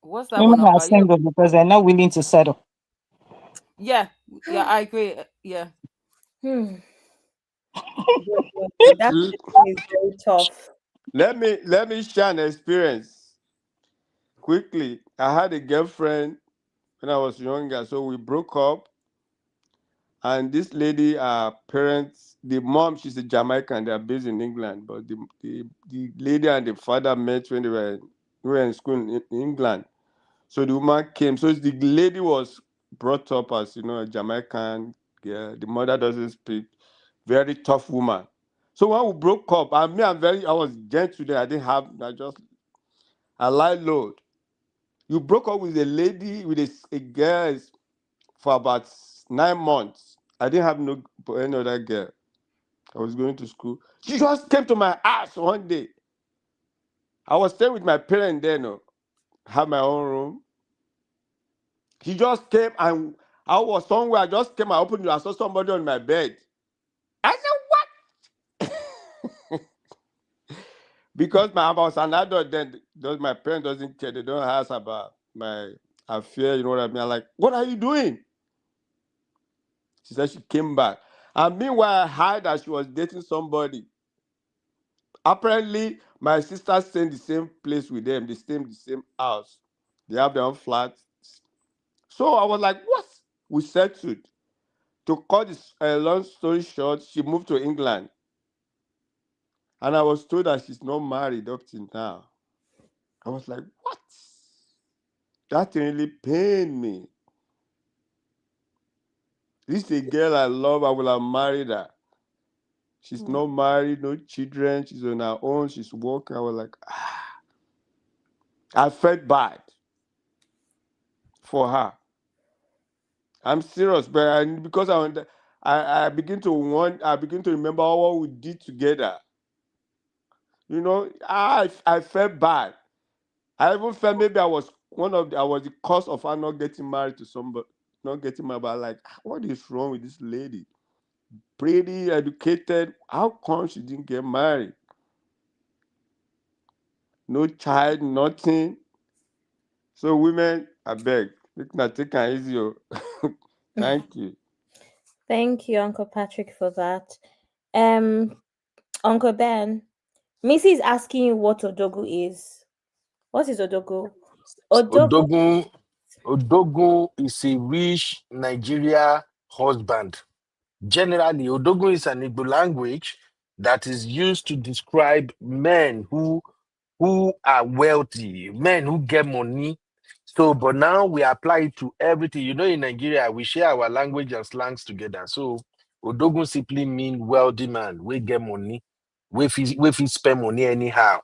What's that one Women up? are single because they're not willing to settle. Yeah, I agree. Yeah. Hmm. That question is very tough. Let me share an experience quickly. I had a girlfriend when I was younger, so we broke up. And this lady, parents, the mom, she's a Jamaican. They are based in England, but the lady and the father met when we were in school in England. So the woman came. So the lady was brought up as a Jamaican girl. The mother doesn't speak. Very tough woman. So when we broke up, I was gentle there. I didn't have. I lied low. You broke up with a lady with a girl for about 9 months. I didn't have no any other girl. I was going to school. She just came to my house one day. I was staying with my parents then. No, have my own room. He just came and I was somewhere. I just came. I opened it. I saw somebody on my bed. I said, "What?" Because I was an adult then. My parents doesn't care. They don't ask about my affair. You know what I mean? I'm like, "What are you doing?" She said she came back. And meanwhile, I heard that she was dating somebody. Apparently, my sister stay in the same place with them. They stay in the same house. They have their own flat. So I was like, what? We settled. To cut this long story short, she moved to England. And I was told that she's not married up till now. I was like, what? That really pained me. This is a girl I love. I will have married her. She's not married, no children. She's on her own. She's working. I was like, I felt bad for her. I'm serious, but because I begin to I begin to remember what we did together. I felt bad. I even felt maybe I was the cause of her not getting married to somebody, not getting married. But like, what is wrong with this lady? Pretty, educated. How come she didn't get married? No child, nothing. So women, I beg, take an easy. Thank you. Thank you, Uncle Patrick, for that. Um, Uncle Ben, Missy is asking you what Odogu is. What is Odogu? Odogu. Odogun, Odogun is a rich Nigeria husband. Generally, Odogun is an Igbo language that is used to describe men who are wealthy, men who get money. So, but now we apply it to everything. In Nigeria, we share our language and slangs together. So, Odogun simply mean wealthy man, we get money, we fit spend money anyhow.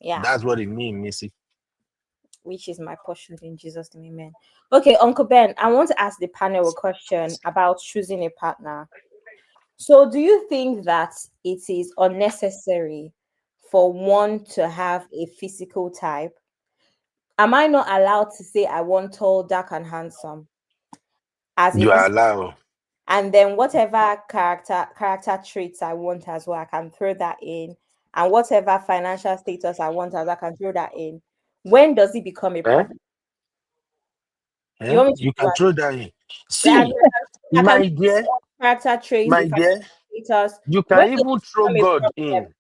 Yeah, That's what it means, Missy. which is my portion in Jesus' name, amen. Okay, Uncle Ben, I want to ask the panel a question about choosing a partner. So, do you think that it is unnecessary for one to have a physical type? Am I not allowed to say I want tall, dark, and handsome as a You are physical, allowed. and then whatever character traits I want as well, I can throw that in, and whatever financial status I want as well, I can throw that in. When does it become a Eh? partner? You want me to You do can throw that in. that? See, I can my dear, character traits, the my financial dear, status. you When can does even it throw become a God problem? in.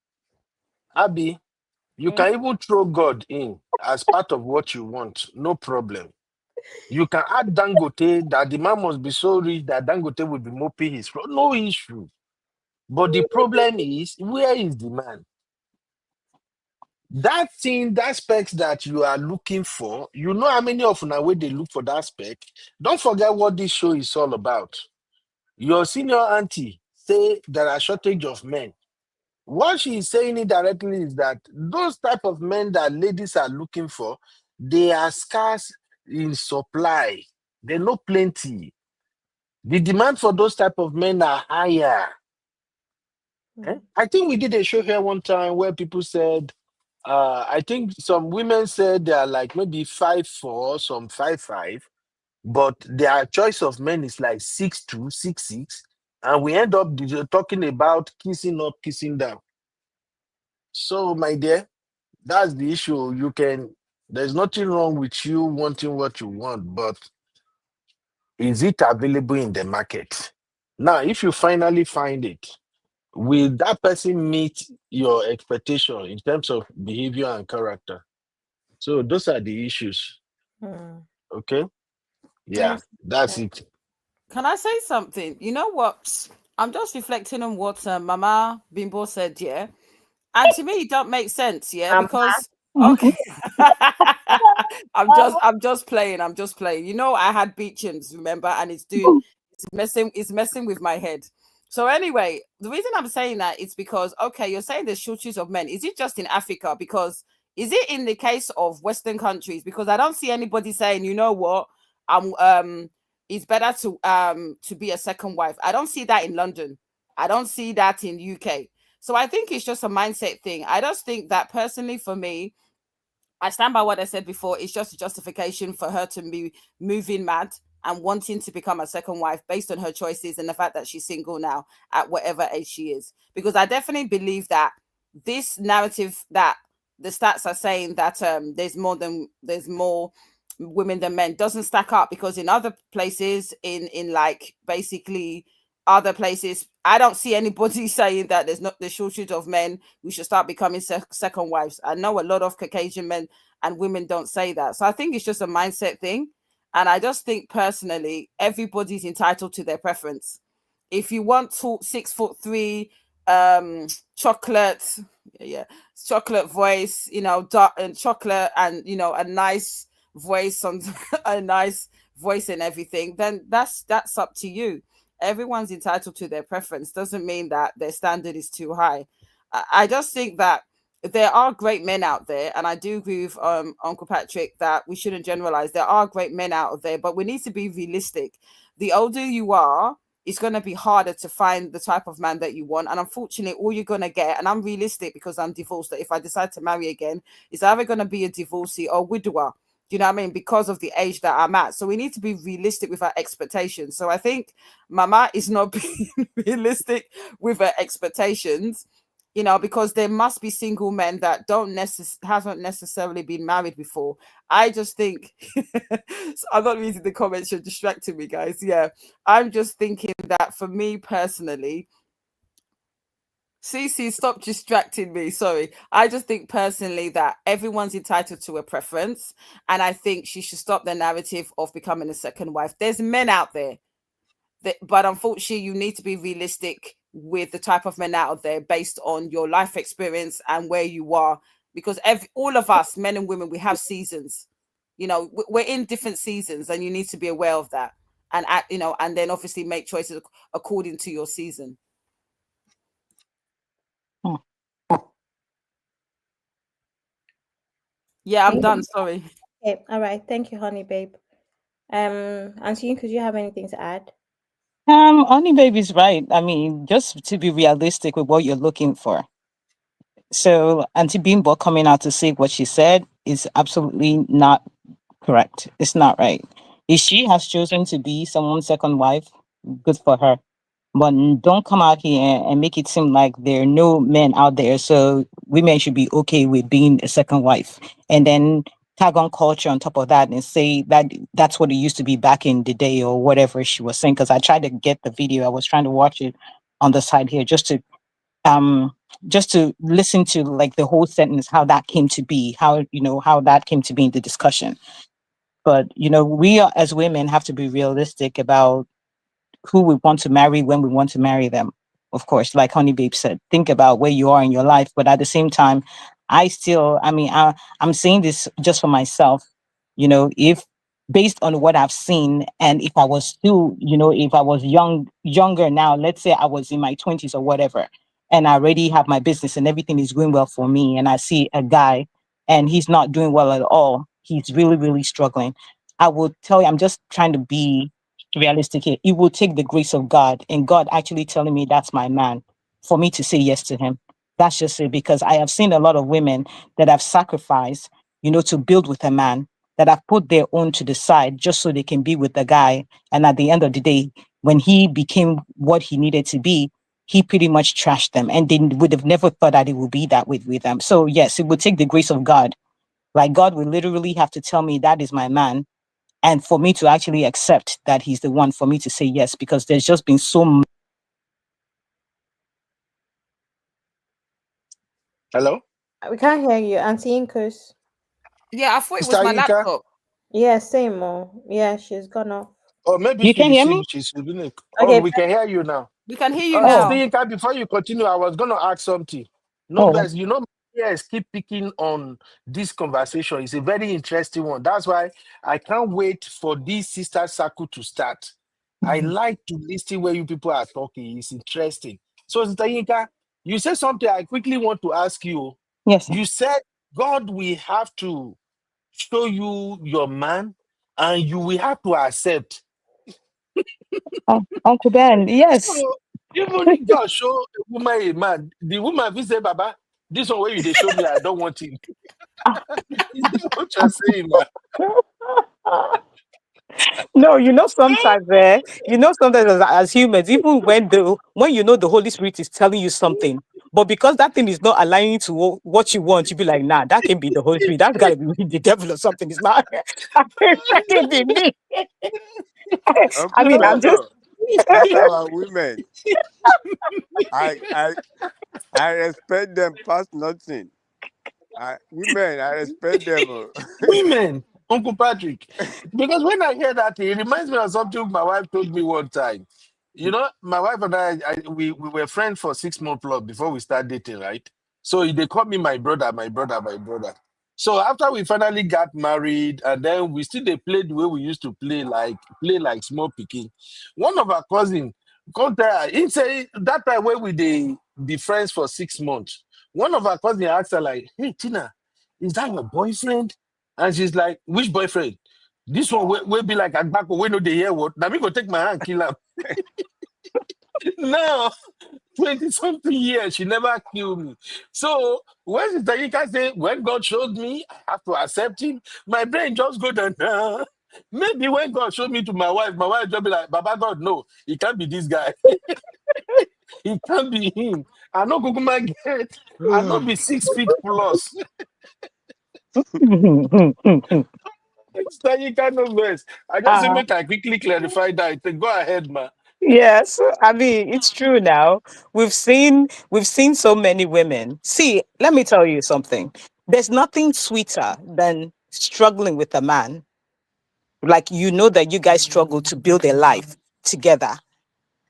Abby, you Mm? can even throw God in as part of what you want. No problem. You can add Dangote, that the man must be so rich that Dangote will be moping his floor. No issue. But the problem is, where is the man? That thing, that specs that you are looking for, you know how many of now where they look for that spec. Don't forget what this show is all about. Your senior auntie say there are shortage of men. What she is saying indirectly is that those type of men that ladies are looking for, they are scarce in supply. They're not plenty. The demand for those type of men are higher. Mm. I think we did a show here one time where people said I think some women said they are like maybe 5'4", some 5'5", but their choice of men is like 6'2", 6'6", and we end up talking about kissing up, kissing down. So, my dear, that's the issue. There's nothing wrong with you wanting what you want, but is it available in the market? Now, if you finally find it, will that person meet your expectation in terms of behavior and character? So those are the issues. Hmm. Okay. Yeah, Yes. that's Okay. it. Can I say something? You know what? I'm just reflecting on what Mama Bimbo said, yeah. And to me, it don't make sense, yeah, Um, because okay, I'm just playing. I'm just playing. You know, I had beachings, remember, and it's messing with my head. So anyway, the reason I'm saying that is because okay, you're saying there's shortage of men. Is it just in Africa? Because is it in the case of Western countries? Because I don't see anybody saying, you know what, I'm it's better to be a second wife. I don't see that in London. I don't see that in UK. So I think it's just a mindset thing. I just think that personally for me, I stand by what I said before. It's just a justification for her to be moving mad and wanting to become a second wife based on her choices and the fact that she's single now at whatever age she is. Because I definitely believe that this narrative that the stats are saying that there's more women than men doesn't stack up, because in other places in like basically other places, I don't see anybody saying that there's not the shortage of men, we should start becoming second wives. I know a lot of Caucasian men and women don't say that. So I think it's just a mindset thing. And I just think personally, everybody's entitled to their preference. If you want to 6'3", chocolate, yeah, chocolate voice, dark and chocolate, and a nice voice on a nice voice and everything, then that's up to you. Everyone's entitled to their preference. Doesn't mean that their standard is too high. I just think that there are great men out there, and I do agree with Uncle Patrick that we shouldn't generalize. There are great men out there, but we need to be realistic. The older you are, it's going to be harder to find the type of man that you want. And unfortunately, all you're going to get, and I'm realistic because I'm divorced, that if I decide to marry again, it's either going to be a divorcee or widower. Do you know what I mean? Because of the age that I'm at. So we need to be realistic with our expectations. So I think Mama is not being realistic with her expectations, because there must be single men that haven't necessarily been married before. I just think so I'm not reading the comments, you're distracting me, guys. Yeah. I'm just thinking that for me personally, Cece, stop distracting me. Sorry. I just think personally that everyone's entitled to a preference. And I think she should stop the narrative of becoming a second wife. There's men out there but unfortunately, you need to be realistic with the type of men out there based on your life experience and where you are. Because all of us, men and women, we have seasons. We're in different seasons, and you need to be aware of that. And then obviously make choices according to your season. Yeah, I'm done. Sorry. Okay, all right. Thank you, honey babe. Auntie, could you have anything to add? Honey baby's right. I mean, just to be realistic with what you're looking for. So Auntie Bimbo coming out to say what she said is absolutely not correct. It's not right. If she has chosen to be someone's second wife, good for her. But don't come out here and make it seem like there are no men out there. So women should be okay with being a second wife. And then tag on culture on top of that and say that that's what it used to be back in the day or whatever she was saying. Because I tried to get the video. I was trying to watch it on the side here um just to listen to like the whole sentence, how that came to be, how that came to be in the discussion. But we as women have to be realistic about who we want to marry when we want to marry them. Of course, like Honey Babe said, think about where you are in your life. But at the same time, I'm saying this just for myself. If based on what I've seen, and if I was still, if I was younger now, let's say I was in my 20s or whatever, and I already have my business and everything is going well for me, and I see a guy and he's not doing well at all, he's really, really struggling. I will tell you, I'm just trying to be realistic here. It will take the grace of God and God actually telling me that's my man for me to say yes to him. That's just it. Because I have seen a lot of women that have sacrificed, to build with a man, that have put their own to the side just so they can be with the guy. And at the end of the day, when he became what he needed to be, he pretty much trashed them. And they would have never thought that it would be that way with them. So yes, it would take the grace of God. Like God will literally have to tell me that is my man. And for me to actually accept that he's the one, for me to say yes, because there's just been so much. Hello, We can't hear you, Auntie Incus. Yeah, I thought it was Sister my Yinka. laptop. Yeah, same more. Yeah, she's gone off. Or maybe You can hear me? she's been. Oh, Okay. we can hear you now. We can hear you Sister Oh, now. Yinka, before you continue, I was going to ask something. No, oh, best, my ears keep picking on this conversation. It's a very interesting one. That's why I can't wait for this sister circle to start. I mhm. like to listen where you people are talking. It's interesting. So, Sister Yinka, you said something I quickly want to ask you. Yes, sir. You said God will have to show you your man and you will have to accept. Uncle Ben, yes. So even if God show a woman a man, the woman will say, Baba, this one where you they show me, I don't want him. Is that what you're saying, man? No, sometimes as humans, even when the Holy Spirit is telling you something, but because that thing is not aligning to what you want, you be like, nah, that can be the Holy Spirit. That's gotta be the devil or something. It's not. That can be me. I Uncle mean, I'm just. Beno, these our women. I I I respect them past nothing. Women, I respect them. Women, Uncle Patrick. Because when I hear that, it reminds me of something my wife told me one time. My wife and we were friends for 6 months plus before we start dating, right? So they called me my brother, my brother, my brother. So after we finally got married, and then we still they played the way we used to play like small picking. One of our cousin come tell her, he say that time when we they be friends for 6 months. One of our cousin asked her like, "Hey Tina, is that your boyfriend?" And she's like, "Which boyfriend? This one will be like Agbako, we know they hear what. Now me go take my hand, kill him." No, 20 something years, she never killed me. So when Sister Yinka say, when God showed me, I have to accept him, my brain just go down. Maybe when God showed me to my wife just be like, Baba God, no, it can't be this guy. It can't be him. I know Kukuma get, I know be 6 feet plus. Sister Yinka no verse. I just say uh, make I quickly clarify that. Go ahead, man. yes, I mean it's true now. We've seen so many women. See, let me tell you something. There's nothing sweeter than struggling with a man. Like that you guys struggle to build a life together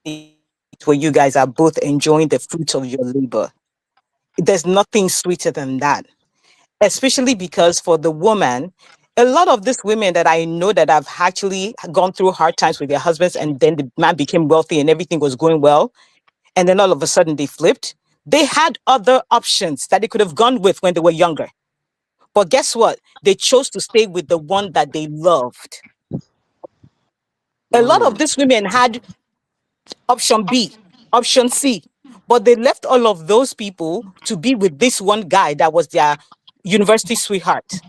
where you guys are both enjoying the fruits of your labor. There's nothing sweeter than that, especially because for the woman, a lot of these women that I know that have actually gone through hard times with their husbands, and then the man became wealthy and everything was going well, and then all of a sudden they flipped. They had other options that they could have gone with when they were younger. But guess what? They chose to stay with the one that they loved. A lot of Mm. these women had option B, option C. But they left all of those people to be with this one guy that was their university sweetheart.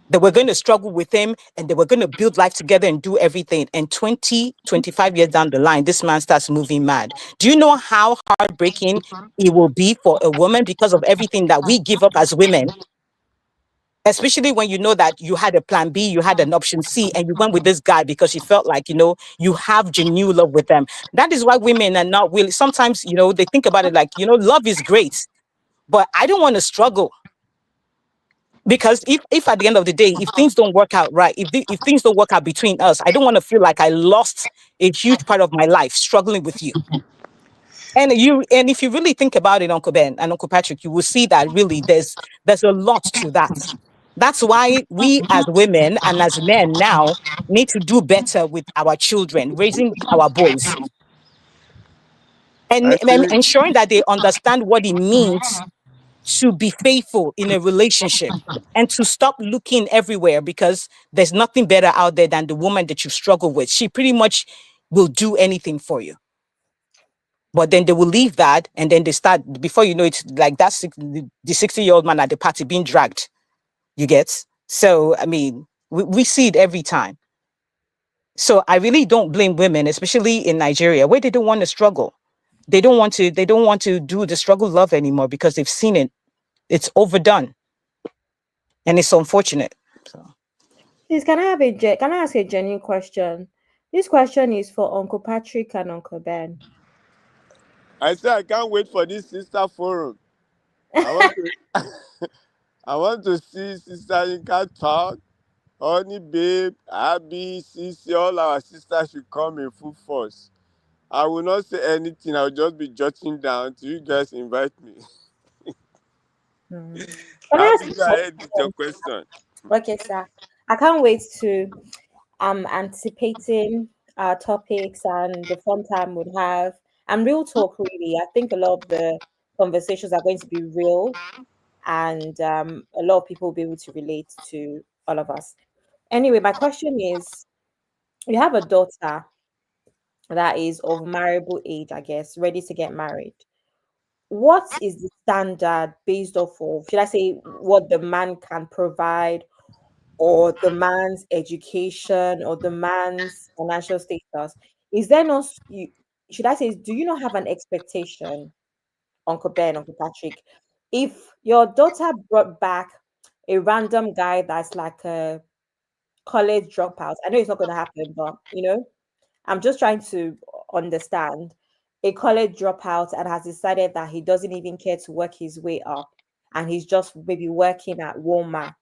They were going to struggle with him and they were going to build life together and do everything. And 20, 25 years down the line, this man starts moving mad. Do you know how heartbreaking it will be for a woman because of everything that we give up as women? Especially when you know that you had a plan B, you had an option C, and you went with this guy because you felt like, you have genuine love with them. That is why women are not really, sometimes, they think about it like, love is great, but I don't want to struggle. Because if at the end of the day, if things don't work out right, if things don't work out between us, I don't want to feel like I lost a huge part of my life struggling with you. And if you really think about it, Uncle Ben and Uncle Patrick, you will see that really there's a lot to that. That's why we as women and as men now need to do better with our children, raising our boys, and Actually, ensuring that they understand what it means to be faithful in a relationship and to stop looking everywhere, because there's nothing better out there than the woman that you struggle with. She pretty much will do anything for you. But then they will leave that, and then they start, before you know it, like that's the 60-year-old man at the party being dragged. You get? So, I mean, we see it every time. So I really don't blame women, especially in Nigeria, where they don't want to struggle. They don't want to do the struggle love anymore because they've seen it. It's overdone. And it's unfortunate. So. Please, can I ask a genuine question? This question is for Uncle Patrick and Uncle Ben. I say I can't wait for this sister forum. I want to I want to see Sister Inka talk. Honey Babe, Abby, Sisi, all our sisters should come in full force. I will not say anything. I'll just be jotting down till you guys invite me. Hmm. Can I ask Abby, a go ahead with your question? question. Okay, sir. I can't wait to anticipating our topics and the fun time we'd have. And real talk, really. I think a lot of the conversations are going to be real, and a lot of people will be able to relate to all of us. Anyway, my question is, you have a daughter that is of marriable age, I guess, ready to get married. What is the standard based off of, should I say, what the man can provide, or the man's education, or the man's financial status? Is there no, should I say, do you not have an expectation, Uncle Ben, Uncle Patrick, if your daughter brought back a random guy that's like a college dropout? I know it's not going to happen, but I'm just trying to understand. A college dropout and has decided that he doesn't even care to work his way up, and he's just maybe working at Walmart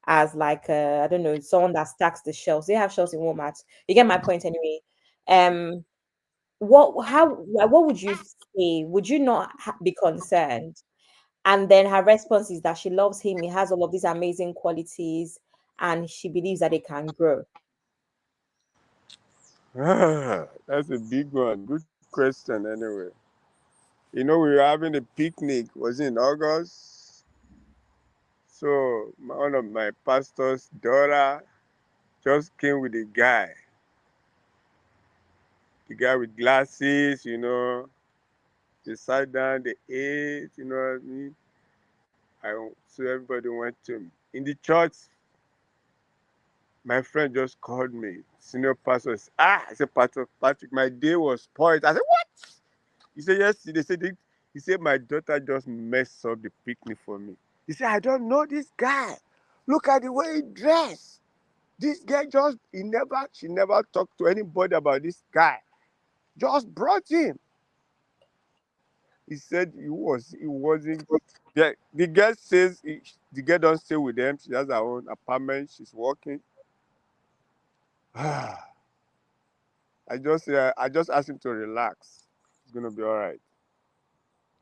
as like I don't know, someone that stacks the shelves. They have shelves in Walmart. You get my point anyway. Um, what would you say? Would you not be concerned? And then her response is that she loves him. He has all of these amazing qualities, and she believes that they can grow. That's a big one. Good question, anyway. You know, we were having a picnic, was it in August? So, one of my pastor's daughter just came with the guy with glasses, They sat down, they ate, you know what I mean? So everybody went to him. In the church, my friend just called me. Senior pastor said, I said, Pastor Patrick, my day was spoiled. I said, what? He said, yes. He said, my daughter just messed up the picnic for me. He said, I don't know this guy. Look at the way he dressed. This guy she never talked to anybody about this guy. Just brought him. He said he wasn't. Yeah, the girl says the girl don't stay with them. She has her own apartment. She's working. I just asked him to relax. It's gonna be all right.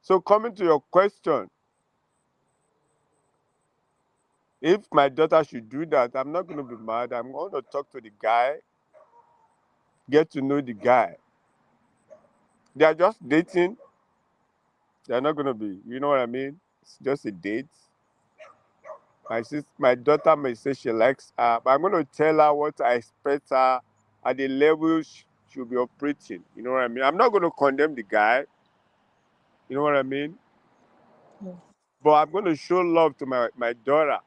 So coming to your question, if my daughter should do that, I'm not gonna be mad. I'm gonna talk to the guy, get to know the guy. They are just dating. They're not gonna be. You know what I mean? It's just a date. My daughter may say she likes her, but I'm going to tell her what I expect her at the level she'll be operating. You know what I mean? I'm not going to condemn the guy. You know what I mean? Mm. But I'm going to show love to my daughter.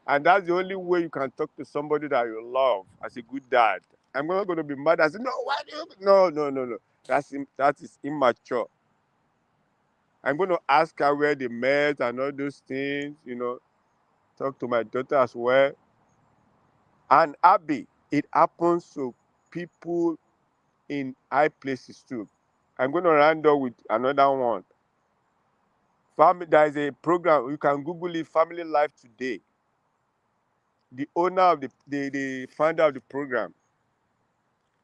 And that's the only way you can talk to somebody that you love as a good dad. I'm not going to be mad. I say, no, why do you? No, no, no, no. That is immature. I'm going to ask her where they met and all those things, talk to my daughter as well. And Abby, it happens to people in high places too. I'm going to round up with another one. There is a program, you can Google it, Family Life Today. The owner of the founder of the program,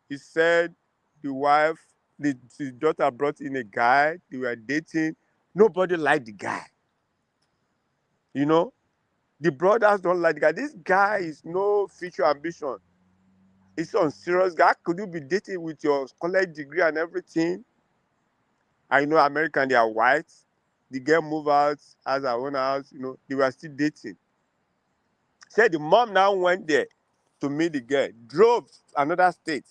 he said his daughter brought in a guy, they were dating. Nobody liked the guy. The brothers don't like the guy. This guy is no future ambition. He's on serious guy. How could you be dating with your college degree and everything? I know American, they are white. The girl moved out, has her own house, they were still dating. Said the mom now went there to meet the girl, drove to another state.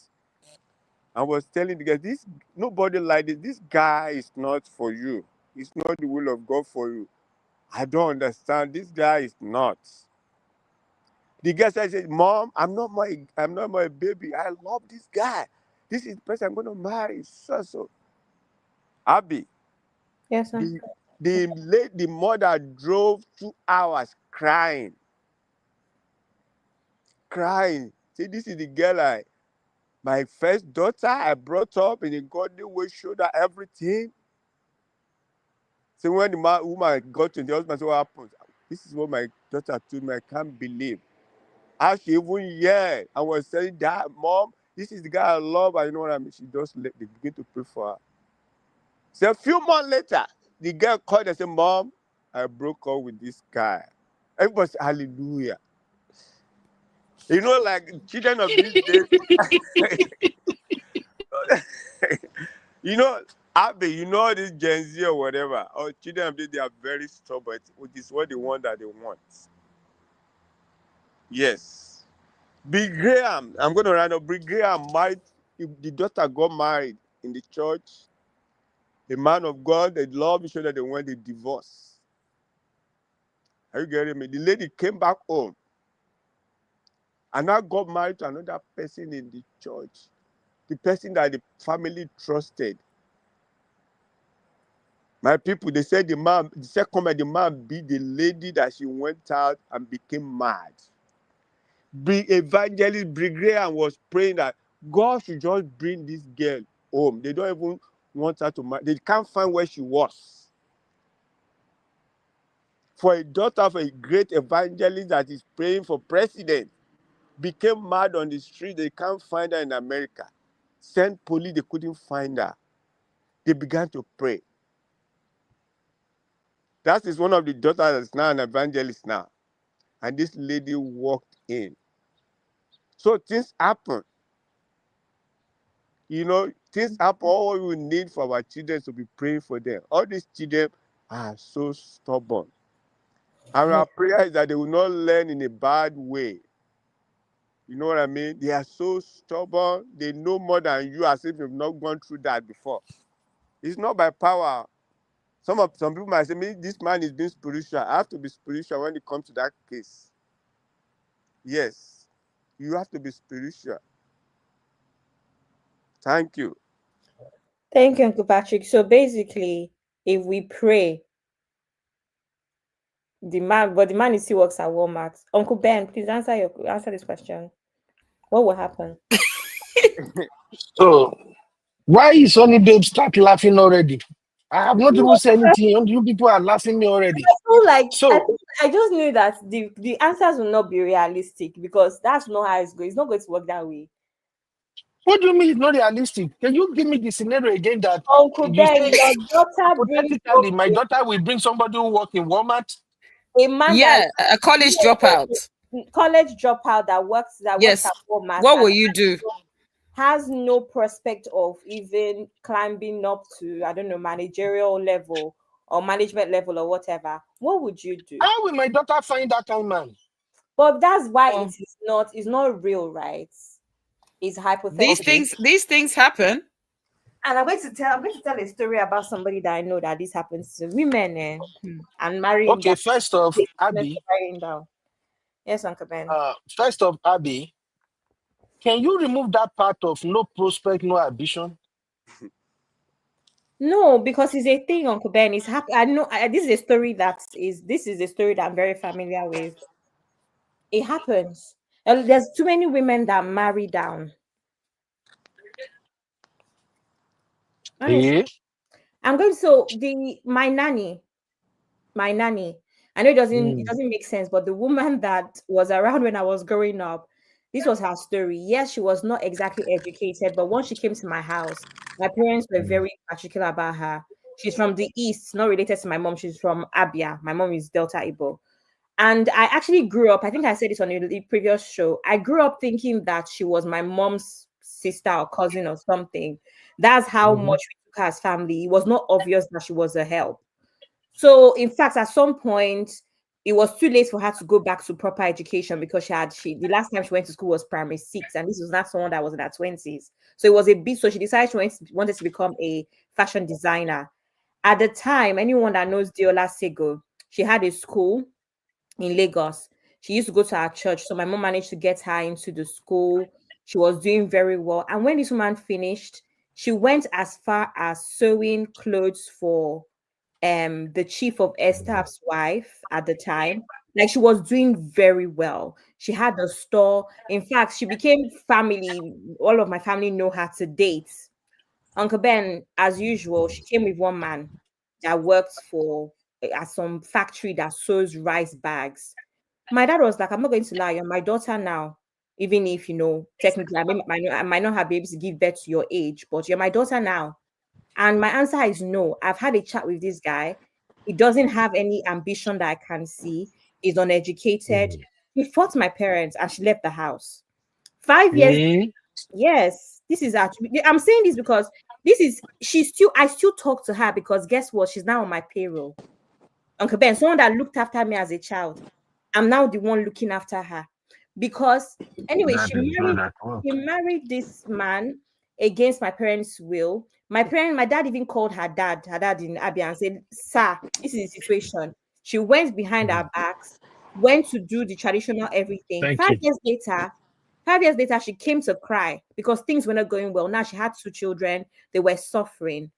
I was telling the guy, this nobody like this. This guy is not for you. It's not the will of God for you. I don't understand. This guy is not. The guy said, Mom, I'm not my baby. I love this guy. This is the person I'm gonna marry. So Abby, Yes, sir. the mother drove 2 hours crying. Say, this is the girl my first daughter I brought up in a godly way, showed her everything. So when the woman got to the husband, said, what happened? This is what my daughter told me. I can't believe. How she even I was saying that, Mom, this is the guy I love. I know what I mean. She just they begin to pray for her. So a few months later, the girl called and said, Mom, I broke up with this guy. Everybody said, hallelujah. You know, like children of these days. You know, Abby, you know this Gen Z or whatever, or children of these, they are very stubborn, which is what they want that they want. Yes. Big Graham, I'm going to round up. Big Graham married, the daughter got married in the church. A man of God, they love each other, they went a divorce. Are you getting me? The lady came back home and now got married to another person in the church. The person that the family trusted. My people, they said the second the man beat the lady that she went out and became mad. Evangelist Graham was praying that God should just bring this girl home. They don't even want her to marry. They can't find where she was. For a daughter of a great evangelist that is praying for president, became mad on the street, they can't find her in America. Sent police, they couldn't find her. They began to pray. That is one of the daughters that's now an evangelist now. And this lady walked in. So things happen. You know, things happen. All we need for our children to be praying for them. All these children are so stubborn. And our prayer is that they will not learn in a bad way. You know what I mean? They are so stubborn. They know more than you, as if you've not gone through that before. It's not by power. Some people might say, this man is being spiritual. I have to be spiritual when it comes to that case. Yes, you have to be spiritual. Thank you. Thank you, Uncle Patrick. So basically, if we pray, the man still works at Walmart. Uncle Ben, please answer this question. What will happen? So why is Sonny Babe start laughing already? I have not even said anything. You people are laughing me already. So I just knew that the answers will not be realistic because that's not how it's going. It's not going to work that way. what do you mean it's not realistic? Can you give me the scenario again that Uncle you Ben, say your daughter brings hypothetically my daughter will bring somebody who work in Walmart? a man Yeah, a college dropout. college dropout that works Yes. at Walmart. What will you do? Has no prospect of even climbing up to, I don't know, managerial level or management level or whatever. What would you do? How will my daughter find that kind of man? But that's why it's not real, right? It's hypothetical. These things happen. And I'm going to tell a story about somebody that I know that this happens to women and marrying Okay, down. first off, Abby. Marrying down. Yes, Uncle Ben. First off, Abby, can you remove that part of no prospect, no ambition? No, because it's a thing, Uncle Ben. It's happy. I know this is a story that I'm very familiar with. It happens. And there's too many women that marry down. Honestly. Yeah. I'm going to my nanny. I know it doesn't make sense, but the woman that was around when I was growing up, this was her story. Yes, she was not exactly educated, but once she came to my house, my parents were very particular about her. She's from the east, not related to my mom. She's from Abia. My mom is Delta Igbo. And I actually grew up, I think I said this on the previous show. I grew up thinking that she was my mom's sister or cousin or something. That's how much we took her as family. It was not obvious that she was a help. So, in fact, at some point, it was too late for her to go back to proper education because the last time she went to school was primary 6, and this was not someone that was in her 20s. So it was a bit, so she decided she wanted to become a fashion designer. At the time, anyone that knows Diola Sego, she had a school in Lagos. She used to go to our church. So my mom managed to get her into the school. She was doing very well. And when this woman finished, she went as far as sewing clothes for the chief of air staff's wife at the time. Like, she was doing very well. She had a store. In fact, she became family. All of my family know her to date. Uncle Ben, as usual, she came with one man that worked for at some factory that sews rice bags. My dad was like, I'm not going to lie, you're my daughter now. Even if, technically I might not have been able to give birth to your age, but you're my daughter now. And my answer is no. I've had a chat with this guy. He doesn't have any ambition that I can see. He's uneducated. He fought my parents and she left the house. 5 years. Yes, this is actually, I'm saying this because I still talk to her because guess what? She's now on my payroll. Uncle Ben, someone that looked after me as a child. I'm now the one looking after her. Because anyway, she married this man against my parents' will. My dad even called her dad in Abia and said, "Sir, this is the situation." She went behind our backs, went to do the traditional everything. Thank 5 years later, 5 years later, she came to cry because things were not going well. Now she had 2 children, they were suffering.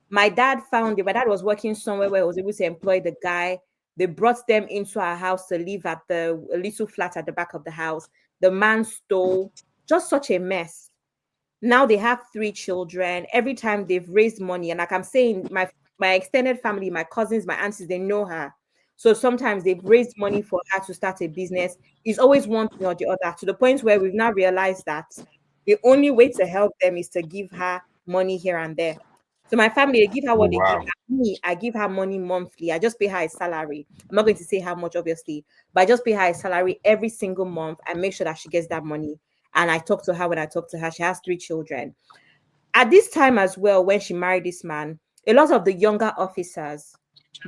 My dad found it. My dad was working somewhere where he was able to employ the guy. They brought them into our house to live at a little flat at the back of the house. The man stole. Just such a mess. Now they have 3 children. Every time they've raised money, and like I'm saying, my extended family, my cousins, my aunties, they know her. So sometimes they've raised money for her to start a business. It's always one thing or the other, to the point where we've now realized that the only way to help them is to give her money here and there. So my family, they give her what they give Wow. her. Me, I give her money monthly. I just pay her a salary. I'm not going to say how much, obviously, but I just pay her a salary every single month and make sure that she gets that money. And I talk to her when I talk to her. She has 3 children. At this time as well, when she married this man, a lot of the younger officers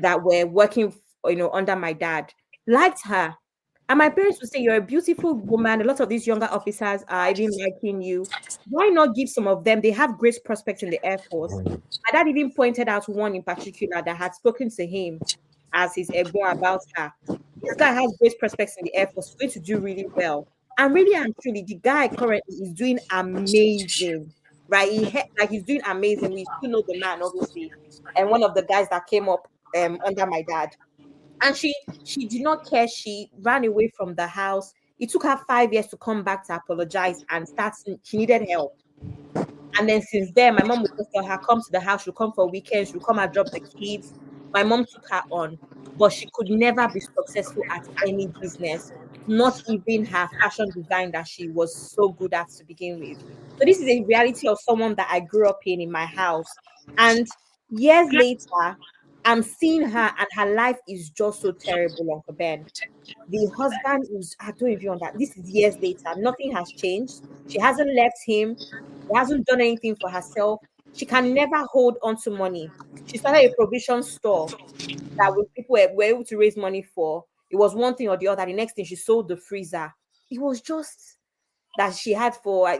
that were working, under my dad liked her. And my parents would say, "You're a beautiful woman. A lot of these younger officers are even liking you. Why not give some of them? They have great prospects in the Air Force." My dad even pointed out one in particular that had spoken to him as his ego about her. This guy has great prospects in the Air Force. He's going to do really well. And really and truly, the guy currently is doing amazing, right? Like, he's doing amazing. We still know the man, obviously, and one of the guys that came up under my dad. And she did not care. She ran away from the house. It took her 5 years to come back to apologize and start. She needed help. And then since then, my mom would just tell her, come to the house, she'll come for weekends, she'll come and drop the kids. My mom took her on, but she could never be successful at any business, not even her fashion design that she was so good at to begin with. So this is a reality of someone that I grew up in my house. And years later, I'm seeing her and her life is just so terrible, Uncle Ben. The husband is, I don't even that. This is years later. Nothing has changed. She hasn't left him. She hasn't done anything for herself. She can never hold on to money. She started a provision store that people were able to raise money for. It was one thing or the other. The next thing, she sold the freezer. It was just that she had for,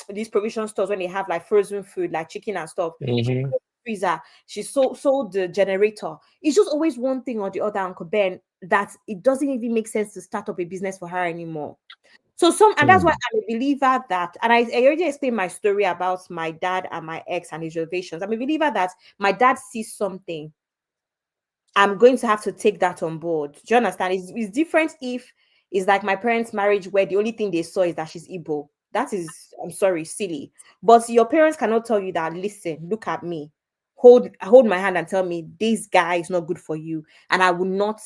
these provision stores when they have like frozen food, like chicken and stuff. Freezer. She sold the generator. It's just always one thing or the other, Uncle Ben, that it doesn't even make sense to start up a business for her anymore. So and that's why I'm a believer that, and I already explained my story about my dad and my ex and his reservations. I'm a believer that my dad sees something. I'm going to have to take that on board. Do you understand? It's different if it's like my parents' marriage where the only thing they saw is that she's Igbo. That is, I'm sorry, silly. But your parents cannot tell you that, listen, look at me, hold my hand and tell me this guy is not good for you. And I will not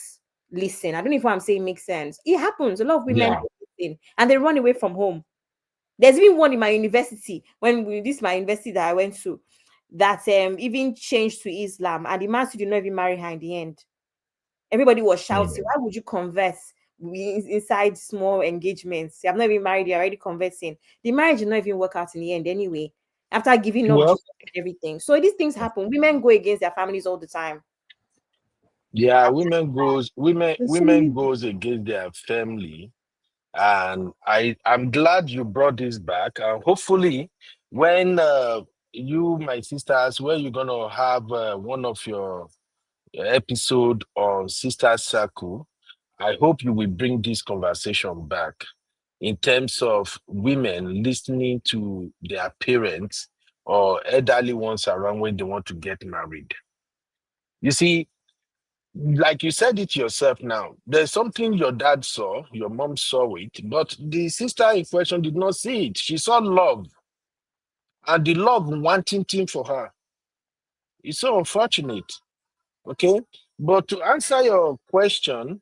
listen. I don't know if what I'm saying makes sense. It happens. A lot of women don't listen and they run away from home. There's even one in my university, this is my university that I went to, that even changed to Islam, and the man still did not even marry her in the end. Everybody was shouting, why would you converse inside small engagements? I'm not even married, you're already conversing. The marriage did not even work out in the end anyway, after giving up Well, everything. So these things happen. Women go against their families all the time. Yeah, There's so women many. goes against their family, and I'm glad you brought this back. And hopefully, when you, my sisters, when you're gonna have one of your episode on Sister Circle, I hope you will bring this conversation back in terms of women listening to their parents or elderly ones around when they want to get married. You see, like you said it yourself now, there's something your dad saw, your mom saw it, but the sister in question did not see it. She saw love and the love wanting thing for her. It's so unfortunate. Okay. But to answer your question,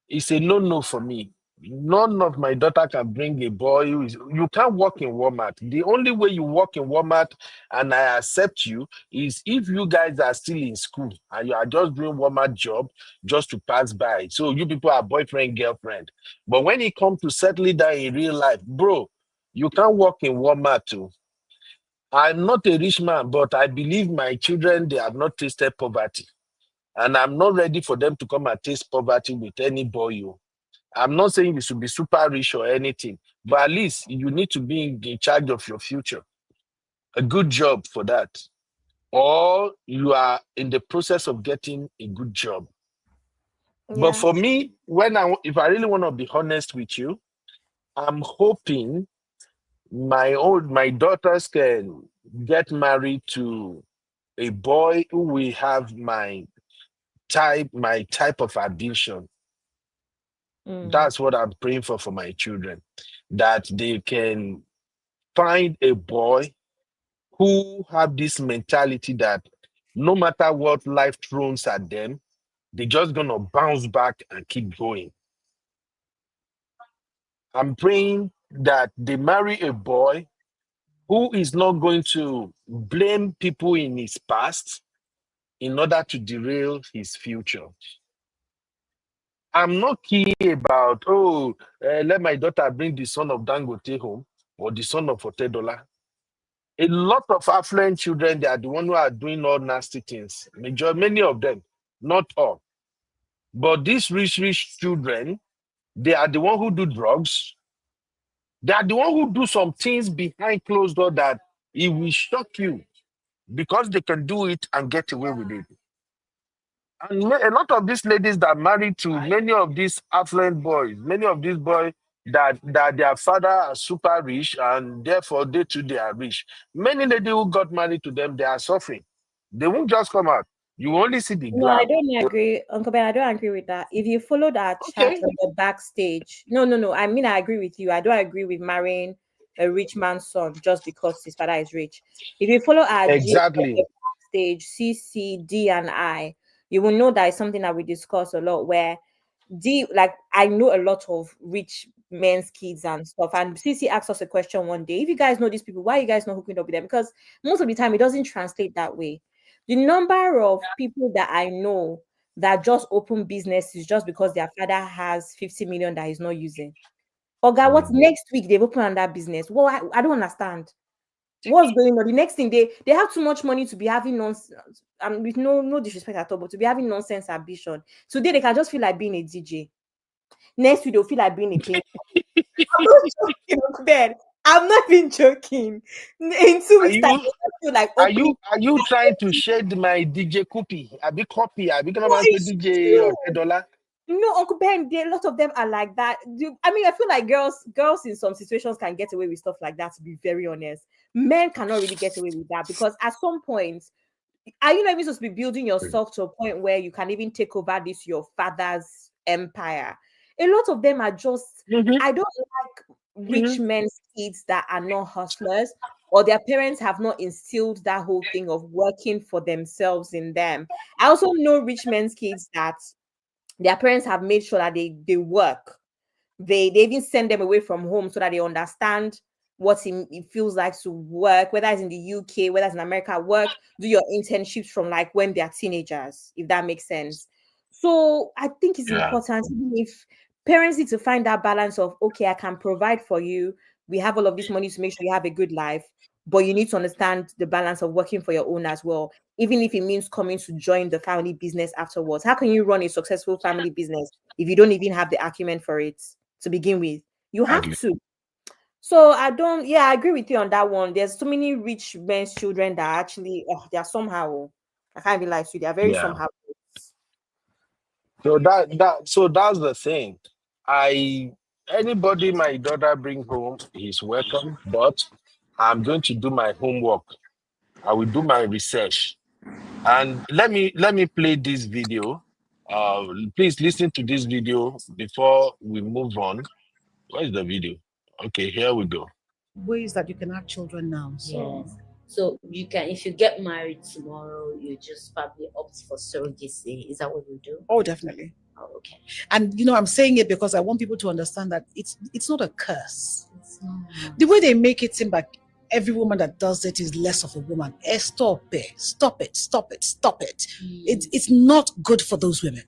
it's a no-no for me. None of my daughter can bring a boy who is, you can't work in Walmart. The only way you work in Walmart and I accept you is if you guys are still in school and you are just doing Walmart job just to pass by. So you people are boyfriend, girlfriend. But when it comes to settling down in real life, bro, you can't work in Walmart too. I'm not a rich man, but I believe my children, they have not tasted poverty. And I'm not ready for them to come and taste poverty with any boy. Oh. I'm not saying you should be super rich or anything, but at least you need to be in charge of your future. A good job for that. Or you are in the process of getting a good job. But Yeah. for me, if I really want to be honest with you, I'm hoping my daughters can get married to a boy who will have my type of addiction. Mm. That's what I'm praying for my children, that they can find a boy who have this mentality that no matter what life throws at them, they're just gonna bounce back and keep going. I'm praying that they marry a boy who is not going to blame people in his past in order to derail his future. I'm not key about, let my daughter bring the son of Dangote home or the son of Otedola. A lot of affluent children, they are the ones who are doing all nasty things. Many of them, not all. But these rich children, they are the one who do drugs. They are the one who do some things behind closed door that it will shock you because they can do it and get away with it. And a lot of these ladies that married to many of these affluent boys, many of these boys that their father are super rich and therefore they too they are rich. Many ladies who got married to them, they are suffering. They won't just come out. You only see the No, I glam. don't agree, Uncle Ben. I don't agree with that. If you followed our chat Okay. on the backstage, no, no, no. I mean, I agree with you. I don't agree with marrying a rich man's son just because his father is rich. If you follow our gist on the Exactly. backstage, CC, D, and I, you will know that is something that we discuss a lot. Where D, like I know a lot of rich men's kids and stuff. And CC asked us a question one day: if you guys know these people, why are you guys not hooking up with them? Because most of the time it doesn't translate that way. The number of people that I know that just open businesses just because their father has 50 million that he's not using. Oh God, what's Mm. next week they've opened that business? Well, I don't understand. What's going on? The next thing they have too much money to be having nonsense. And with no disrespect at all, but to be having nonsense ambition. Today they can just feel like being a DJ. Next week they'll feel like being a painter. I'm not joking, Uncle Ben. I'm not even joking. In 2 weeks' time, Are they feel like are opening. you are you trying to shade my DJ Copy? I be copy. I be come No, and it's DJ or true. $10. No, Uncle Ben, a lot of them are like that. I mean, I feel like girls in some situations can get away with stuff like that, to be very honest. Men cannot really get away with that because at some point, are you not even supposed to be building yourself to a point where you can even take over this your father's empire? A lot of them are just, Mm-hmm. I don't like Mm-hmm. rich men's kids that are not hustlers or their parents have not instilled that whole thing of working for themselves in them. I also know rich men's kids that their parents have made sure that they work. They even send them away from home so that they understand what it feels like to work, whether it's in the UK, whether it's in America, work, do your internships from like when they're teenagers, if that makes sense. So I think it's Yeah. important, even if parents need to find that balance of okay, I can provide for you. We have all of this money to make sure you have a good life, but you need to understand the balance of working for your own as well, even if it means coming to join the family business afterwards. How can you run a successful family business if you don't even have the acumen for it to begin with? You have Exactly. to. So I agree with you on that one. There's so many rich men's children that actually, they are somehow, I can't even lie to you, they are very Yeah. somehow. So that's the thing. I Anybody my daughter bring home is welcome, but I'm going to do my homework. I will do my research. And let me play this video. Please listen to this video before we move on. Where's the video? Okay, here we go. Ways that you can have children now. So Yes. So you can, if you get married tomorrow, you just probably opt for surrogacy. Is that what you do? oh, definitely. Oh, okay. And I'm saying it because I want people to understand that it's not a curse. It's not. The way they make it seem like every woman that does it is less of a woman. Stop it. Stop it. Stop it. Stop it. It's not good for those women.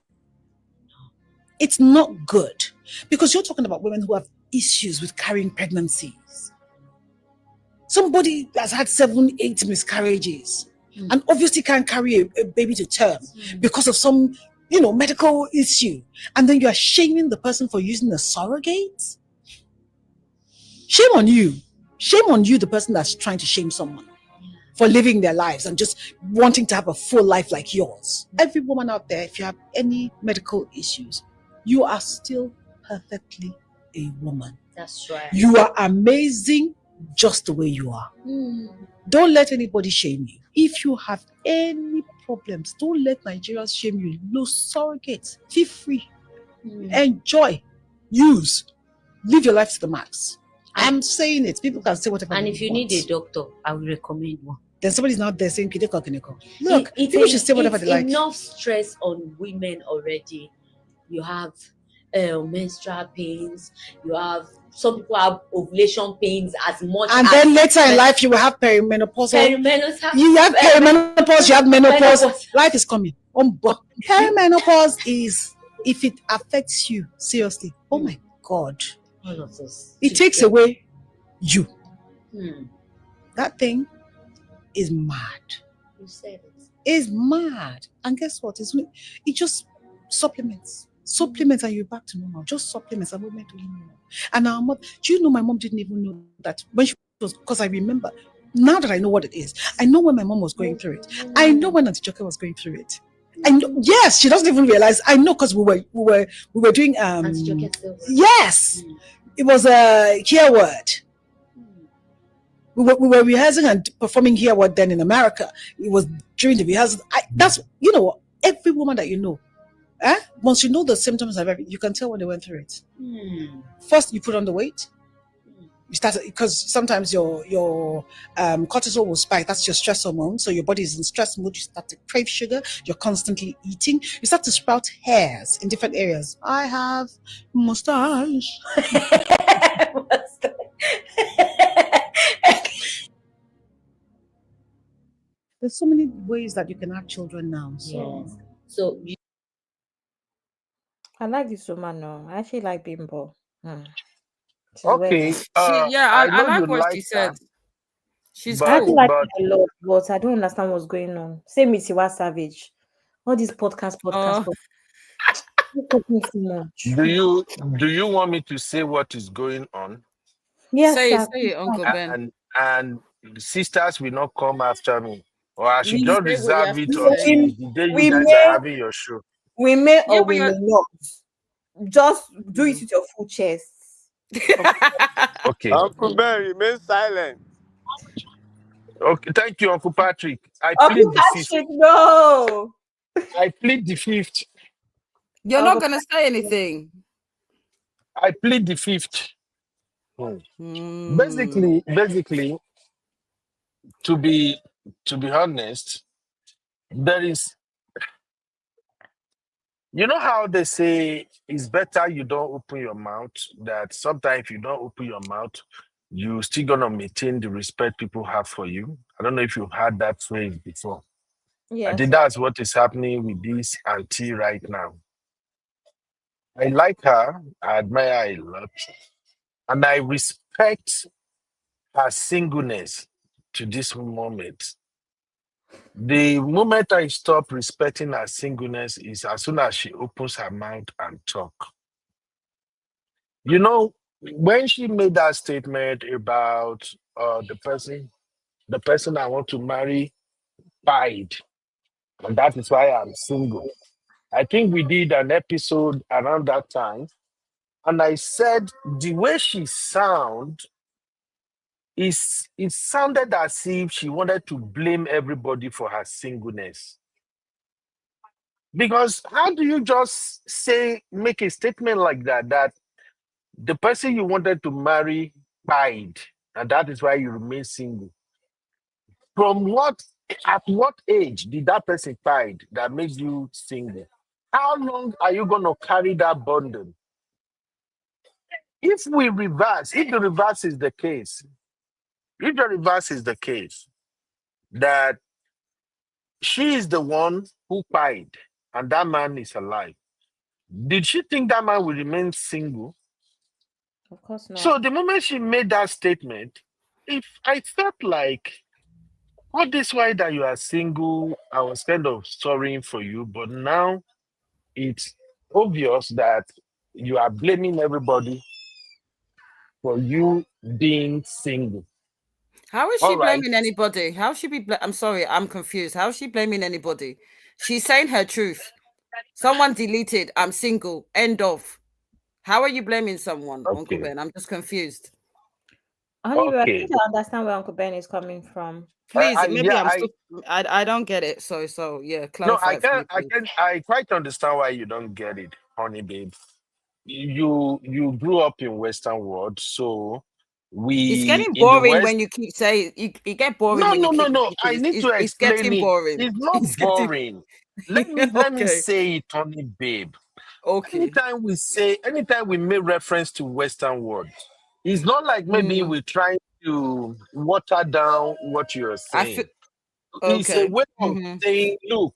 It's not good. Because you're talking about women who have issues with carrying pregnancies. Somebody has had 7, 8 miscarriages and obviously can't carry a baby to term because of some, medical issue. And then you are shaming the person for using a surrogate? Shame on you. Shame on you, the person that's trying to shame someone for living their lives and just wanting to have a full life like yours. Every woman out there, if you have any medical issues, you are still perfectly a woman. That's right. You are amazing just the way you are. Don't let anybody shame you. If you have any problems, don't let Nigerians shame you. No surrogates. Feel free. Enjoy. Use. Live your life to the max. I'm saying it. People can say whatever. And they if you want. need a doctor, I will recommend one. Then somebody's not there saying Kideko. Look, It's people should say whatever they like. enough stress on women already. You have menstrual pains. You have, some people have ovulation pains as much. And then later in life, you will have perimenopause. You have perimenopause, you have menopause. Life is coming. Perimenopause is, if it affects you seriously, oh my God. All of this. It takes away you. Hmm. That thing is mad. You said it. It's mad. And guess what? It just supplements. Supplements and you're back to normal. Just supplements and women don't know. And our mother, do you know my mom didn't even know that when she was, because I remember, now that I know what it is, I know when my mom was going through it. I know when Auntie Joke was going through it. I know, yes, she doesn't even realize. I know because we were doing yes. It was a Here word. We were rehearsing and performing Here word then in America. It was during the rehearsal. That's every woman that you know. Once you know the symptoms of everything, you can tell when they went through it. First, you put on the weight. You start, because sometimes your cortisol will spike. That's your stress hormone. So your body is in stress mode. You start to crave sugar. You're constantly eating. You start to sprout hairs in different areas. I have mustache. There's so many ways that you can have children now. So, yes. So I like this woman. No, I actually like Bimbo. She's Okay. I I know like you what like she her, said. She's I actually cool. like but her a lot, but I don't understand what's going on. Same with Tiwa Savage. All these podcasts. You're talking too much. do you want me to say what is going on? Yes, Say sir. it, Uncle Ben. And sisters will not come after me, or I should You just say what you reserve have it to until say. the day you We guys are may, having your show. we may Yeah, or but we you're... may not. Just do it with your full chest. Okay. Uncle Ben, remain silent. Okay. Thank you, Uncle Patrick. I Uncle plead the fifth. Patrick, no. I plead the fifth. You're not Uncle gonna say anything. I plead the fifth. Basically, to be honest, there is, how they say it's better you don't open your mouth, that sometimes if you don't open your mouth, you still gonna maintain the respect people have for you. I don't know if you've heard that phrase before. I Yes. think that's what is happening with this auntie right now. I like her, I admire her a lot, and I respect her singleness. to this moment. The moment I stop respecting her singleness is as soon as she opens her mouth and talk. You know, when she made that statement about the person I want to marry died, and that is why I'm single. I think we did an episode around that time, and I said the way she it sounded as if she wanted to blame everybody for her singleness. Because how do you just make a statement like that, that the person you wanted to marry died, and that is why you remain single? From at what age did that person died that makes you single? How long are you going to carry that burden? If we reverse, if the reverse is the case, if the reverse is the case, that she is the one who died and that man is alive, did she think that man will remain single? Of course not. So the moment she made that statement, if I felt like all this while that you are single, I was kind of sorrying for you, but now it's obvious that you are blaming everybody for you being single. How is she All right. blaming anybody? How should be? I'm sorry, I'm confused. How is she blaming anybody? She's saying her truth. Someone deleted. I'm single. End of. How are you blaming someone, Uncle Okay. Ben? I'm just confused. Honey, I Okay. think I understand where Uncle Ben is coming from. Please, maybe Yeah, I don't get it. So yeah, no, clarify it for me, please. I quite understand why you don't get it, honey babe. You grew up in Western world, so It's we getting in the boring West. when you keep saying you get boring No, when you no, no, keep no. I repeating. need to It's explain getting it. boring. It's not It's getting boring. Let me okay. say it, honey babe. Okay. Anytime we make reference to Western world, it's not like maybe Mm, we're trying to water down what you're I feel saying. It's a okay. way of Mm-hmm. saying, look,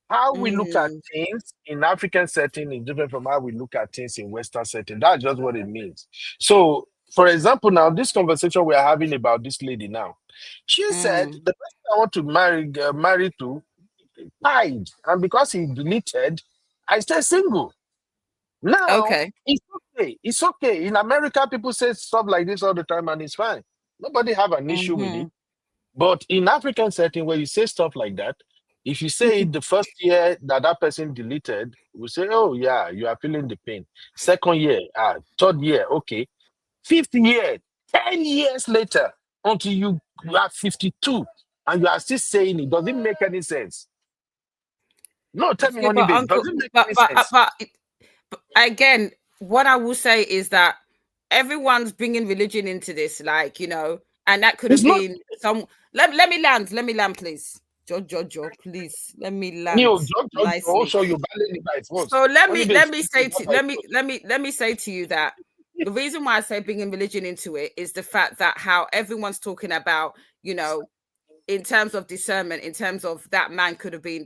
how we look at Mm, things in African setting is different from how we look at things in Western setting. That's just what it means. So, for example, now this conversation we are having about this lady now, she said mm. the person I want to marry to died, and because he deleted, I stay single. Now Okay. it's okay. It's okay. In America, people say stuff like this all the time, and it's fine. Nobody have an issue with Mm-hmm. it. But in African setting where you say stuff like that, if you say it the first year that person deleted, we say, oh yeah, you are feeling the pain. Second year, third year, okay. Fifth year, 10 years later, until you are 52 and you are still saying it. Does it make any sense? No, tell me, Yeah, honey but babe, does Uncle, it make any sense? but again, what I will say is that everyone's bringing religion into this, like and that could It's have not been some. Let me land. Let me land, please. Jojo, please let me land new. Just nicely. show you ballet by force. So let Honey me babe, let me say to let me say to you that the reason why I say bringing religion into it is the fact that how everyone's talking about, in terms of discernment, in terms of that man could have been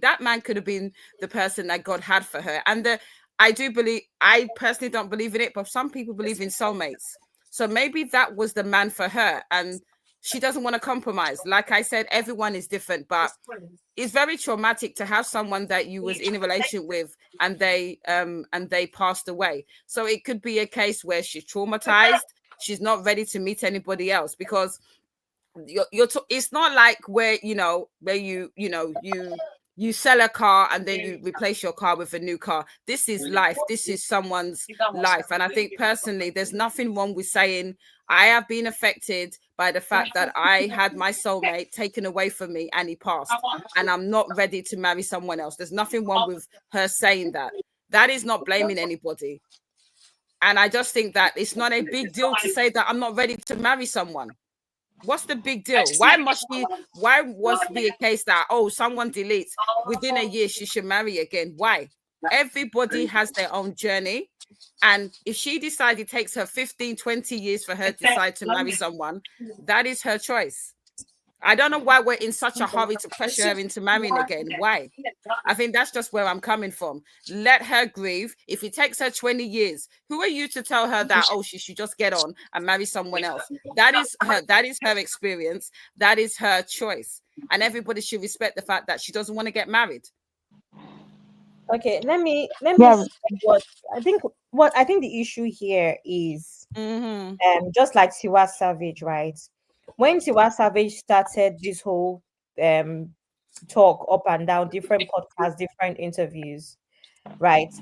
the person that God had for her. And I personally don't believe in it, but some people believe in soulmates. So maybe that was the man for her, and she doesn't want to compromise. Like I said, everyone is different, but it's very traumatic to have someone that you was in a relation with and they passed away. So it could be a case where she's traumatized, she's not ready to meet anybody else, because it's not like where you sell a car and then you replace your car with a new car. This is life. This is someone's life. And I think personally there's nothing wrong with saying I have been affected by the fact that I had my soulmate taken away from me and he passed, and I'm not ready to marry someone else. There's nothing wrong with her saying that. That is not blaming anybody. And I just think that it's not a big deal to say that I'm not ready to marry someone. What's the big deal? Why was be a case that, oh, someone deletes within a year she should marry again? Why? Everybody has their own journey. And if she decides it takes her 15, 20 years for her to decide to marry someone, that is her choice. I don't know why we're in such a hurry to pressure her into marrying again. Why? I think that's just where I'm coming from. Let her grieve. If it takes her 20 years, who are you to tell her that, oh, she should just get on and marry someone else? That is her experience. That is her choice. And everybody should respect the fact that she doesn't want to get married. Okay, let me Yeah. say what I think. What I think the issue here is, Mm-hmm. just like Tiwa Savage, right? When Tiwa Savage started this whole um talk up and down, different podcasts, different interviews, right?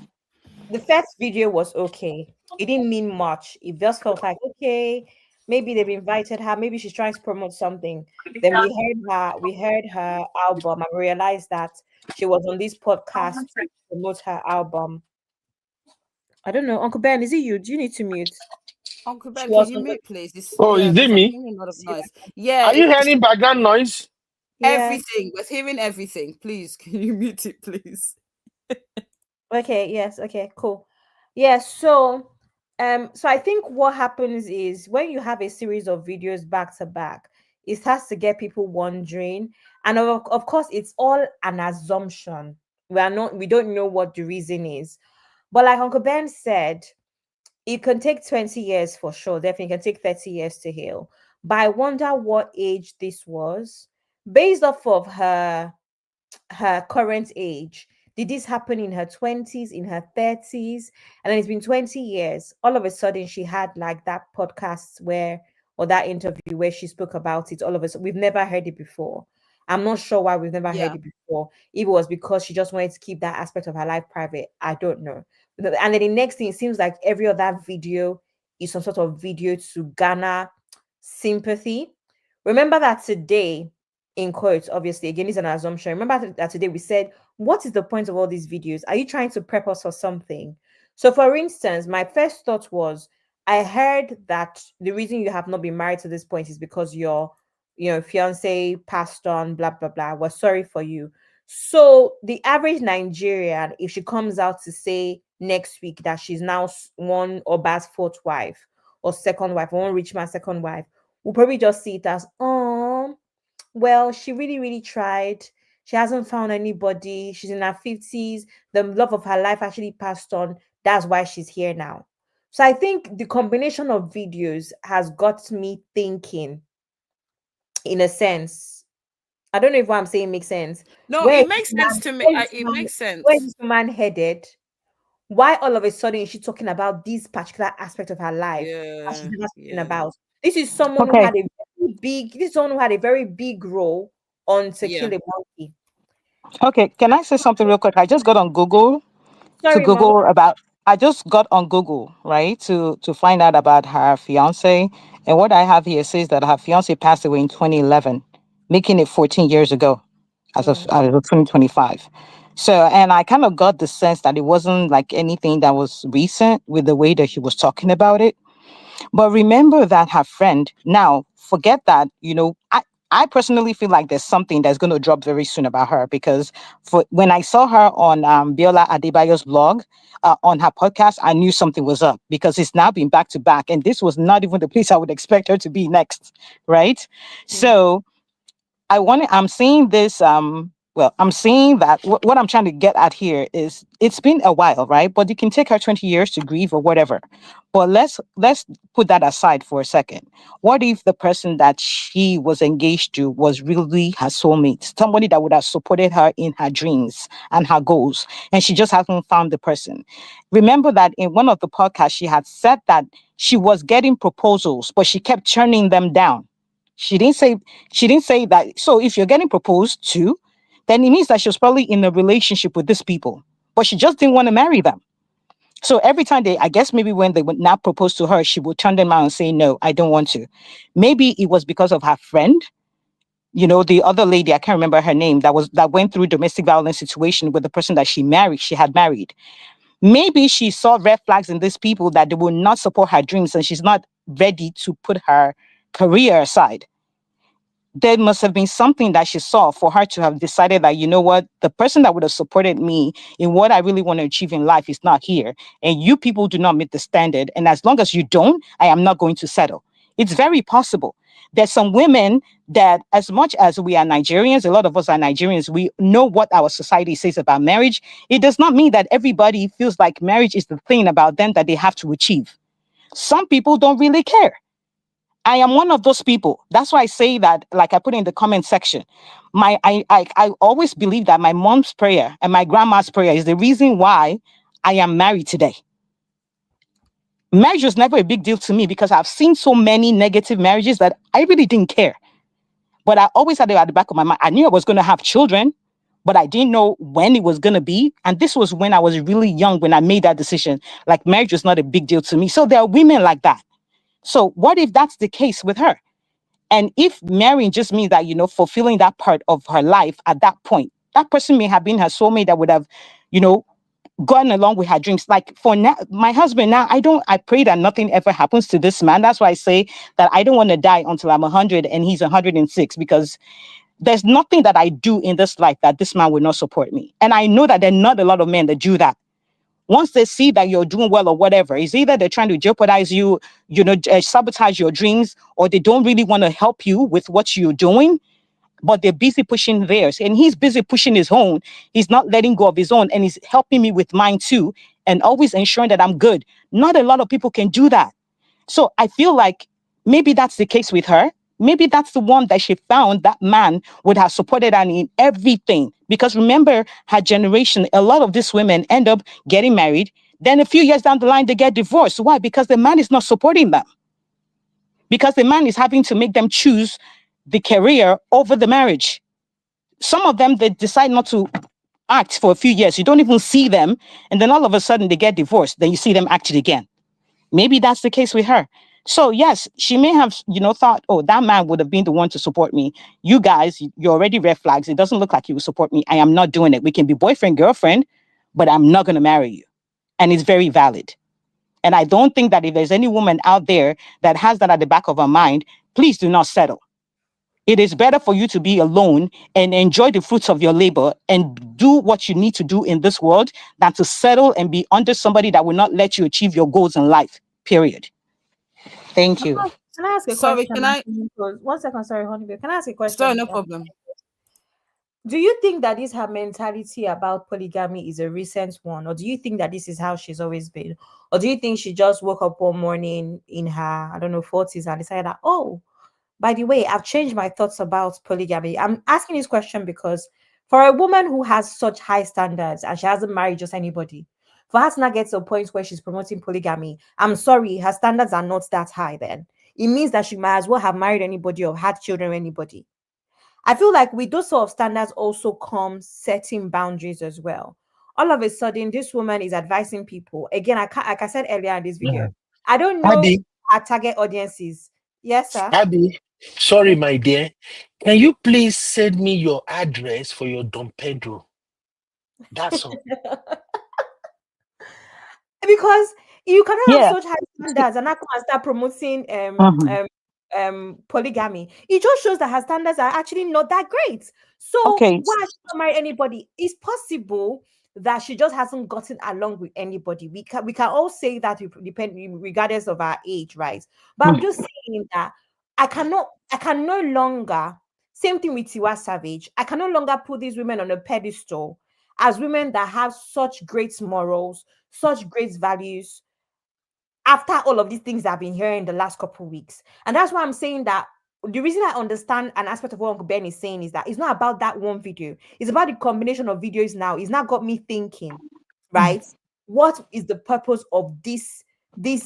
The first video was okay. It didn't mean much. It just felt like okay, maybe they've invited her, maybe she's trying to promote something. Then we heard her album and realized that she was on this podcast to promote her album. I don't know, Uncle Ben, is it you? Do you need to mute? Uncle She Ben, can was you on the mute, please? This, Oh, yeah, is it because I'm me? hearing a lot of yeah, noise. Yeah, Are you hearing background noise? yeah. everything. We're hearing everything. Please, can you mute it, please? Okay, yes, okay, cool. Yeah, so I think what happens is when you have a series of videos back to back, it has to get people wondering. And of course, it's all an assumption. We don't know what the reason is. But like Uncle Ben said, it can take 20 years for sure. Definitely can take 30 years to heal. But I wonder what age this was based off of her current age. Did this happen in her 20s, in her 30s? And then it's been 20 years. All of a sudden, she had like that podcast or that interview where she spoke about it. All of us, we've never heard it before. I'm not sure why we've never heard Yeah. it before. If it was because she just wanted to keep that aspect of her life private, I don't know. And then the next thing, it seems like every other video is some sort of video to garner sympathy. Remember that today, in quotes, obviously, again, it's an assumption. Remember that today we said, what is the point of all these videos? Are you trying to prep us for something? So, for instance, my first thought was, I heard that the reason you have not been married to this point is because your fiance passed on, blah blah blah. We're sorry for you. So, the average Nigerian, if she comes out to say next week that she's now one Oba's fourth wife or second wife, or one rich man's second wife, will probably just see it as, oh, well, she really, really tried. She hasn't found anybody. She's in her 50s. The love of her life actually passed on. That's why she's here now. So I think the combination of videos has got me thinking, in a sense. I don't know if what I'm saying makes sense. No, Where it is makes this sense man, to me. where is this It man, makes where is sense. this man headed? Why all of a sudden is she talking about this particular aspect of her life that she's Yeah, never spoken yeah, about? This is someone who Okay. had a this is someone who had a very big role on To yeah. Kill a Monkey. Okay. Can I say something real quick? I just got on Google to Sorry, Mama. Google about. I just got on Google, right, to find out about her fiance, and what I have here says that her fiance passed away in 2011, making it 14 years ago, Mm, as of 2025. So, and I kind of got the sense that it wasn't like anything that was recent with the way that she was talking about it. But remember that her friend, now forget that, I personally feel like there's something that's going to drop very soon about her because for when I saw her on Biola Adebayo's blog, on her podcast, I knew something was up because it's now been back to back. And this was not even the place I would expect her to be next. Right. mm, So I'm seeing this I'm seeing that what I'm trying to get at here is it's been a while, right? But it can take her 20 years to grieve or whatever. But let's put that aside for a second. What if the person that she was engaged to was really her soulmate, somebody that would have supported her in her dreams and her goals, and she just hasn't found the person? Remember that in one of the podcasts she had said that she was getting proposals, but she kept turning them down. She didn't say she didn't say that. So if you're getting proposed to, then it means that she was probably in a relationship with these people, but she just didn't want to marry them. So every time I guess maybe when they would not propose to her, she would turn them out and say, no, I don't want to. Maybe it was because of her friend, the other lady, I can't remember her name, that went through domestic violence situation with the person that she had married. Maybe she saw red flags in these people that they will not support her dreams and she's not ready to put her career aside. There must have been something that she saw for her to have decided that, you know what, the person that would have supported me in what I really want to achieve in life is not here. And you people do not meet the standard. And as long as you don't, I am not going to settle. It's very possible. There's some women that, as much as we are Nigerians, a lot of us are Nigerians, we know what our society says about marriage. It does not mean that everybody feels like marriage is the thing about them that they have to achieve. Some people don't really care. I am one of those people. That's why I say that, like I put in the comment section, I always believe that my mom's prayer and my grandma's prayer is the reason why I am married today. Marriage was never a big deal to me because I've seen so many negative marriages that I really didn't care. But I always had it at the back of my mind. I knew I was going to have children, but I didn't know when it was going to be. And this was when I was really young when I made that decision. Like, marriage was not a big deal to me. So there are women like that. So what if that's the case with her? And if marrying just means that, fulfilling that part of her life at that point, that person may have been her soulmate that would have, gone along with her dreams. Like for now, my husband now, I pray that nothing ever happens to this man. That's why I say that I don't want to die until I'm 100 and he's 106, because there's nothing that I do in this life that this man will not support me. And I know that there are not a lot of men that do that. Once they see that you're doing well or whatever, it's either they're trying to jeopardize you, sabotage your dreams, or they don't really want to help you with what you're doing, but they're busy pushing theirs. And he's busy pushing his own. He's not letting go of his own, and he's helping me with mine too, and always ensuring that I'm good. Not a lot of people can do that. So I feel like maybe that's the case with her. Maybe that's the one that she found that man would have supported her in everything. Because remember, her generation, a lot of these women end up getting married. Then a few years down the line, they get divorced. Why? Because the man is not supporting them. Because the man is having to make them choose the career over the marriage. Some of them, they decide not to act for a few years. You don't even see them. And then all of a sudden they get divorced. Then you see them acting again. Maybe that's the case with her. So yes, she may have, thought, oh, that man would have been the one to support me. You guys, you're already red flags. It doesn't look like you will support me. I am not doing it. We can be boyfriend, girlfriend, but I'm not going to marry you. And it's very valid. And I don't think that if there's any woman out there that has that at the back of her mind, please do not settle. It is better for you to be alone and enjoy the fruits of your labor and do what you need to do in this world than to settle and be under somebody that will not let you achieve your goals in life. Period. Thank you. Can I ask a Sorry, question? can I? 1 second, sorry, honey. Can I ask a Sorry, question? no problem. Do you think that this her mentality about polygamy is a recent one, or do you think that this is how she's always been, or do you think she just woke up one morning in her, I don't know, 40s and decided that, oh, by the way, I've changed my thoughts about polygamy? I'm asking this question because for a woman who has such high standards and she hasn't married just anybody, for her to not get to a point where she's promoting polygamy, I'm sorry, her standards are not that high. Then it means that she might as well have married anybody or had children with anybody. I feel like with those sort of standards also come setting boundaries as well. All of a sudden, this woman is advising people. Again, I can't, like I said earlier in this video, Yeah. I don't know Abby, our target audiences. Yes, sir. Abby, sorry, my dear. Can you please send me your address for your Dom Pedro? That's all. Because you cannot have Yeah. such high standards and not come and start promoting Mhm. polygamy. It just shows that her standards are actually not that great. So Okay. why should she not marry anybody? It's possible that she just hasn't gotten along with anybody. We can all say that regardless of our age, right? But I'm just saying that I can no longer, same thing with Tiwa Savage. I can no longer put these women on a pedestal as women that have such great morals, such great values, after all of these things that I've been hearing the last couple of weeks. And that's why I'm saying that the reason I understand an aspect of what Uncle Ben is saying is that it's not about that one video. It's about the combination of videos now. It's not got me thinking, right? What is the purpose of this thing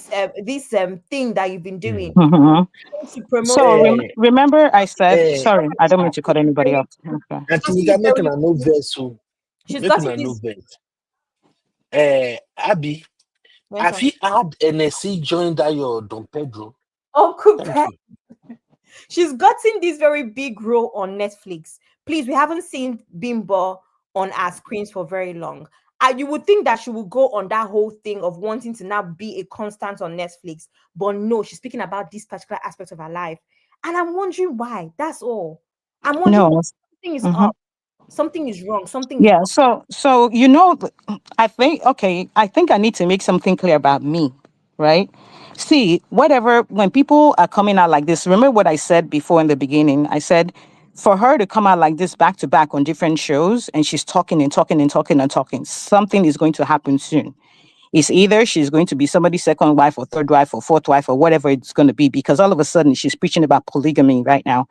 that you've been doing Mhm. to promote? So remember, I said, Eh, sorry, I don't mean to cut anybody off. Okay. Auntie, you can make a no verse. She's Make gotten a no this. verse. Abby, Yes, have sir. you had NSC join that your Dom Pedro? Uncle Thank Ben. you. She's gotten this very big role on Netflix. Please, we haven't seen Bimbo on our screens for very long. You would think that she would go on that whole thing of wanting to now be a constant on Netflix, but no, she's speaking about this particular aspect of her life, and I'm wondering why. That's all. I'm wondering No. something is Mhm. up, something is wrong, something is Yeah. up. So I think, okay, I think I need to make something clear about me, right? See, whatever, when people are coming out like this, remember what I said before in the beginning? I said, for her to come out like this back to back on different shows and she's talking and talking and talking and talking, something is going to happen soon. It's either she's going to be somebody's second wife or third wife or fourth wife or whatever it's going to be, because all of a sudden she's preaching about polygamy right now.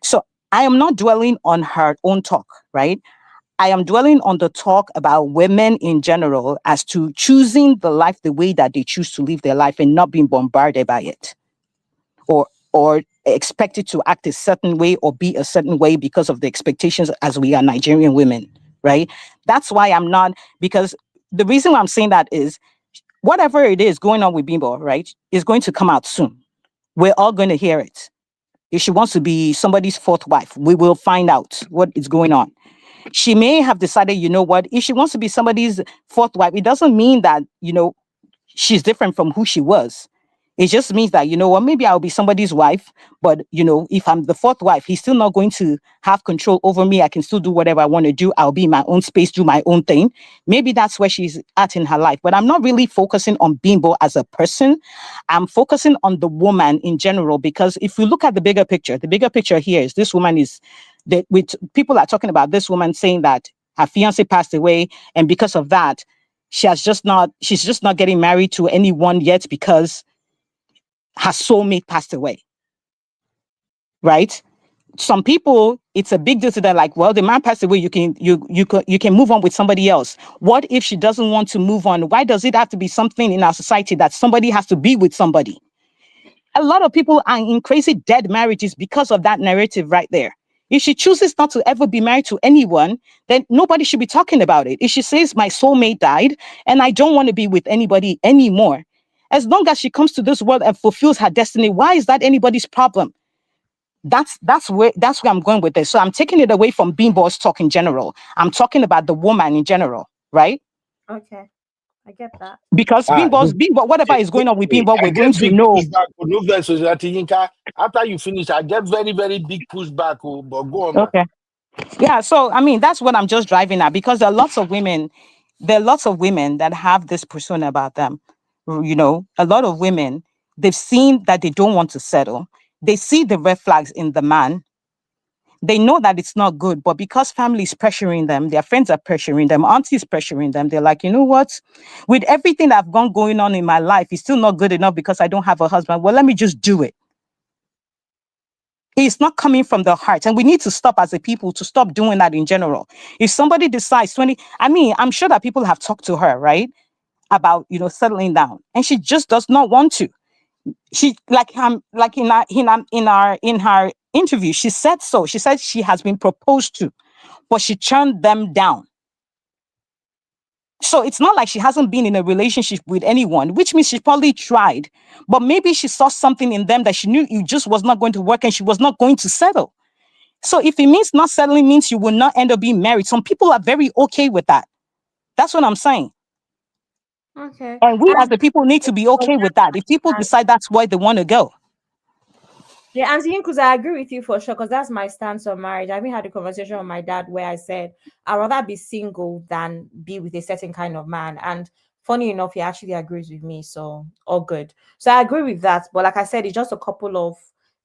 So I am not dwelling on her own talk, right? I am dwelling on the talk about women in general as to choosing the life the way that they choose to live their life and not being bombarded by it, or expected to act a certain way or be a certain way because of the expectations as we are Nigerian women, right? That's why I'm not, because the reason why I'm saying that is whatever it is going on with Bimbo, right, is going to come out soon. We're all going to hear it. If she wants to be somebody's fourth wife, we will find out what is going on. She may have decided, you know what, if she wants to be somebody's fourth wife, it doesn't mean that, she's different from who she was. It just means that, you know what, maybe I'll be somebody's wife, but, if I'm the fourth wife, he's still not going to have control over me. I can still do whatever I want to do. I'll be in my own space, do my own thing. Maybe that's where she's at in her life. But I'm not really focusing on Bimbo as a person. I'm focusing on the woman in general, because if we look at the bigger picture here is this woman is that with people are talking about this woman saying that her fiance passed away, and because of that, she's just not getting married to anyone yet because her soulmate passed away. Right? Some people, it's a big deal to them, like, well, the man passed away, you can move on with somebody else. What if she doesn't want to move on? Why does it have to be something in our society that somebody has to be with somebody? A lot of people are in crazy dead marriages because of that narrative right there. If she chooses not to ever be married to anyone, then nobody should be talking about it. If she says my soulmate died and I don't want to be with anybody anymore, as long as she comes to this world and fulfills her destiny, why is that anybody's problem? That's where I'm going with this. So I'm taking it away from Bimbo's talk in general. I'm talking about the woman in general, right? Okay, I get that. Because Ah, Bimbo, whatever is going on with hey, Bimbo, I we're going get to big know. pushback. No verse, Society Yinka. After you finish, I get very, very big pushback. Oh, but go on, man. Okay. Yeah, so I mean that's what I'm just driving at, because there are lots of women that have this persona about them. A lot of women, they've seen that they don't want to settle. They see the red flags in the man. They know that it's not good, but because family is pressuring them, their friends are pressuring them, aunties pressuring them, they're like, you know what? With everything I've gone going on in my life, it's still not good enough because I don't have a husband. Well, let me just do it. It's not coming from the heart. And we need to stop as a people to stop doing that in general. If somebody decides I'm sure that people have talked to her, right? About, settling down. And she just does not want to. She like in her interview, she said so. She said she has been proposed to, but she turned them down. So it's not like she hasn't been in a relationship with anyone, which means she probably tried, but maybe she saw something in them that she knew it just was not going to work and she was not going to settle. So if it means not settling means you will not end up being married, some people are very okay with that. That's what I'm saying. Okay. And we as And the people need to be okay with that. If people decide that's where they want to go. yeah, and seeing, because I agree with you for sure, because that's my stance on marriage. I even had a conversation with my dad where I said I'd rather be single than be with a certain kind of man. And funny enough, he actually agrees with me. So all good. So I agree with that. But like I said, it's just a couple of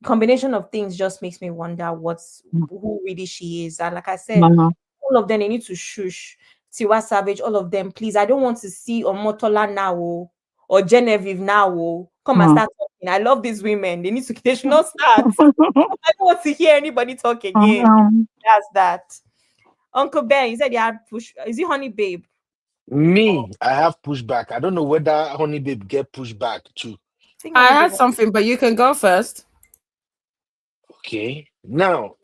combination of things just makes me wonder who really she is. And like I said, Mhm. all of them they need to shush. Tiwa Savage, all of them, please. I don't want to see Omotola now or Genevieve now. Come and Mhm. start talking. I love these women. They should not start. I don't want to hear anybody talk again. Mhm. That's that. Uncle Ben, you said you had push. Is it honey babe? Me, I have pushback. I don't know whether Honey Babe get pushback too. I think I honey had babe. something, but you can go first. Okay. Now,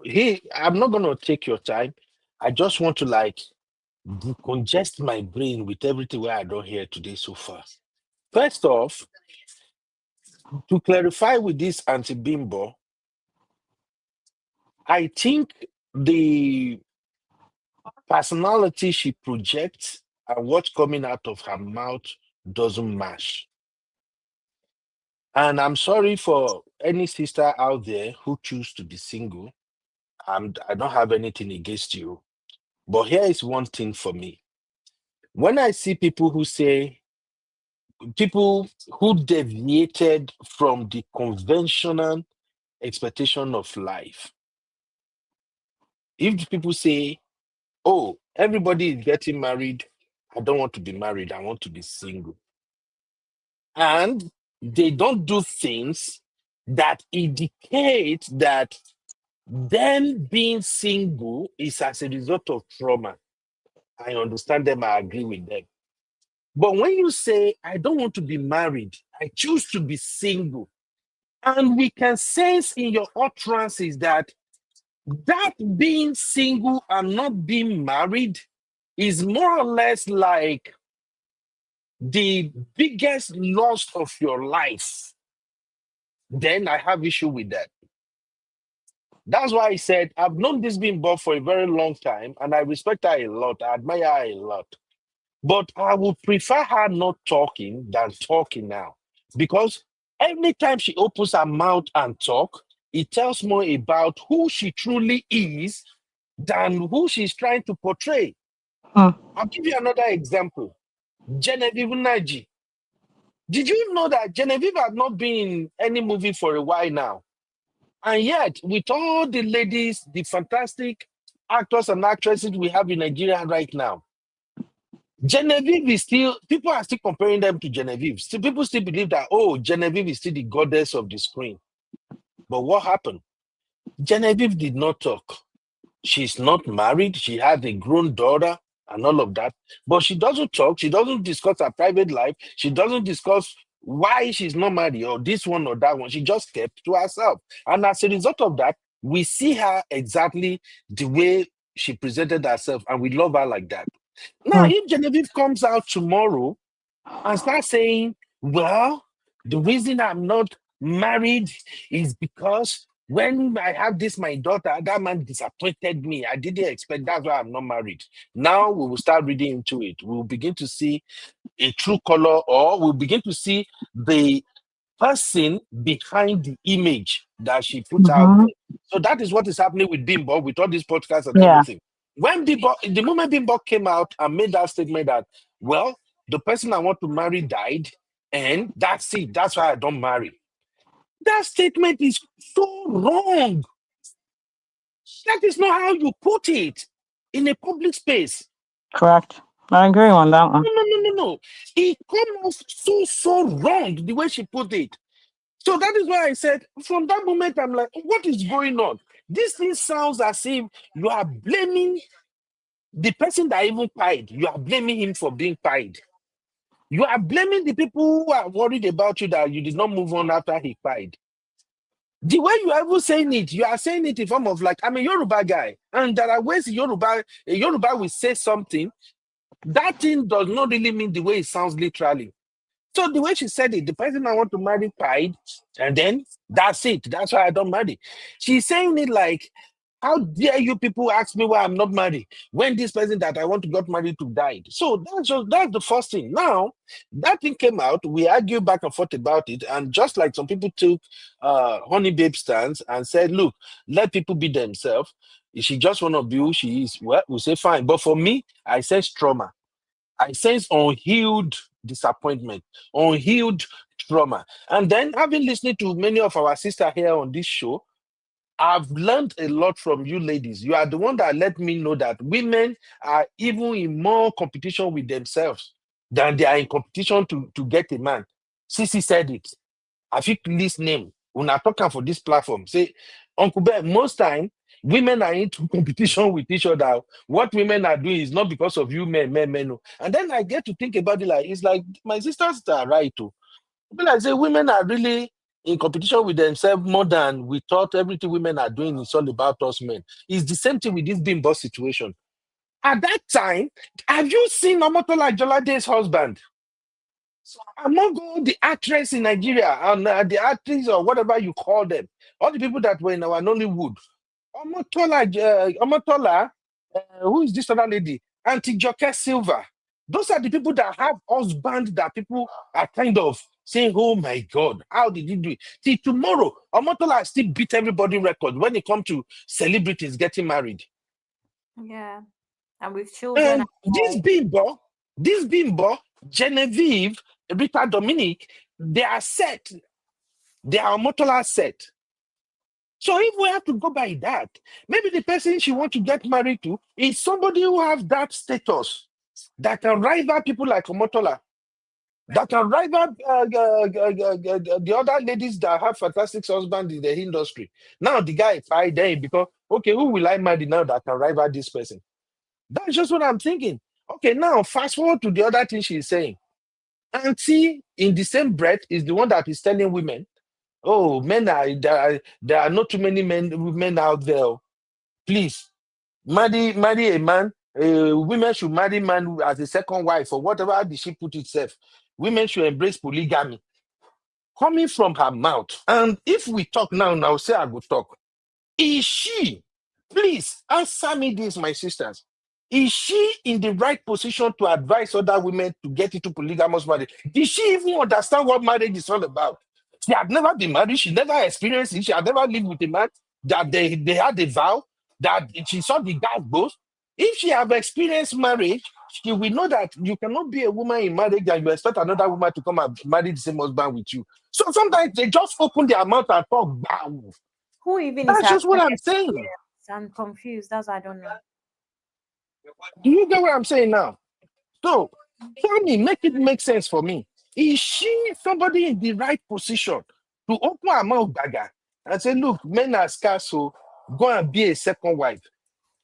I'm not gonna take your time. I just want to like decongest my brain with everything where I don't hear today so far. First off, to clarify with this anti-bimbo, I think the personality she projects and what's coming out of her mouth doesn't match. And I'm sorry for any sister out there who choose to be single. I don't have anything against you. But here is one thing for me. When I see people who say people who deviated from the conventional expectation of life. If people say, oh, everybody is getting married, I don't want to be married, I want to be single. And they don't do things that indicate that them being single is as a result of trauma. I understand them, I agree with them. But when you say, I don't want to be married, I choose to be single, and we can sense in your utterances that being single and not being married is more or less like the biggest loss of your life, then I have issue with that. That's why I said I've known this Bimbo for a very long time, and I respect her a lot. I admire her a lot. But I would prefer her not talking than talking now. Because every time she opens her mouth and talk, it tells more about who she truly is than who she's trying to portray. Hmm. I'll give you another example. Genevieve Naji. Did you know that Genevieve had not been in any movie for a while now? And yet, with all the ladies, the fantastic actors and actresses we have in Nigeria right now, Genevieve is still, people are still comparing them to Genevieve. Still, people still believe that, oh, Genevieve is still the goddess of the screen. But what happened? Genevieve did not talk. She's not married. She has a grown daughter and all of that. But she doesn't talk. She doesn't discuss her private life. She doesn't discuss why she's not married or this one or that one. She just kept to herself. And as a result of that, we see her exactly the way she presented herself, and we love her like that. Now, Hmm. if Genevieve comes out tomorrow and starts saying, well, the reason I'm not married is because when I have this, my daughter, that man disappointed me. I didn't expect, that's why I'm not married. Now we will start reading into it. We will begin to see a true color, or we'll begin to see the person behind the image that she put out Mm-hmm. there. So that is what is happening with Bimbo, with all these podcasts and Yeah. everything. When Bimbo, the moment Bimbo came out and made that statement that, well, the person I want to marry died, and that's it. That's why I don't marry. That statement is so wrong. That is not how you put it in a public space. Correct. I agree on that one. No. It comes off so wrong the way she put it. So that is why I said, from that moment, I'm like, what is going on? This thing sounds as if you are blaming the person that even pied. You are blaming him for being pied. You are blaming the people who are worried about you that you did not move on after he pied. The way you are even saying it, you are saying it in form of like, I'm a Yoruba guy. And there are ways a Yoruba will say something. That thing does not really mean the way it sounds literally. So the way she said it, the person I want to marry pied, and then that's it. That's why I don't marry. She's saying it like, how dare you people ask me why I'm not married when this person that I want to get married to died? So that's the first thing. Now that thing came out, we argued back and forth about it, and just like some people took honey babe stance and said, look, let people be themselves. If she just want to be who she is, well, we say fine. But for me, I sense trauma. I sense unhealed disappointment, unhealed trauma. And then, having listened to many of our sisters here on this show, I've learned a lot from you ladies. You are the one that let me know that women are even in more competition with themselves than they are in competition to get a man. Sissy said it. I think list name. When I talk for this platform, say, Uncle Ben, most time women are into competition with each other. What women are doing is not because of you men. No. And then I get to think about it like, it's like my sisters are right too. But I say women are really in competition with themselves more than we thought everything women are doing is all about us men. It's the same thing with this Bimbo situation. At that time, have you seen Omotola Jolade's husband? So among all the actresses in Nigeria and the actors or whatever you call them, all the people that were in our Nollywood, Omotola, who is this other lady? Auntie Joke Silva. Those are the people that have husbands that people are kind of saying, oh my God, how did he do it? See, tomorrow, Omotola still beat everybody record when it comes to celebrities getting married. Yeah. And with children. This Bimbo Genevieve, Rita Dominic, they are set. They are Omotola set. So if we have to go by that, maybe the person she wants to get married to is somebody who has that status that can rival people like Omotola, that can rival the other ladies that have fantastic husbands in the industry. Now the guy fight them because, okay, who will I marry now that can rival this person? That's just what I'm thinking. Okay, now fast forward to the other thing she's saying. Auntie, in the same breath, is the one that is telling women, oh, there are not too many women out there. Please, marry a man. Women should marry man as a second wife or whatever did she put itself. Women should embrace polygamy. Coming from her mouth. And if we talk now, say I will talk. Is she, please answer me this, my sisters. Is she in the right position to advise other women to get into polygamous marriage? Did she even understand what marriage is all about? She had never been married. She never experienced it. She had never lived with a man that they had a vow that she saw the guy both. If she have experienced marriage, she will know that you cannot be a woman in marriage and you expect another woman to come and marry the same husband with you. So sometimes they just open their mouth and talk. Bam. Who even That's is just what I'm saying. I'm confused. That's I don't know. Do you get what I'm saying now? So tell me, make it make sense for me. Is she somebody in the right position to open her mouth gaga and say, look, men are scarce, so go and be a second wife?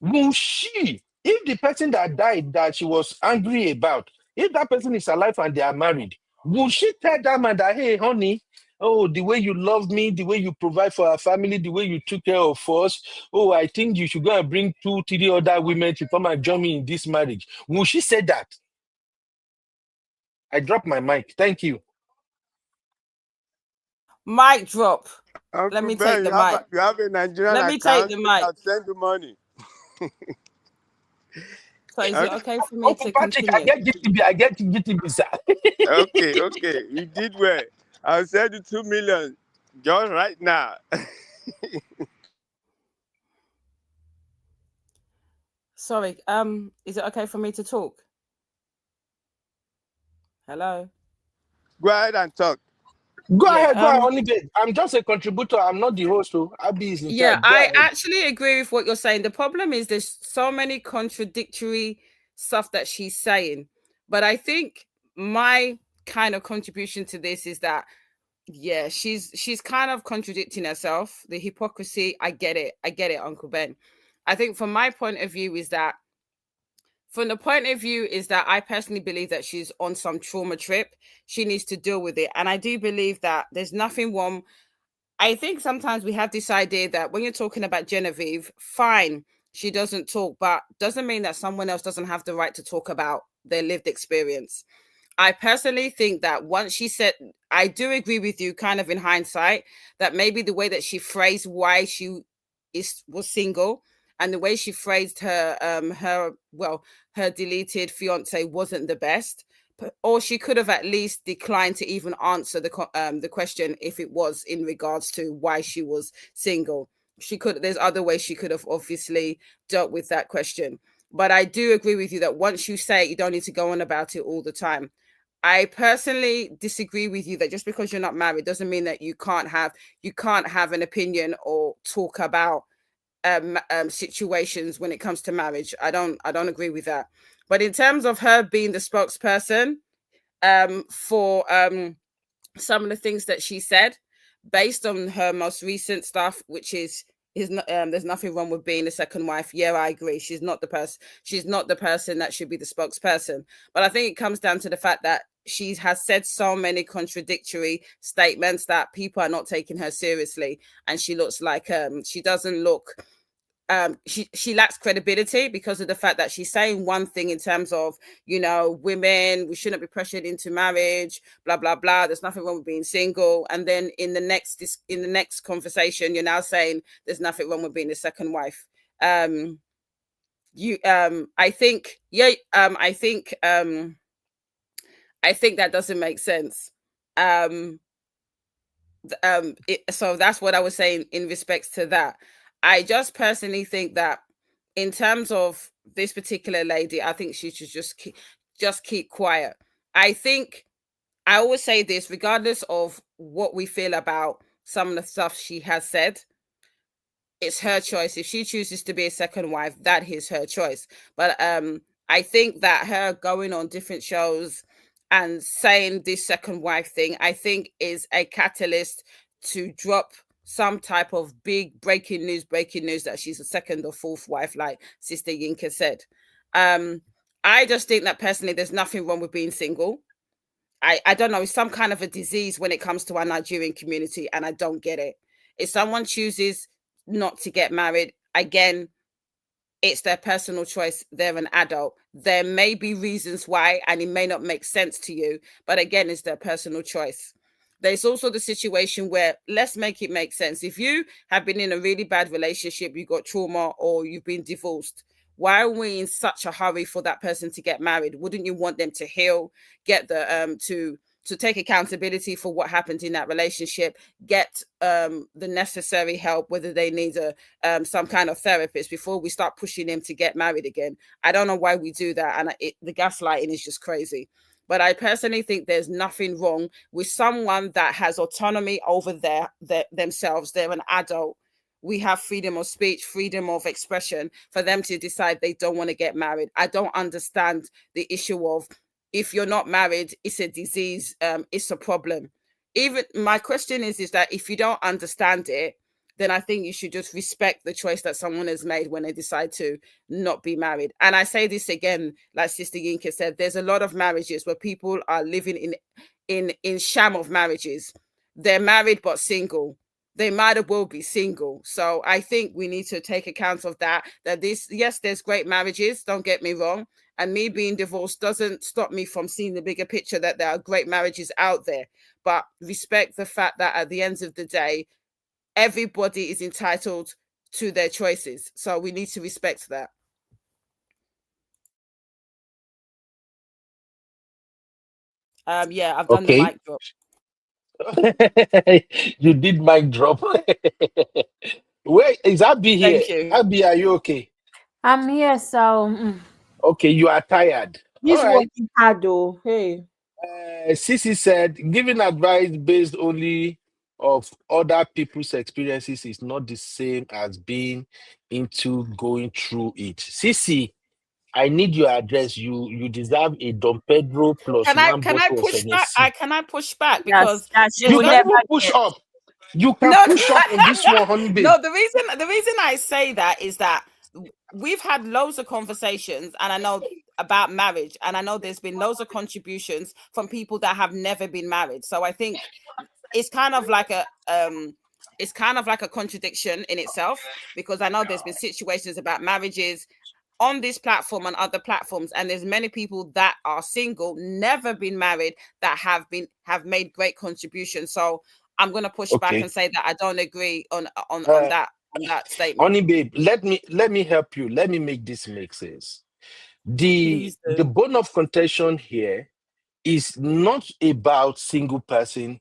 Will she, if the person that died that she was angry about, if that person is alive and they are married, will she tell that man that, hey, honey, oh, the way you love me, the way you provide for our family, the way you took care of us, oh, I think you should go and bring 2, 3 other women to come and join me in this marriage? Will she say that? I dropped my mic. Thank you. Mic drop. Uncle Let me Ben, take the mic. you have a Nigerian Let me account. take the mic. I'll send you money. So is it okay for me Uncle to Patrick, continue? I get GTB, sir. Okay. You did well. I'll send you 2 million just right now. Sorry. Is it okay for me to talk? Hello. Go ahead and talk. Go Yeah, ahead, only bit. I'm just a contributor. I'm not the host, so Abby is in yeah, charge. Go I ahead. actually agree with what you're saying. The problem is there's so many contradictory stuff that she's saying. But I think my kind of contribution to this is that yeah, she's kind of contradicting herself. The hypocrisy, I get it, Uncle Ben. I think from my point of view is that I personally believe that she's on some trauma trip. She needs to deal with it, and I do believe that there's nothing wrong. I think sometimes we have this idea that when you're talking about Genevieve, fine, she doesn't talk, but doesn't mean that someone else doesn't have the right to talk about their lived experience. I personally think that once she said, I do agree with you, kind of in hindsight, that maybe the way that she phrased why she was single and the way she phrased her deleted fiance wasn't the best, or she could have at least declined to even answer the question if it was in regards to why she was single. There's other ways she could have obviously dealt with that question. But I do agree with you that once you say it, you don't need to go on about it all the time. I personally disagree with you that just because you're not married doesn't mean that you can't have an opinion or talk about situations when it comes to marriage. I don't agree with that. But in terms of her being the spokesperson for some of the things that she said, based on her most recent stuff, which is not, there's nothing wrong with being a second wife. Yeah, I agree. She's not the person that should be the spokesperson. But I think it comes down to the fact that she has said so many contradictory statements that people are not taking her seriously, and she looks like she doesn't look she lacks credibility because of the fact that she's saying one thing in terms of, women, we shouldn't be pressured into marriage, blah blah blah, there's nothing wrong with being single, and then in the next conversation you're now saying there's nothing wrong with being a second wife. I think that doesn't make sense. So that's what I was saying in respects to that. I just personally think that in terms of this particular lady, I think she should just keep quiet. I think I always say this, regardless of what we feel about some of the stuff she has said, it's her choice. If she chooses to be a second wife, that is her choice. But I think that her going on different shows and saying this second wife thing, I think is a catalyst to drop some type of big breaking news that she's a second or fourth wife, like Sister Yinka said. I just think that personally there's nothing wrong with being single. I don't know, it's some kind of a disease when it comes to our Nigerian community, and I don't get it. If someone chooses not to get married, again, it's their personal choice. They're an adult. There may be reasons why, and it may not make sense to you, but again, it's their personal choice. There's also the situation where, let's make it make sense. If you have been in a really bad relationship, you got trauma, or you've been divorced, why are we in such a hurry for that person to get married? Wouldn't you want them to heal, get the to take accountability for what happened in that relationship, get the necessary help, whether they need some kind of therapist, before we start pushing them to get married again? I don't know why we do that, and the gaslighting is just crazy. But I personally think there's nothing wrong with someone that has autonomy over themselves. They're an adult. We have freedom of speech, freedom of expression, for them to decide they don't want to get married. I don't understand the issue of, if you're not married, it's a disease, it's a problem. Even my question is that if you don't understand it, then I think you should just respect the choice that someone has made when they decide to not be married. And I say this again, like Sister Yinka said, there's a lot of marriages where people are living in sham of marriages. They're married but single. They might as well be single. So I think we need to take account of that this, yes, there's great marriages, don't get me wrong. And me being divorced doesn't stop me from seeing the bigger picture, that there are great marriages out there. But respect the fact that at the end of the day, everybody is entitled to their choices. So we need to respect that. Yeah, I've done the Okay. mic drop. You did mic drop. Wait, is Abby here? Thank you. Abby, are you okay? I'm here, so Okay, you are tired. All this right. working hard though. Hey. Sissy said, giving advice based only of other people's experiences is not the same as being into going through it. Sissy, I need your address. You deserve a Dom Pedro plus Can I one bottle of push back? Hennessy. Can I push back? Yes, Because that she You will there's can never even push get. up. You can no, push up on this one, honey babe. no. The reason I say that is that we've had loads of conversations, and I know about marriage, and I know there's been loads of contributions from people that have never been married. So I think it's kind of like a contradiction in itself, because I know there's been situations about marriages on this platform and other platforms, and there's many people that are single, never been married, that have made great contributions. So I'm going to push back Okay. and say that I don't agree on Uh, that statement. Honey babe, let me help you. Let me make this make sense. The Please do. bone of contention here is not about single person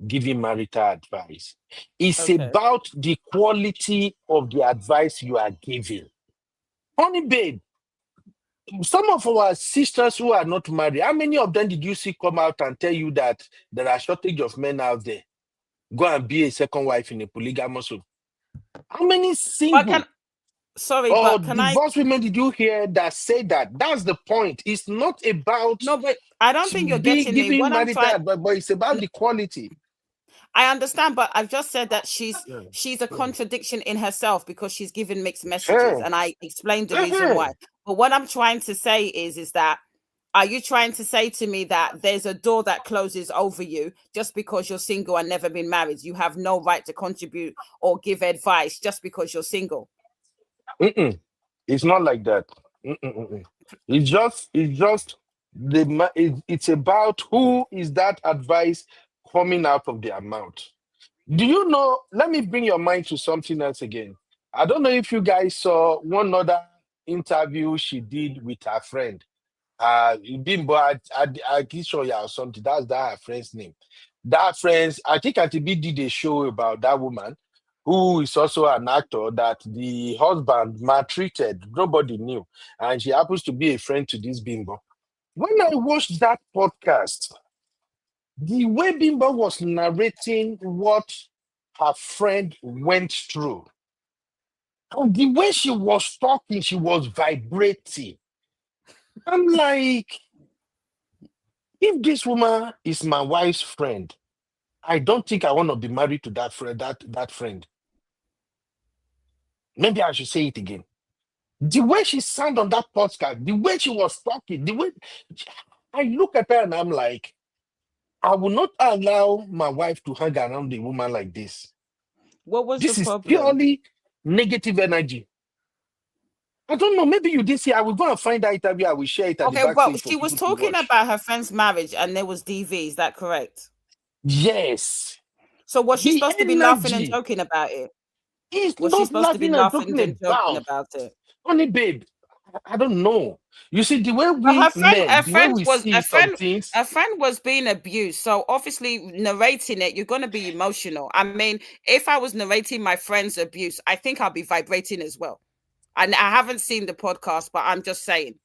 giving marital advice. It's Okay. about the quality of the advice you are giving. Honey babe, some of our sisters who are not married, how many of them did you see come out and tell you that there are shortage of men out there? Go and be a second wife in a polygamous home. How many single or divorced women did you hear that say that? That's the point. It's not about No, but I don't think you're getting me. giving What I'm marital trying, advice, but it's about the quality. I understand, but I've just said that she's a Yeah. contradiction in herself, because she's given mixed messages, and I explained the reason why. But what I'm trying to say is that, are you trying to say to me that there's a door that closes over you just because you're single and never been married? You have no right to contribute or give advice just because you're single? Mm-mm. It's not like that. Mm-mm-mm-mm. It's just it's about who is that advice coming out of their mouth. Do you know? Let me bring your mind to something else again. I don't know if you guys saw one other interview she did with her friend. Bimbo Akintola or something. That's her friend's name. That friends, I think Auntie B did a show about that woman who is also an actor that the husband maltreated. Nobody knew. And she happens to be a friend to this Bimbo. When I watched that podcast, the way Bimbo was narrating what her friend went through, and the way she was talking, she was vibrating. I'm like, if this woman is my wife's friend, I don't think I want to be married to that friend. That friend. Maybe I should say it again. The way she sounded on that podcast, the way she was talking, the way I look at her and I'm like, I will not allow my wife to hang around a woman like this. What was the This is problem? purely negative energy. I don't know. Maybe you did see. I will go and find that interview. I will share it at the Okay, well, backstage for she was people to talking watch. about her friend's marriage and there was DV. Is that correct? Yes. So was she The supposed to be laughing and energy joking about it? is Was she not supposed to be laughing and laughing talking and joking about. about it? Honey, babe, I don't know. You see, the way But we men, the way we see some things, her friend was being abused. So obviously narrating it, you're gonna be emotional. I mean, if I was narrating my friend's abuse, I think I'll be vibrating as well. And I haven't seen the podcast, but I'm just saying.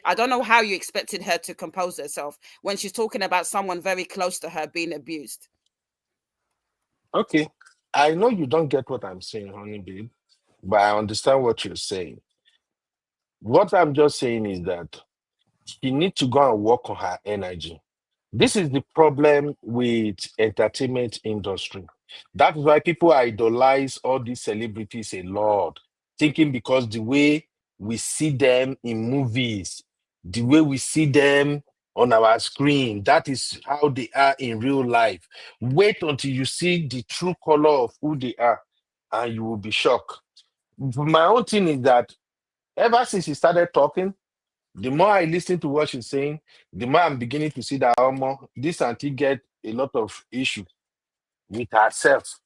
I don't know how you expected her to compose herself when she's talking about someone very close to her being abused. okay. I know you don't get what I'm saying, honey, babe, but I understand what you're saying. What I'm just saying is that she needs to go and work on her energy. This is the problem with entertainment industry. That's why people idolize all these celebrities a lot, thinking because the way we see them in movies, the way we see them on our screen, that is how they are in real life. Wait until you see the true color of who they are, and you will be shocked. My own thing is that ever since she started talking, the more I listen to what she's saying, the more I'm beginning to see that this auntie get a lot of issue with herself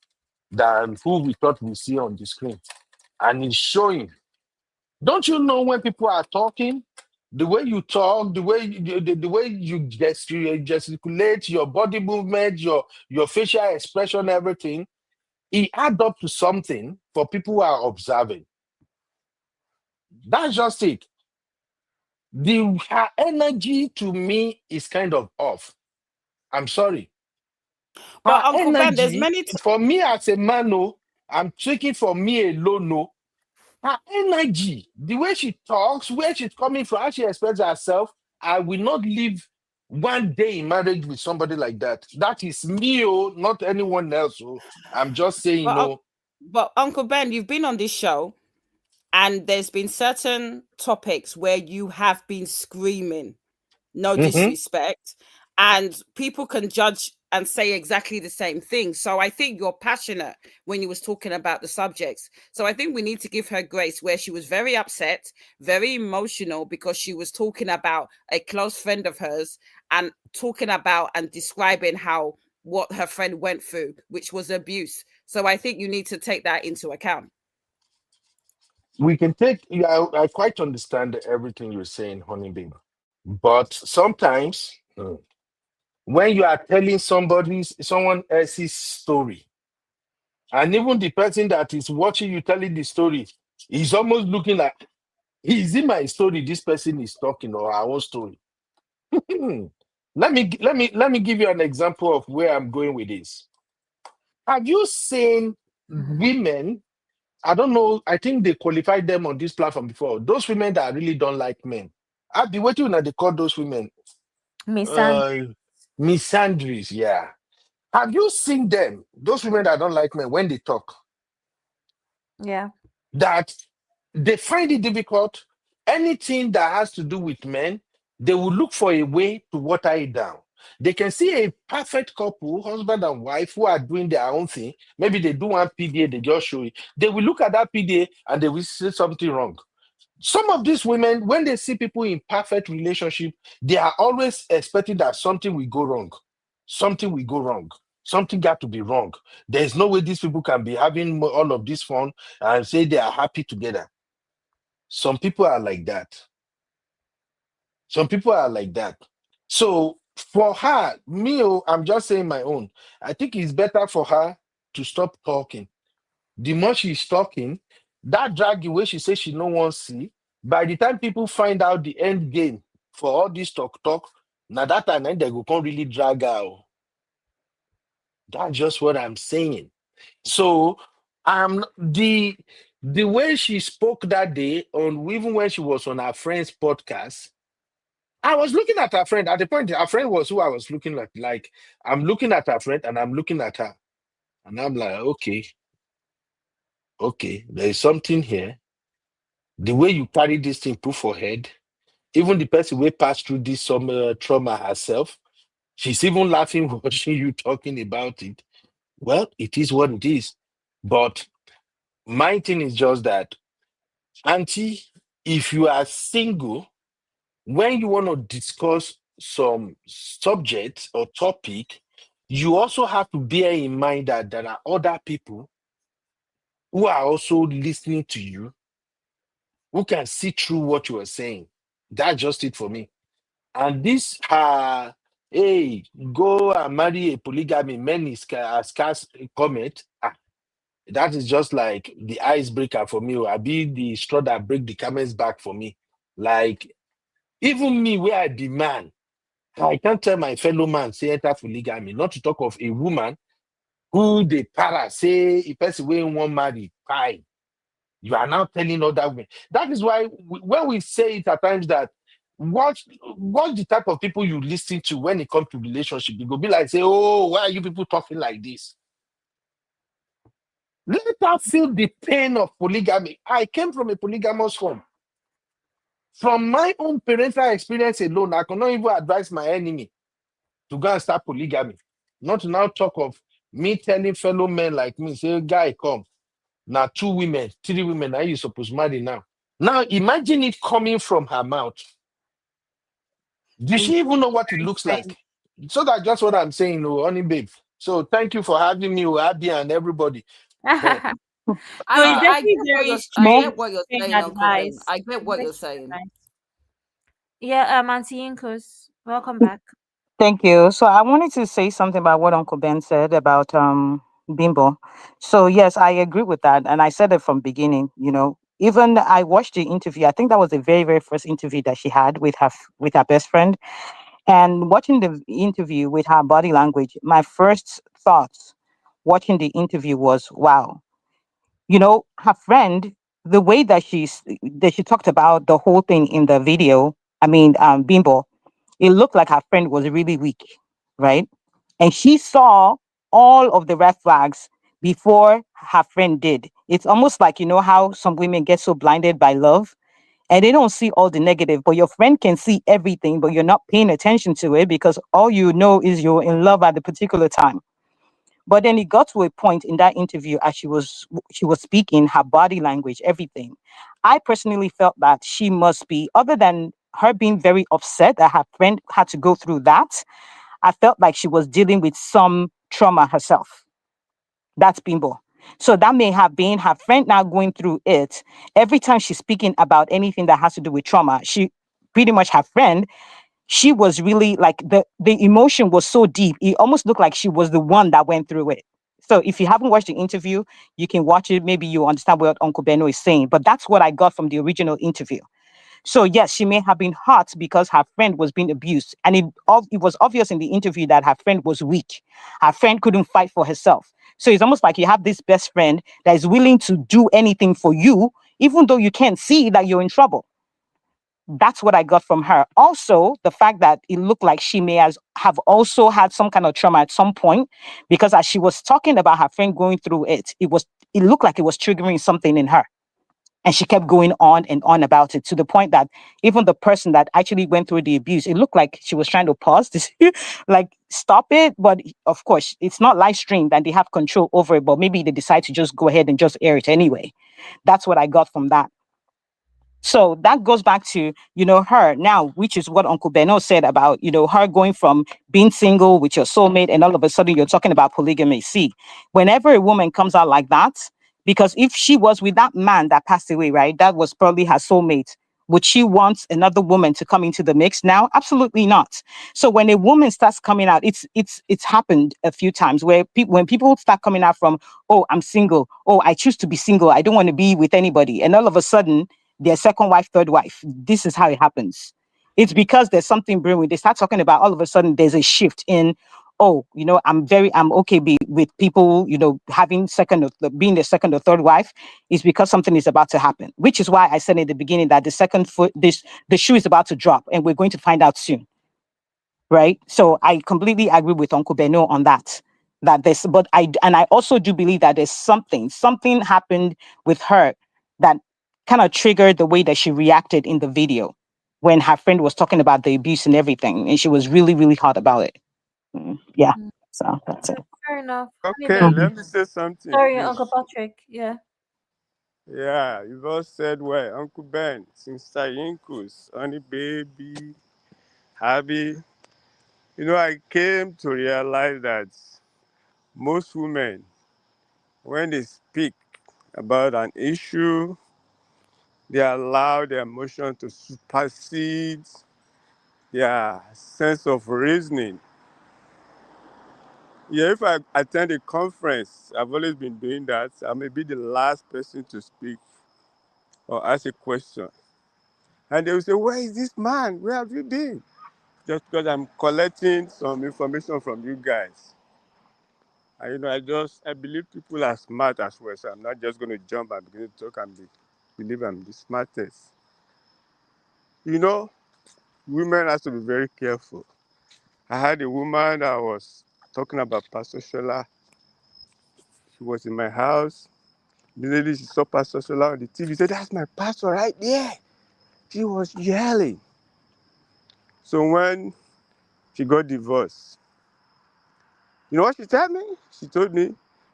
than who we thought we see on the screen. And it's showing. Don't you know when people are talking, the way you talk, the way you gesticulate, your body movement, your facial expression, everything, it adds up to something for people who are observing. That's just it. Her energy to me is kind of off. I'm sorry. But Her Uncle Ben, there's energy, many for me as a man, no, I'm speaking for me alone, no. Her energy, the way she talks, where she's coming from, how she expresses herself, I will not live one day in marriage with somebody like that. That is me, oh, not anyone else. Oh. I'm just saying, but, no. but Uncle Ben, you've been on this show and there's been certain topics where you have been screaming, no Mhm. disrespect, and people can judge and say exactly the same thing. So I think you're passionate when you was talking about the subjects. So I think we need to give her grace where she was very upset, very emotional because she was talking about a close friend of hers and talking about and describing how what her friend went through, which was abuse. So I think you need to take that into account. We can take, yeah, I quite understand everything you're saying, honey babe. But sometimes, when you are telling someone else's story, and even the person that is watching you telling the story is almost looking like, is it my story this person is talking or our own story? Let me give you an example of where I'm going with this. Have you seen women? I don't know. I think they qualified them on this platform before. Those women that really don't like men. I've been waiting that they call those women Misan. uh, misandries. Yeah. Have you seen them? Those women that don't like men when they talk, Yeah. that they find it difficult. Anything that has to do with men, they will look for a way to water it down. They can see a perfect couple, husband and wife, who are doing their own thing. Maybe they do one PDA, they just show it. They will look at that PDA and they will see something wrong. Some of these women, when they see people in perfect relationship, they are always expecting that something will go wrong. Something will go wrong. Something got to be wrong. There's no way these people can be having all of this fun and say they are happy together. Some people are like that. Some people are like that. So for her, me, I'm just saying my own. I think it's better for her to stop talking. The more she's talking, that drag away she says she no one see. By the time people find out the end game, for all this talk. Now that time then they go come really drag out. That's just what I'm saying. So the way she spoke that day, on even when she was on her friend's podcast, I was looking at her friend. At the point, her friend was who I was looking at. Like, I'm looking at her friend and I'm looking at her. And I'm like, okay, there is something here. The way you carry this thing put for head, even the person who passed through this some trauma herself, she's even laughing watching you talking about it. Well, it is what it is. But my thing is just that, Auntie, if you are single, when you want to discuss some subject or topic, you also have to bear in mind that there are other people who are also listening to you, who can see through what you are saying. That's just it for me. And this, hey, go and marry a polygamy, men is scarce comment. That is just like the icebreaker for me. I be the straw that break the camel's back for me. Like, even me, where I be man, I can't tell my fellow man say enter polygamy, not to talk of a woman who they para say a person wey wan marry, pie. You are now telling other women. That is why when we say it at times that watch the type of people you listen to when it comes to relationship. You go be like, say, oh, why are you people talking like this? Let her feel the pain of polygamy. I came from a polygamous home. From my own parental experience alone, I cannot even advise my enemy to go and start polygamy. Not to now talk of me telling fellow men like me, say, guy, come. Now 2 women, 3 women, now you supposed to marry now. Now imagine it coming from her mouth. Does And she even know what it looks friend. like? So that's just what I'm saying, oh, honey babe. So thank you for having me, oh, Abby and everybody. Eh, So it's ah, definitely very I May strange get what you're strange saying, Uncle Ben. advice. I get what Very you're strange saying. advice. Yeah, Auntie Inkos, welcome back. Thank you. So I wanted to say something about what Uncle Ben said about Bimbo. So yes, I agree with that, and I said it from beginning. Even I watched the interview. I think that was the very very first interview that she had with with her best friend. And watching the interview with her body language, my first thoughts watching the interview was, wow. Her friend, the way that she talked about the whole thing in the video. I mean, Bimbo, it looked like her friend was really weak, right? And she saw all of the red flags before her friend did. It's almost like, how some women get so blinded by love and they don't see all the negative, but your friend can see everything, but you're not paying attention to it because all you know is you're in love at the particular time. But then it got to a point in that interview as she was speaking, her body language, everything. I personally felt that she must be, other than her being very upset that her friend had to go through that, I felt like she was dealing with some trauma herself. That's Bimbo. So that may have been her friend now going through it. Every time she's speaking about anything that has to do with trauma, she pretty much her friend, she was really like the emotion was so deep. It almost looked like she was the one that went through it. So if you haven't watched the interview, you can watch it. Maybe you understand what Uncle Beno is saying. But that's what I got from the original interview. So yes, she may have been hurt because her friend was being abused, and it was obvious in the interview that her friend was weak. Her friend couldn't fight for herself. So it's almost like you have this best friend that is willing to do anything for you, even though you can't see that you're in trouble. That's what I got from her. Also, the fact that it looked like she may have also had some kind of trauma at some point, because as she was talking about her friend going through it, it looked like it was triggering something in her. And she kept going on and on about it to the point that even the person that actually went through the abuse, it looked like she was trying to pause this, like stop it. But of course, it's not live streamed and they have control over it. But maybe they decide to just go ahead and just air it anyway. That's what I got from that. So that goes back to, her now, which is what Uncle Beno said about, her going from being single with your soulmate and all of a sudden you're talking about polygamy. See, whenever a woman comes out like that, because if she was with that man that passed away, right, that was probably her soulmate. Would she want another woman to come into the mix now? Absolutely not. So when a woman starts coming out, it's happened a few times where when people start coming out from, oh, I'm single, oh, I choose to be single, I don't want to be with anybody, and all of a sudden their second wife, third wife. This is how it happens. It's because there's something brewing. They start talking about, all of a sudden there's a shift in, oh, I'm okay with people, having being the second or third wife, is because something is about to happen, which is why I said in the beginning that the shoe is about to drop, and we're going to find out soon. Right. So I completely agree with Uncle Beno on that. But I also do believe that there's something happened with her that kind of triggered the way that she reacted in the video when her friend was talking about the abuse and everything, and she was really, really hot about it. Yeah. So that's it. Fair enough. Okay, Anyway, let me say something, sorry, please. Uncle Patrick. Yeah. Yeah, you've all said well. Uncle Ben, Sister Yinkus, Honey Baby, Abby. I came to realize that most women, when they speak about an issue, they allow their emotion to supersede their sense of reasoning. Yeah, if I attend a conference, I've always been doing that. I may be the last person to speak or ask a question. And they will say, where is this man? Where have you been? Just because I'm collecting some information from you guys. And I believe people are smart as well, so I'm not just going to jump and begin to talk and believe I'm the smartest. Women have to be very careful. I had a woman that was talking about Pastor Shola. She was in my house. Immediately she saw Pastor Shola on the TV. She said, that's my pastor right there. She was yelling. So when she got divorced, you know what she told me? She told me,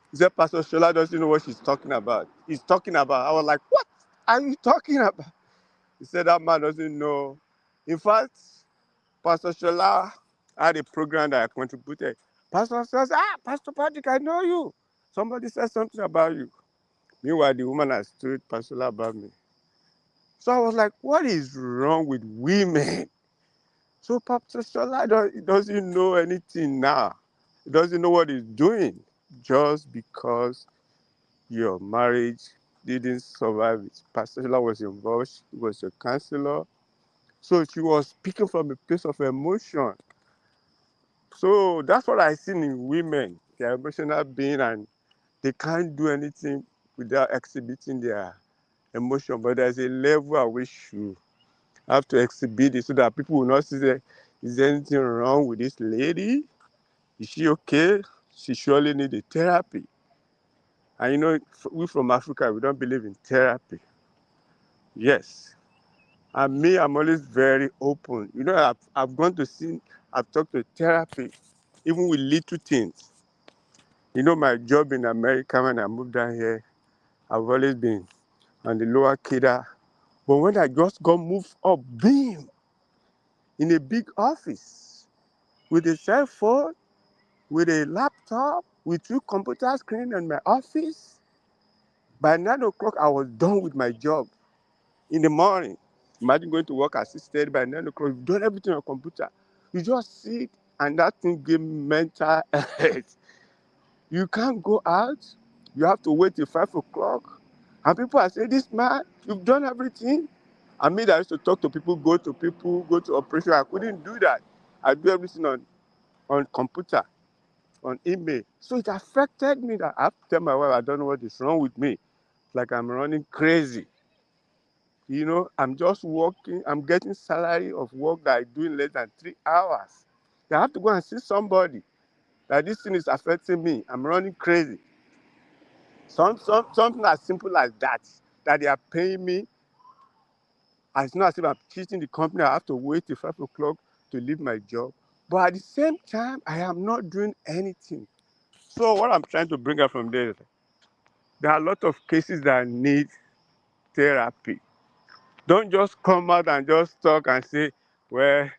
she said, Pastor Shola doesn't know what she's talking about. He's talking about. I was like, what are you talking about? He said, that man doesn't know. In fact, Pastor Shola had a program that I contributed. Pastor says, Pastor Patrick, I know you. Somebody said something about you. Meanwhile, the woman has told Pastor Shola about me. So I was like, what is wrong with women? So Pastor Shola doesn't know anything now. He doesn't know what he's doing just because your marriage didn't survive it. Pastor Shola was involved. She was a counselor. So she was speaking from a place of emotion. So that's what I seen in women. They're emotional being, and they can't do anything without exhibiting their emotion. But there's a level at which you have to exhibit it so that people will not say, is there anything wrong with this lady? Is she okay? She surely needs a therapy. And we from Africa, we don't believe in therapy. Yes. And me, I'm always very open. I've gone to see, I've talked to therapy, even with little things. My job in America, when I moved down here, I've always been on the lower cadre. But when I just got moved up, boom, in a big office, with a cell phone, with a laptop, with 2 computer screens in my office, by 9 o'clock, I was done with my job in the morning. Imagine going to work assisted by 9 o'clock, you've done everything on computer. You just sit, and that thing gives mental health. You can't go out. You have to wait till 5 o'clock. And people are saying, this man, you've done everything. I used to talk to people, go to operation. I couldn't do that. I do everything on computer, on email. So it affected me that I have to tell my wife, I don't know what is wrong with me. Like I'm running crazy. I'm just working. I'm getting salary of work that I do in less than 3 hours. I have to go and see somebody that this thing is affecting me. I'm running crazy. Something as simple as that they are paying me. It's not as if I'm cheating the company. I have to wait till 5 o'clock to leave my job. But at the same time, I am not doing anything. So what I'm trying to bring up from there is there are a lot of cases that need therapy. Don't just come out and just talk and say, well,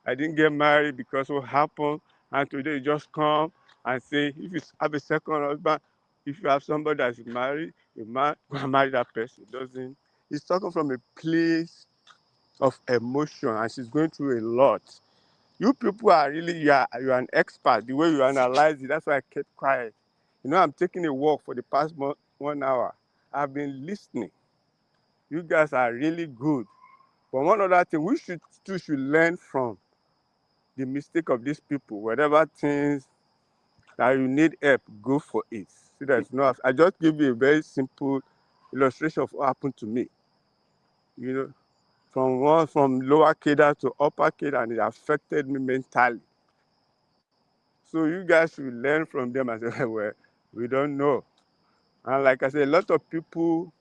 I didn't get married because what happened, and today you just come and say, if you have a second husband, if you have somebody that's married, you go and marry that person. It doesn't. He's talking from a place of emotion, and she's going through a lot. You people are really, you're an expert. The way you analyze it, that's why I kept quiet. I'm taking a walk for the past 1 hour. I've been listening. You guys are really good. But one other thing, we should too should learn from the mistake of these people. Whatever things that you need help, go for it. See, there's no. I just give you a very simple illustration of what happened to me. You know, from lower Keda to upper Keda, and it affected me mentally. So you guys should learn from them and say, well, we don't know. And like I said, a lot of people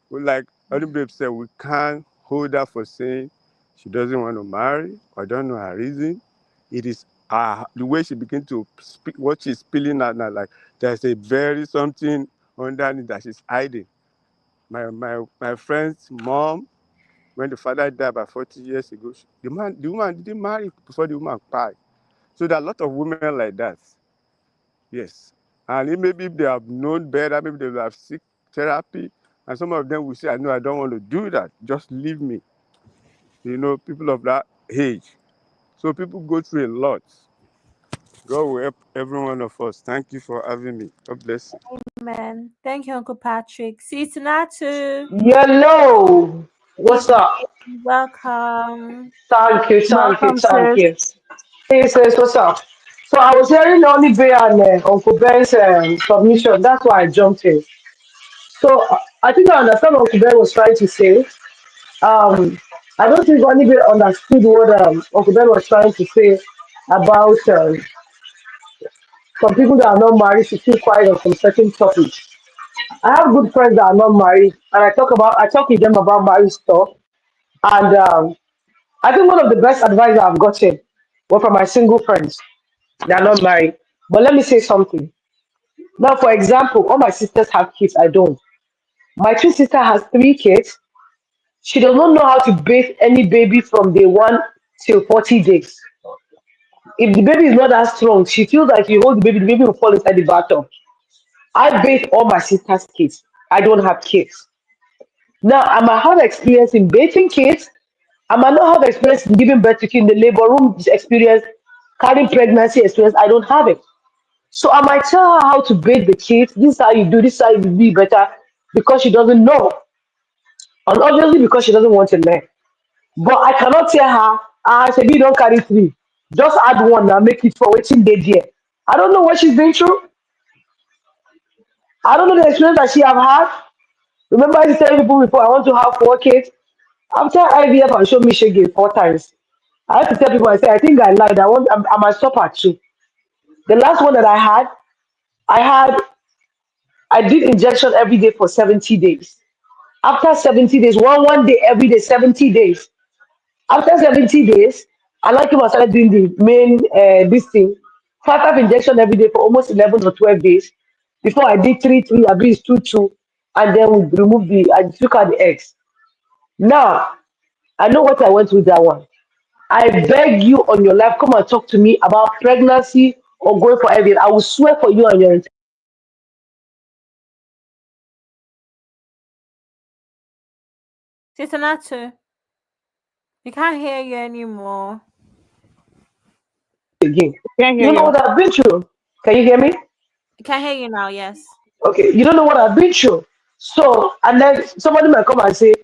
who, like other babe said, we can't hold her for saying she doesn't want to marry or don't know her reason. It is the way she begins to speak, what she's spilling out now, like there's a very something underneath that she's hiding. My friend's mom, when the father died about 40 years ago, the woman didn't marry before the woman died. So there are a lot of women like that. Yes. And maybe if they have known better, maybe they will have seek therapy. And some of them will say, I don't want to do that. Just leave me. You know, people of that age. So people go through a lot. God will help every one of us. Thank you for having me. God bless you. Amen. Thank you, Uncle Patrick. Sis Natu, Hello. What's good up? day. Welcome. Thank you, thank you, Welcome, thank sis. you. Hey, sis, what's up? So I was hearing only Bay and Uncle Ben's submission. That's why I jumped in. So I think I understand what Uncle Ben was trying to say. Um, I don't think only Bay understood what Uncle Ben was trying to say about some people that are not married to keep quiet on some certain topics. I have good friends that are not married, and I talk with them about marriage stuff. And I think one of the best advice I've gotten was from my single friends. They are not married. But let me say something. Now, for example, all my sisters have kids. I don't. My twin sister has 3 kids. She does not know how to bathe any baby from day one till 40 days. If the baby is not that strong, she feels like you hold the baby will fall inside the bathtub. I bathe all my sister's kids. I don't have kids. Now, I might have experience in bathing kids. I might not have experience in giving birth to kids in the labor room experience, carrying pregnancy experience. I don't have it. So I might tell her how to bathe the kids. This is how you do this, is how you do it better because she doesn't know. And obviously because she doesn't want to learn. But I cannot tell her, Shebi, you don't carry three. Just add one and make it for waiting day there. I don't know what she's been through. I don't know the experience that she have had. Remember I used to tell people before I want to have 4 kids. After IVF and showed me Shege 4 times. I have to tell people, I say, I think I lied. I might stop at 2. The last one that I had, I did injection every day for 70 days. After 70 days, one day every day, 70 days. After 70 days, I like him, I started doing the main, this thing, 5 injection every day for almost 11 or 12 days. Before I did 3, I did 2, and then we removed I took out the eggs. Now, I know what I went through that one. I beg you on your life, come and talk to me about pregnancy or going for IVF. I will swear for you and your Sister Natu, we can't hear you anymore. again. Can't hear You know you. what I've been through? Can you hear me? We can hear you now, yes. Okay, you don't know what I've been through. So, and then somebody might come and say,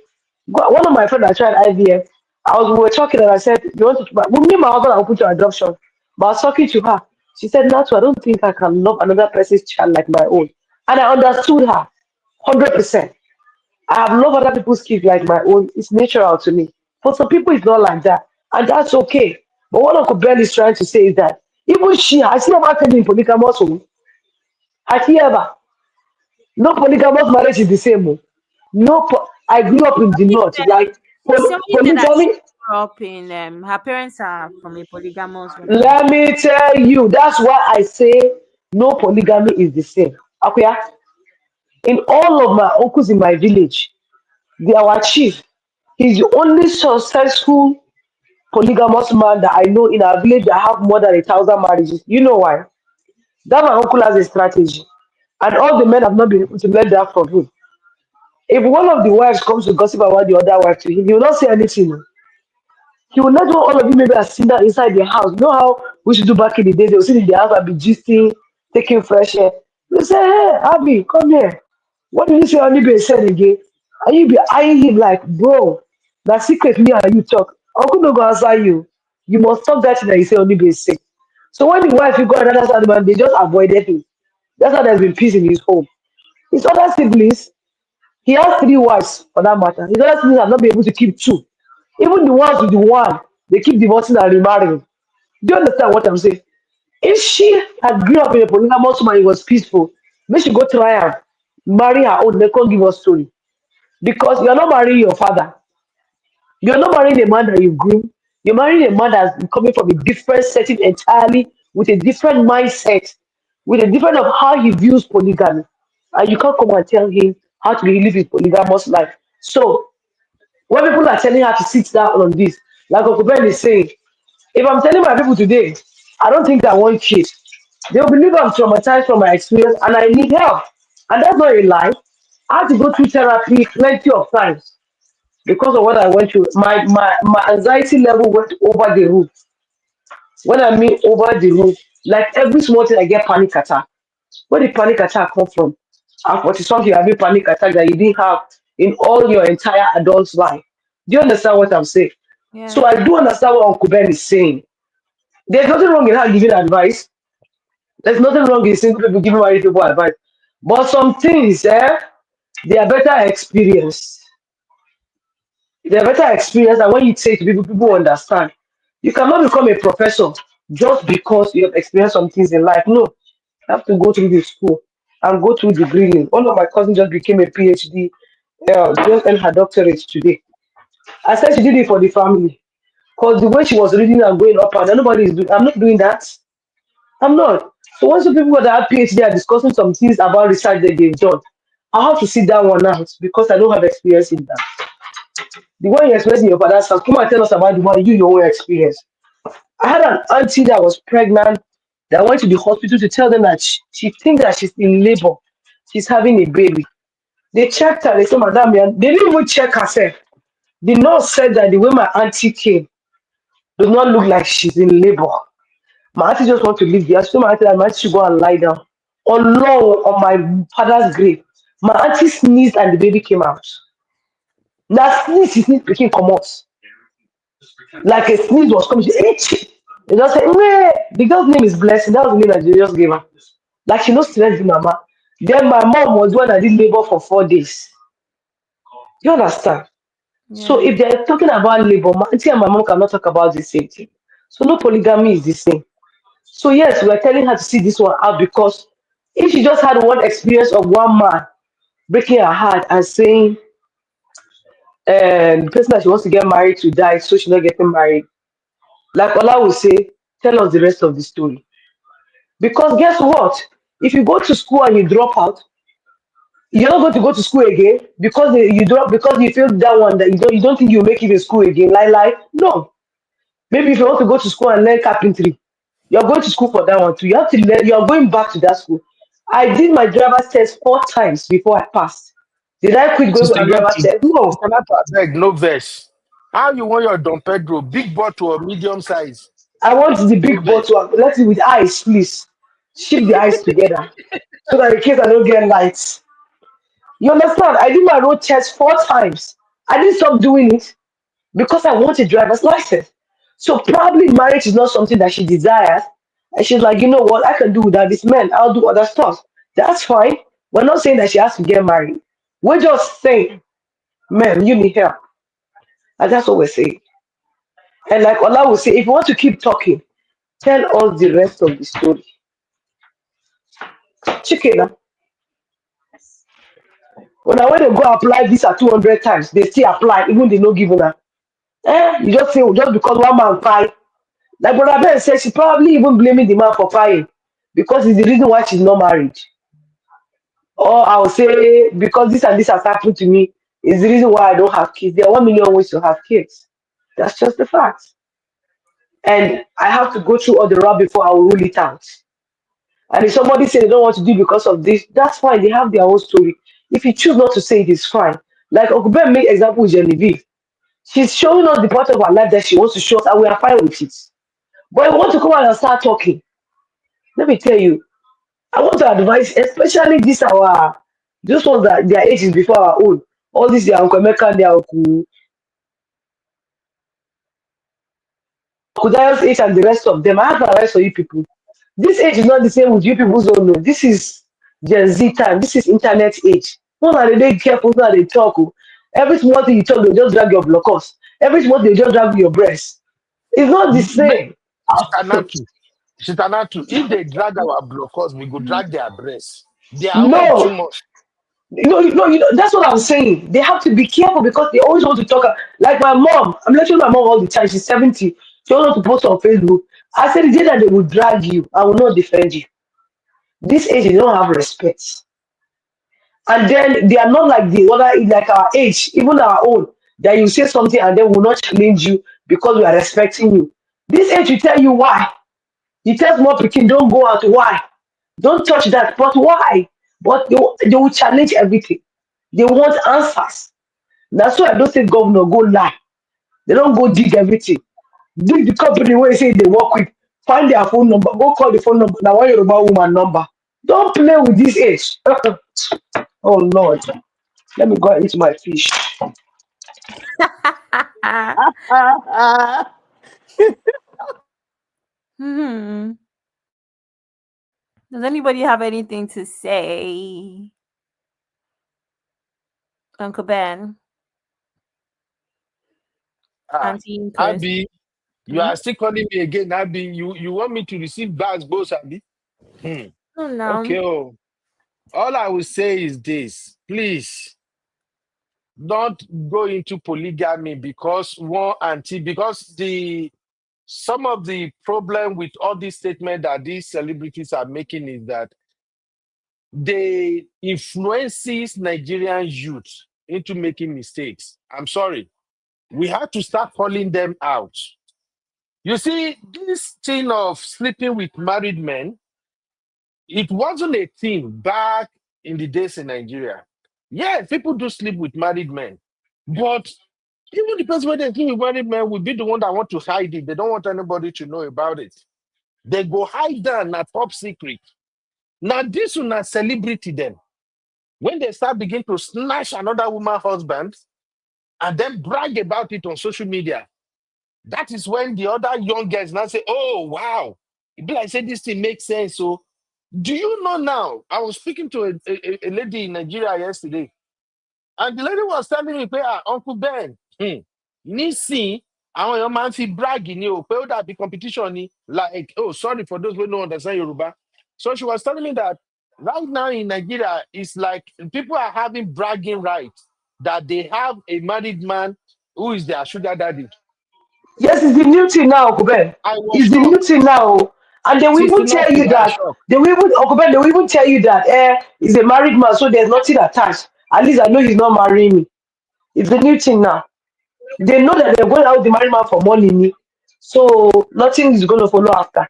one of my friends that tried IVF, we were talking and I said, you want to, but me and my husband are open to adoption. But I was talking to her. She said, Natu, I don't think I can love another person's child like my own. And I understood her 100%. I have loved other people's kids like my own. It's natural to me. For some people, it's not like that. And that's okay. But what Uncle Ben is trying to say is that even she has never acted in polygamous home. Has she ever? No polygamous marriage is the same. Oh. No, I grew up in the north. Like Somebody said that she polygamy. grew up in her parents are from a polygamous home. Let me tell you, that's why I say no polygamy is the same. Okay, in all of my uncles in my village, they are our chief. He's the only successful polygamous man that I know in our village that have more than 1,000 marriages. You know why? That my uncle has a strategy, and all the men have not been able to learn that from him. If one of the wives comes to gossip about the other wife to him, he will not say anything. He will let all of you maybe are sitting down inside the house. You know how we used to do back in the days? They will sit in the house and be gisting, taking fresh air. You say, hey, Abby, come here. What did you say only be said again? And you be eyeing him like, bro, that secret me and you talk. Uncle no go answer you. You must stop that thing that you say only be sick. So when the wife you got another side man, they just avoided him. That's how there's been peace in his home. His other siblings, he has three wives for that matter. His other siblings have not been able to keep two. Even the ones with the one, they keep divorcing and remarrying. Do you understand what I'm saying? If she had grew up in a polygamous woman, it was peaceful. Maybe she go try and marry her own, they can't give us story. Because you're not marrying your father. You're not marrying a man that you groom. You're marrying a man that's coming from a different setting entirely, with a different mindset, with a different of how he views polygamy. And you can't come and tell him how to live his polygamous life. So when people are telling her to sit down on this, like Uncle Ben is saying, if I'm telling my people today, I don't think I want kids, they'll believe I'm traumatized from my experience and I need help. And that's not a lie. I had to go through therapy plenty of times because of what I went through. My anxiety level went over the roof. When I mean over the roof, like every small thing I get panic attack. Where did panic attack come from? At 40 something, having panic attack that you didn't have in all your entire adult life. Do you understand what I'm saying? So Yeah. I do understand what Uncle Ben is saying. There's nothing wrong in her giving advice. There's nothing wrong in single people giving married people advice. But some things, they are better experienced. They're better experience, and when you say to people, people understand. You cannot become a professor just because you have experienced some things in life. No, you have to go through the school and go through the grading. One of my cousins just became a PhD, just earned her doctorate today. I said she did it for the family because the way she was reading and going up and down, nobody is doing. I'm not doing that. I'm not. So once the people that have PhD are discussing some things about research that they've done, I have to sit that one out because I don't have experience in that. The one you experienced in your father's house, come and tell us about the one you your own experience. I had an auntie that was pregnant that went to the hospital to tell them that she thinks that she's in labor. She's having a baby. They checked her, they said, Madam, they didn't even check herself. The nurse said that the way my auntie came does not look like she's in labor. My auntie just want to leave the house. So my auntie that my auntie should go and lie down. On low on my father's grave. My auntie sneezed and the baby came out. Now sneeze, she sneeze, picking come out. Like a sneeze was coming. She itchy. They just say, "Meh." The girl's name is Blessing. That was the name that they just gave her. Like she knows stress the mama. Then my mom was the one that did labor for 4 days. You understand? So Yeah. if they're talking about labor, my auntie and my mom cannot talk about the same thing. So no polygamy is the same. So yes, we're telling her to see this one out because if she just had one experience of one man breaking her heart and saying the person that she wants to get married to died, so she's not getting married, like Ola will say, tell us the rest of the story. Because guess what? If you go to school and you drop out, you're not going to go to school again because you drop because you feel that one that you don't think you'll make it in school again. Like no. Maybe if you want to go to school and learn carpentry, you're going to school for that one too. You have to learn, you're going back to that school. I did my driver's test 4 times before I passed. Did I quit going for Sister the driver's Lati, test? No. Sister Lati, abeg, no vex. How you want your Don Pedro? Big bottle or medium size? I want the No big vex. bottle. Let's see with eyes, please. Ship the eyes together so that in case I don't get lights. You understand? I did my road test 4 times. I didn't stop doing it because I want a driver's license. So probably marriage is not something that she desires. And she's like, you know what, I can do without this man. I'll do other stuff. That's fine. We're not saying that she has to get married. We're just saying, man, you need help. And that's what we're saying. And like Allah will say, if you want to keep talking, tell us the rest of the story. Chicken. When I went to go apply visa 200 times, they still apply, even they no giving her. You just say, just because one man cry. Like Brother Ben said, she's probably even blaming the man for crying because it's the reason why she's not married. Or I'll say, because this and this has happened to me, is the reason why I don't have kids. There are 1 million ways to have kids. That's just the fact. And I have to go through all the rub before I will rule it out. And if somebody say they don't want to do it because of this, that's fine. They have their own story. If you choose not to say it, it's fine. Like Uncle Ben made example with Genevieve. She's showing us the part of her life that she wants to show us, and we are fine with it. But I want to come out and start talking. Let me tell you, I want to advise, especially this our those ones that their age is before our own. All these their Uncle American, their Uncle Kudayo's age and the rest of them. I have advice for you people. This age is not the same with you people's own. No. This is Gen Z time. This is internet age. No, are they careful now they talk. Oh. Every small thing you talk, they just drag your blockers. Every small thing they just drag your breast. It's not the same. Shitanatu, Shitanatu, if they drag our blockers, we go drag their breasts. Their own too No, much. that's what I'm saying. They have to be careful because they always want to talk. Like my mom, I'm lecturing my mom all the time. She's 70. She always want to post on Facebook. I said the day that they will drag you, I will not defend you. This age, they don't have respect. And then they are not like the other, like our age, even our own, that you say something and then will not challenge you because we are respecting you. This age will tell you why. You tell small pikin, don't go out. Why? Don't touch that. But why? But they will challenge everything. They want answers. That's why I don't say governor go lie. They don't go dig everything. Dig the company where you say they work with. Find their phone number. Go call the phone number. Now why Yoruba woman number? Don't play with this age. Oh Lord. Let me go and eat my fish. Hmm. Does anybody have anything to say? Uncle Ben, Ah, Auntie Chris. Abby, you Hmm? are still calling me again, Abby. You want me to receive bags, both, Abby? Hmm. Oh Okay. no. Oh, all I will say is this: please don't go into polygamy because one auntie, because the some of the problem with all these statements that these celebrities are making is that they influences Nigerian youth into making mistakes. I'm sorry. We have to start calling them out. You see, this thing of sleeping with married men, it wasn't a thing back in the days in Nigeria. Yeah, people do sleep with married men, but even the person when they sleep with married men will be the one that want to hide it. They don't want anybody to know about it. They go hide down na top secret. Now this one na celebrity then. When they start begin to snatch another woman husband and then brag about it on social media, that is when the other young guys now say, "Oh wow, it be like say this thing makes sense." So, do you know now? I was speaking to a lady in Nigeria yesterday, and the lady was telling me, Uncle Ben, nísìn àwọn èèyàn máa ń fi brag ni o pé ó dàbí competition ni like oh sorry for those who don't understand Yoruba. So she was telling me that right now in Nigeria it's like people are having bragging rights that they have a married man who is their sugar daddy. Yes, it's the new thing now, Uncle Ben. I was It's the new shocked. thing now. And they will Since even tell you I that shocked. they will even Uncle Ben, they will even tell you that he's a married man, so there's nothing attached. At least I know he's not marrying me. It's the new thing now. They know that they're going out with the married man for money, so nothing is gonna follow after.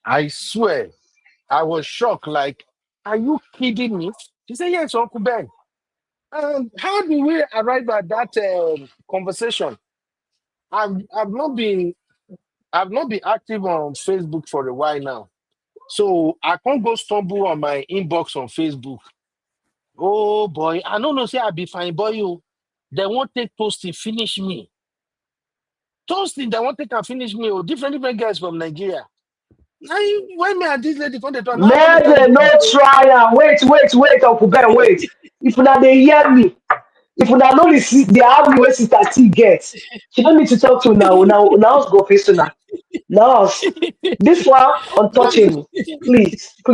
I swear, I was shocked. Like, are you kidding me? She said, "Yes, Uncle Ben." How do we arrive at that conversation? I've not been active on Facebook for a while now, so I can't go stumble on my inbox on Facebook. Oh boy, I don't know. Say I be fine boy. You, they won't take toasting finish me. Toasting they won't take and finish me. Oh, different guys from Nigeria. Now, when me and this lady come to talk, now come to Men tell the they no lady say, try am. Wait, Uncle Ben, wait. If una dey hear me, if una no dey have me wey sister T get, she no need to talk to una house go face una. Na us. This one untouchable. Please. no,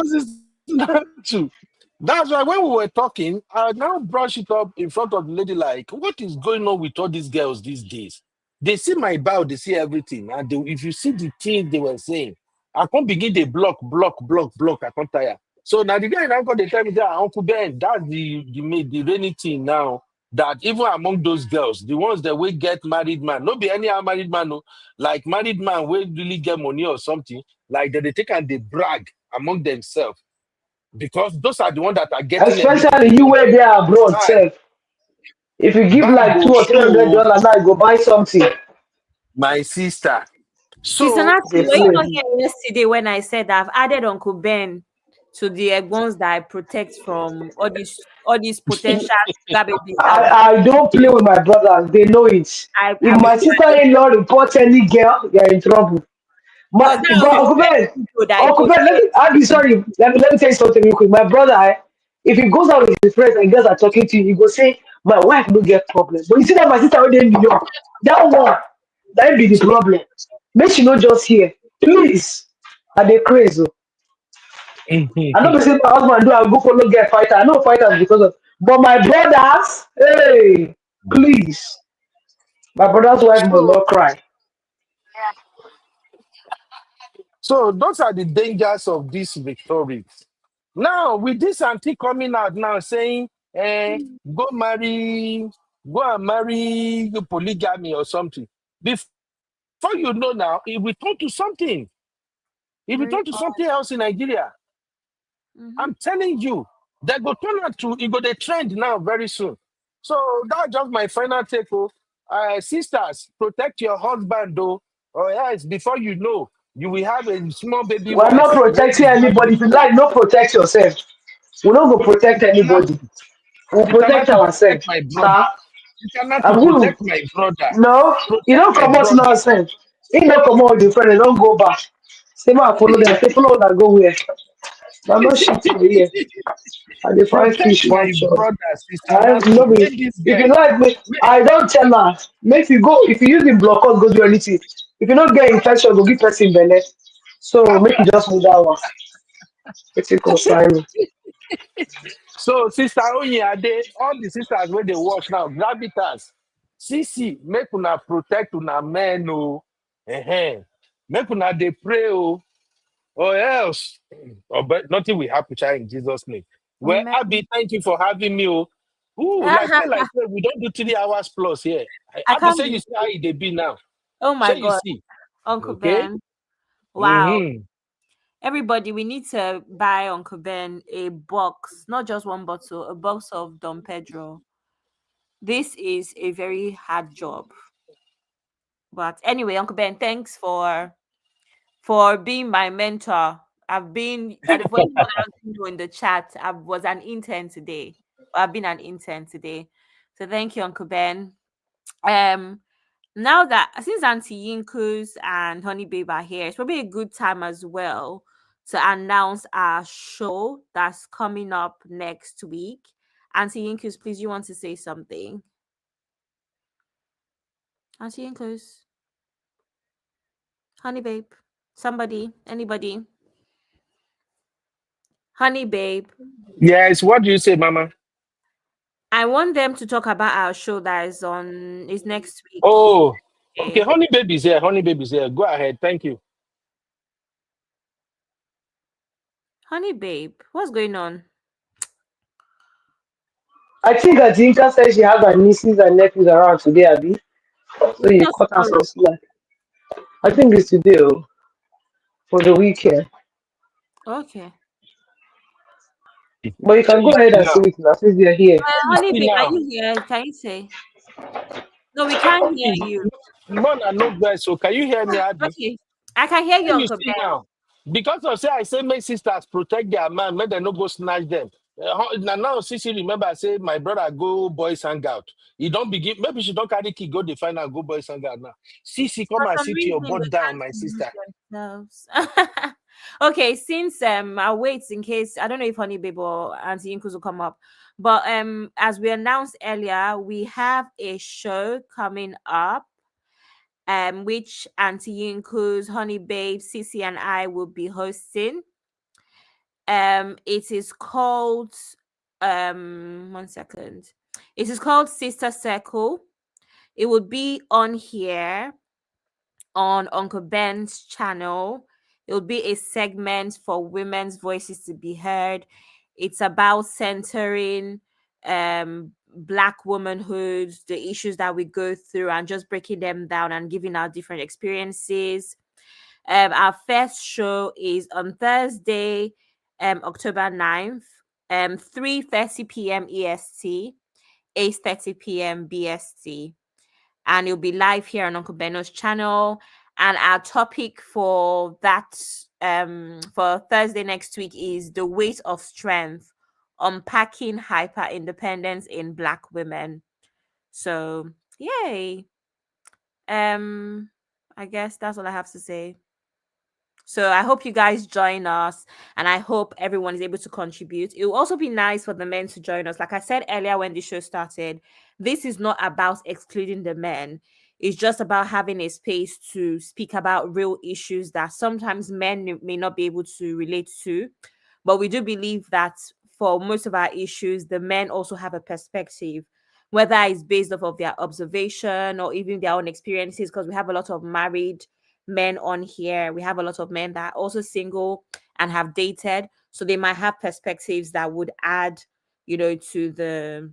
this is not true. That's why when we were talking, I now brush it up in front of the lady like, what is going on with all these girls these days? They see my bio, they see everything. And if you see the things they were saying, I can't begin the block. I can't tire. So now the guy now got the tell me that Uncle Ben, that's the rainy thing now. That even among those girls, the ones that will get married man, not be any married man, no, like married man will really get money or something, like that they take and they brag among themselves because those are the ones that are getting everything Especially they you want. wey dey abroad Bag, sef. If you give bag like go two or three hundred show dollars now, you go buy something. my sister. Sister So Natu, Dey were you play. not here yesterday when I said I've added Uncle Ben to the ones that I protect from all these potential sugar babies that I don't play with my brothers. They know it. I If will my go sister-in-law reports any girl, you're in trouble. because that But one is that I Uncle Ben, posted. I'll be sorry. Let me tell you something real quick. My brother, if he goes out with his friends and girls are talking to you, he go say, "My wife don't get problem." But you see that my sister already in New York, that one, that be the problem. Make she not just here, please. Are they crazy? I know the same my husband do. I go follow get fighter. I know fighters because of, but my brothers, hey, please, my brother's wife must So, not cry. so those are the dangers of this victory. Now, with this auntie coming out now saying, go marry, go and marry polygamy or something. Before you know now, it will turn to something. It will Very turn to odd. something else in Nigeria. Mm-hmm. I'm telling you, they go turn out to it go the trend now very soon. So that's just my final take. Oh. Sisters, protect your husband though, or else before you know, you will have a small baby We're not wife where protecting is going to anybody. be If you like, no protect yourself. We don't go protect you cannot anybody. We'll you cannot protect to protect ourselves. my brother. Sir, You cannot to I'm going protect my brother. no, you Protect don't my come out brother. nonsense. You don't come out with your friend, don't go back. Say, man, follow them. Say, follow that go where. I'm not shit for here. I define Protect fish my one shot. brother, sister I Nancy. no be Make this if girl. you know like me, Make, I don't tell her. Make you go if you use the block out, go do anything. If you don't get infection, go give person belly. So make you just move that one. It's a consign. so, Sister Onyade, all the sisters where they watch now, gravitas. Sisi, make una protect una men, oh. Make una they pray, oh. Or else. But nothing will happen, child, in Jesus' name. Well, Amen. Abby, thank you for having me, oh. Ooh, like, we don't do 3 hours plus here. I Abby can't say you believe. see how they be now. Oh my Sure, you God, see. Uncle Okay? Ben. Wow. Mm-hmm. Everybody, we need to buy Uncle Ben a box, not just one bottle, a box of Dom Pedro. This is a very hard job. But anyway, Uncle Ben, thanks for being my mentor. I've been and for anyone that doesn't know in the chat, I was an intern today. I've been an intern today. So thank you, Uncle Ben. Um Now that since Auntie Yinkus and Honey Babe are here, it's probably a good time as well to announce our show that's coming up next week. Auntie Yinkus, please, you want to say something? Auntie Yinkus, Honey Babe, somebody, anybody, Honey Babe. Yes, what do you say, Mama? I want them to talk about our show that is next week. Oh, okay. Okay. Honey baby's here. Honey baby's here. Go ahead. Thank you. Honey Babe, what's going on? I think that Zinka said she has her nieces and nephews around today, Abby. So It's you not cut her some tomorrow. slack. I think it's today for the weekend. Okay. But you Sure, can you go ahead see and say now. it now since they're here. Sure, you Honey see Babe, are now. you here? Can you say? No, we can't hear Please, you. none are no guys. So can you hear me, Abby? Okay. I can hear you, Sure, you Uncle see Ben. now. Because of say I say make sisters protect their man, make them no go snatch them. Now, Sissy, remember I say my brother go boys hang out. He don't begin. Maybe she don't carry key go define and go boys hang out now. Sissy, For come and some sit your reason, they butt down, can't my mute sister. themselves. Okay, since I'll wait in case I don't know if Honey Babe or Auntie Inkus will come up. But as we announced earlier, we have a show coming up which Auntie Inkus, Honey Babe, Sissy and I will be hosting. It is called one second. It is called Sister Circle. It will be on here on Uncle Ben's channel. It will be a segment for women's voices to be heard. It's about centering black womanhood, the issues that we go through, and just breaking them down and giving our different experiences. Our first show is on Thursday, October 9th, 3:30 p.m. EST, 8:30 p.m. BST. And it'll be live here on Uncle Benno's channel. And our topic for that for Thursday next week is the weight of strength, unpacking hyper independence in Black women. So yay. I guess that's all I have to say. So I hope you guys join us, and I hope everyone is able to contribute. It will also be nice for the men to join us. Like I said earlier when the show started, this is not about excluding the men. It's just about having a space to speak about real issues that sometimes men may not be able to relate to. But we do believe that for most of our issues, the men also have a perspective, whether it's based off of their observation or even their own experiences, because we have a lot of married men on here. We have a lot of men that are also single and have dated. So they might have perspectives that would add, to the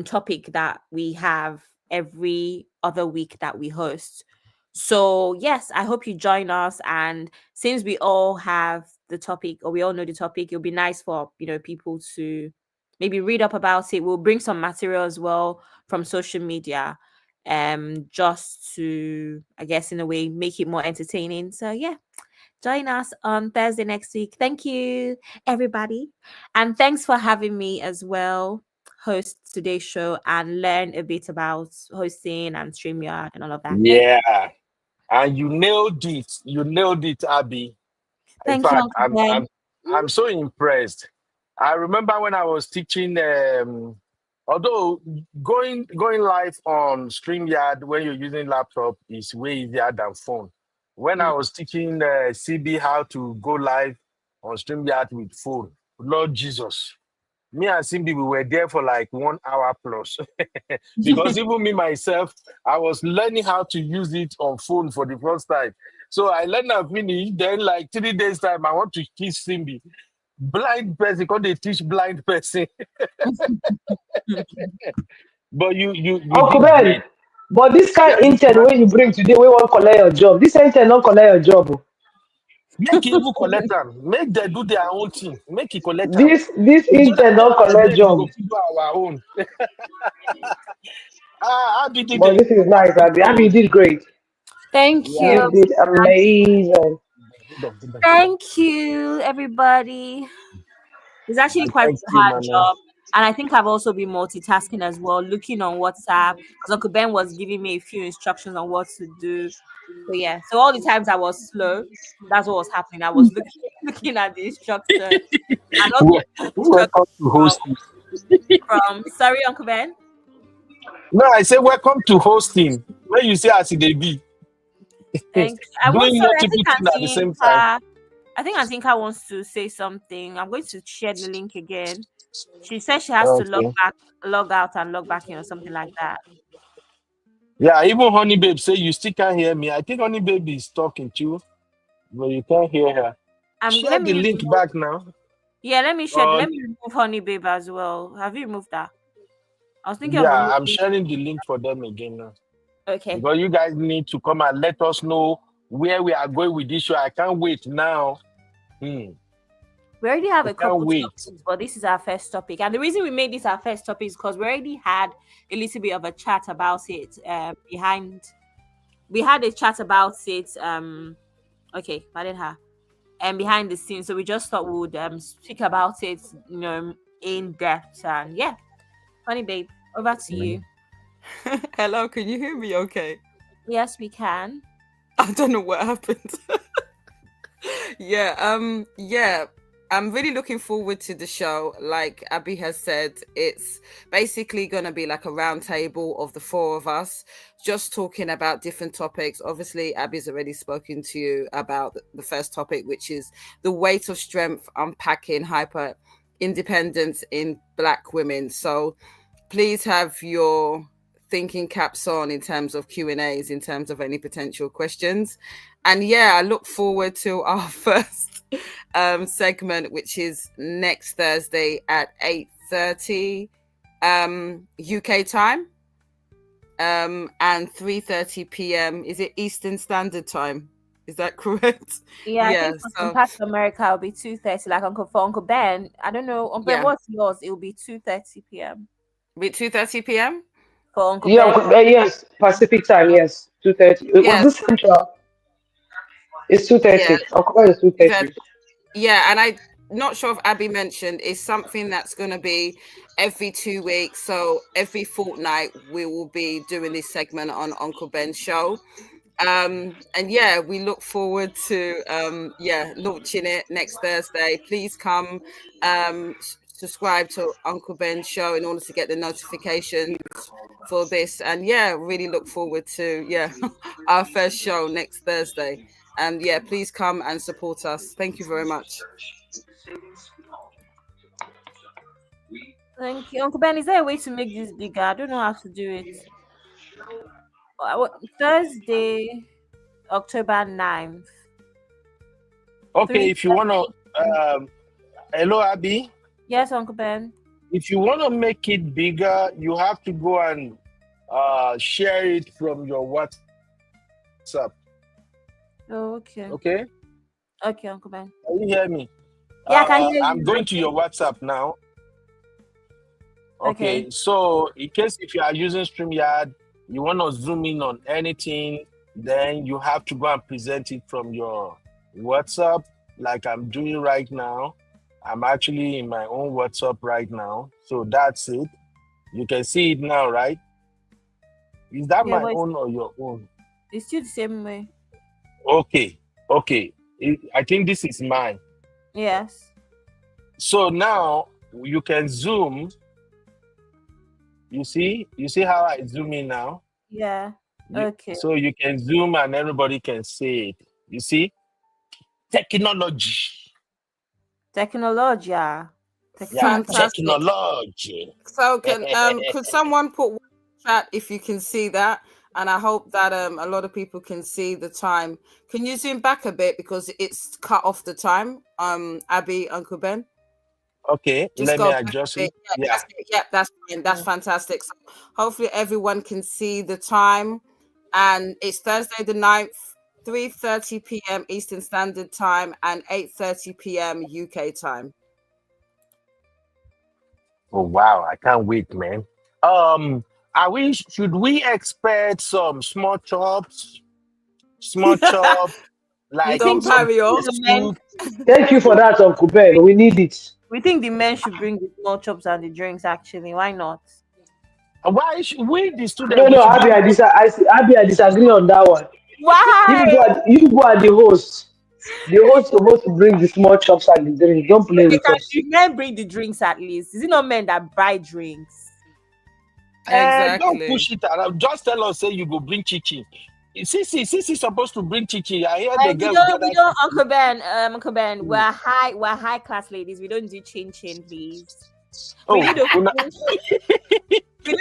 topic that we have every other week that we host. So yes, I hope you join us. And since we all have the topic, or we all know the topic, it'll be nice for people to maybe read up about it. We'll bring some material as well from social media, just to, I guess, in a way, make it more entertaining. So yeah, join us on Thursday next week. Thank you, everybody. And thanks for having me as well, host today's show and learn a bit about hosting and StreamYard and all of that. Yeah. And you nailed it. You nailed it, Abby. In Thank you, fact, Uncle Ben. I'm so impressed. I remember when I was teaching, although going live on StreamYard when you're using laptop is way easier than phone. When I was teaching CB how to go live on StreamYard with phone, Lord Jesus, me and Simbi, we were there for like 1 hour plus. Because even me myself, I was learning how to use it on phone for the first time. So I learned and finished. Then, like 3 days time, I want to teach Simbi. Blind person, because they teach blind person. But you Uncle did Ben, great. but this kind of Yes, intern ma'am. when you bring today, we won't collect your job. This intern don't collect your job. Oh. Make it even collect them. Make them do their own thing. Make it collect them. This So that intern don't us collect then we job. go do our own. Abby did But a this is nice, fantastic Abby. job. Abby, you did great. Thank Yeah. you. You did amazing. Thank you, everybody. It's actually quite Thank a you, hard Mama. job. And I think I've also been multitasking as well, looking on WhatsApp, because Uncle Ben was giving me a few instructions on what to do. So yeah, so all the times I was slow, that's what was happening. I was looking looking at the instruction and also Well, welcome instructions to hosting. from sorry, Uncle Ben. No, I say welcome to hosting. When you say as it dey be, Thank you. I want doing sorry, I multiple think things at the same time. Auntie Yinka wants to say something. I'm going to share the link again. She says she has to Okay. log out and log back in or something like that. Yeah, even Honey Babe say you still can't hear me. I think Honey Babe is talking to you, but you can't hear her. Share Let the me link remove back now. let Uh, me remove Honey Babe as well. Have you removed that? I was thinking of yeah, I'm removing. sharing the link for them again now. Okay. Because you guys need to come and let us know where we are going with this show. I can't wait now. Hmm. We already have I a can't couple wait. topics, but this is our first topic. And the reason we made this our first topic is because we already had a little bit of a chat about it behind. We had a chat about it. Okay, I did her. And behind the scenes, so we just thought we would speak about it, in depth. And yeah, Honey Babe, over to you. Hello, can you hear me okay? Yes, we can. I don't know what happened. Yeah, I'm really looking forward to the show. Like Abby has said, it's basically going to be like a round table of the four of us, just talking about different topics. Obviously, Abby's already spoken to you about the first topic, which is the weight of strength, unpacking hyper independence in Black women. So please have your thinking caps on in terms of Q&As, in terms of any potential questions. And yeah, I look forward to our first segment, which is next Thursday at 8:30 UK time, and 3:30 p.m. Is it Eastern Standard Time? Is that correct? Yeah, I think for some parts of America it'll be 2:30. Like for Uncle Ben, I don't know. Uncle Ben, what's yours? It'll be 2:30 p.m. Be 2:30 p.m. for Uncle Yeah, Ben. yes, Pacific time, yes, 2:30. Was Yes. this Central? It's 2:30. Yeah, Uncle Ben is 2:30. yeah, and I'm not sure if Abby mentioned it's something that's going to be every 2 weeks. So every fortnight we will be doing this segment on Uncle Ben's show. And yeah, we look forward to launching it next Thursday. Please come subscribe to Uncle Ben's show in order to get the notifications for this. And yeah, really look forward to our first show next Thursday. And yeah, please come and support us. Thank you very much. Thank you, Uncle Ben. Is there a way to make this bigger? I don't know how to do it. Thursday, October 9th. Okay, if you want to, hello, Abby. Yes, Uncle Ben. If you want to make it bigger, you have to go and share it from your WhatsApp. Oh, okay. Okay? Okay, Uncle Ben. Can you hear me? Yeah, I can hear you. I'm going to your WhatsApp now. Okay. So in case if you are using StreamYard, you want to zoom in on anything, then you have to go and present it from your WhatsApp, like I'm doing right now. I'm actually in my own WhatsApp right now. So that's it. You can see it now, right? Is that my own or your own? It's still the same way. Okay. I think this is mine. Yes. So now you can zoom. You see how I zoom in now? Yeah. Okay. So you can zoom and everybody can see it. You see? Technology. Fantastic. Technology. So could someone put chat if you can see that? And I hope that a lot of people can see the time. Can you zoom back a bit because it's cut off the time? Abby, Uncle Ben. Okay, let me adjust it. That's fine. That's fantastic. So hopefully everyone can see the time. And it's Thursday the 9th, 3:30 p.m. Eastern Standard Time and 8:30 p.m. UK time. Oh wow, I can't wait, man. Should we expect some small chops? Like Don't parry up. Thank you for that, Uncle Ben. We need it. We think the men should bring the small chops and the drinks. Actually, why not? Why should we, the students? No, Abby, I disagree on that one. Why? You people are the host. The host is supposed to bring the small chops and the drinks. Don't play with us. The men bring the drinks at least. Is it not men that buy drinks? Exactly. Don't push it around. Just tell us, say you go bring chichi. Sisi supposed to bring chichi. I hear the girls. We don't, Uncle Ben. We're high class ladies. We don't do chin, please. We need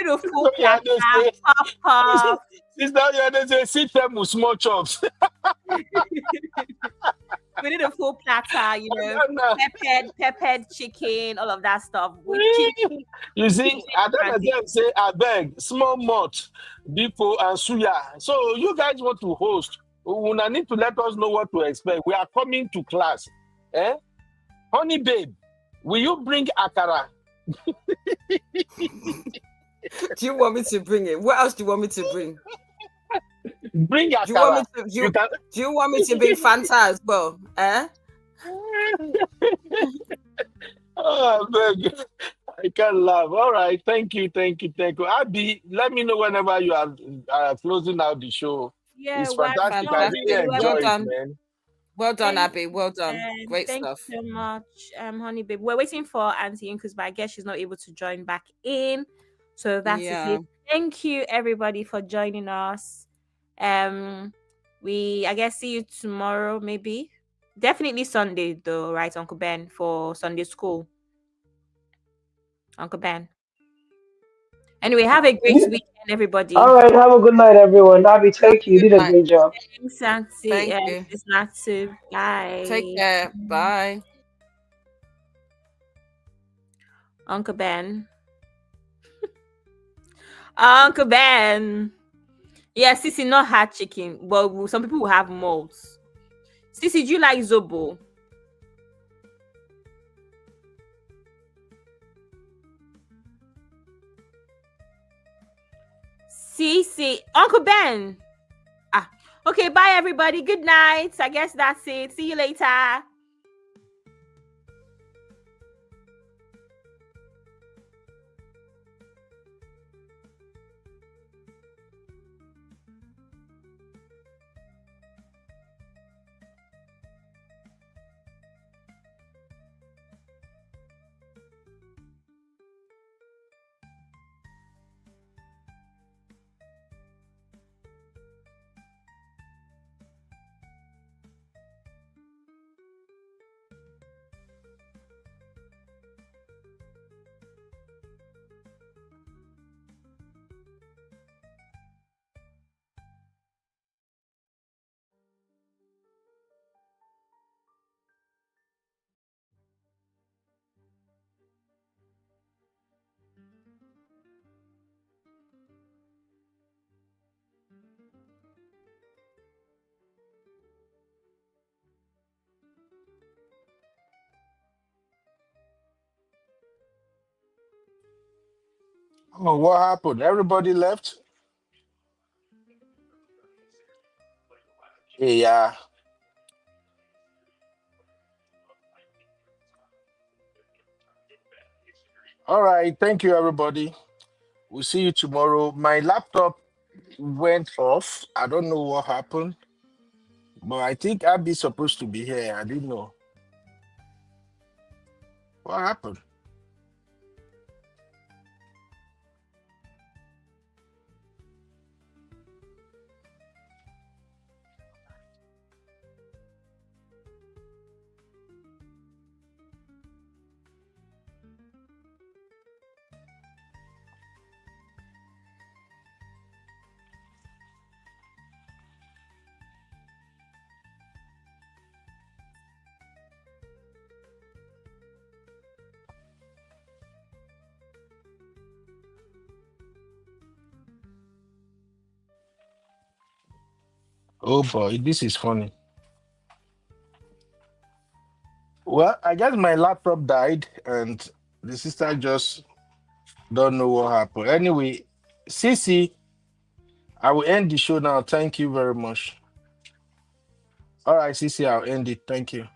a full pop. Sister, they say sit them with small chops. We need a full platter, peppered chicken, all of that stuff. You see, I don't them say, I beg, small malt, bipo, and suya. So you guys want to host. We need to let us know what to expect. We are coming to class. Honey babe, will you bring akara? Do you want me to bring it? What else do you want me to bring? Bring akara. Do you want me to bring Fanta as well? Oh, I can't laugh. All right, thank you. Abby, let me know whenever you are closing out the show. Yeah, it's fantastic. I really enjoy it, man. Well done, Abby. Well done. Great thank stuff. Thank you so much, honey babe. We're waiting for Auntie Inkus, but I guess she's not able to join back in. So that's it. Thank you, everybody, for joining us. We I guess see you tomorrow, maybe. Definitely Sunday, though, right, Uncle Ben, for Sunday school. Uncle Ben. Anyway, have a great weekend, everybody. All right, have a good night, everyone. Abby, thank you. You did a great job. Thanks, Auntie. Thank you. It's not too. Bye. Take care. Bye. Uncle Ben. Uncle Ben. Yeah, Sissy not had chicken, but some people will have molds. Sissy, do you like Zobo? Sissy, Uncle Ben. Okay. Okay, bye everybody. Good night. I guess that's it. See you later. Oh, what happened? Everybody left? Yeah. All right. Thank you, everybody. We'll see you tomorrow. My laptop went off. I don't know what happened, but I think Abby's supposed to be here. I didn't know what happened. Oh boy, this is funny. Well, I guess my laptop died, and the sister just don't know what happened. Anyway, Cece, I will end the show now. Thank you very much. All right, Cece, I'll end it. Thank you.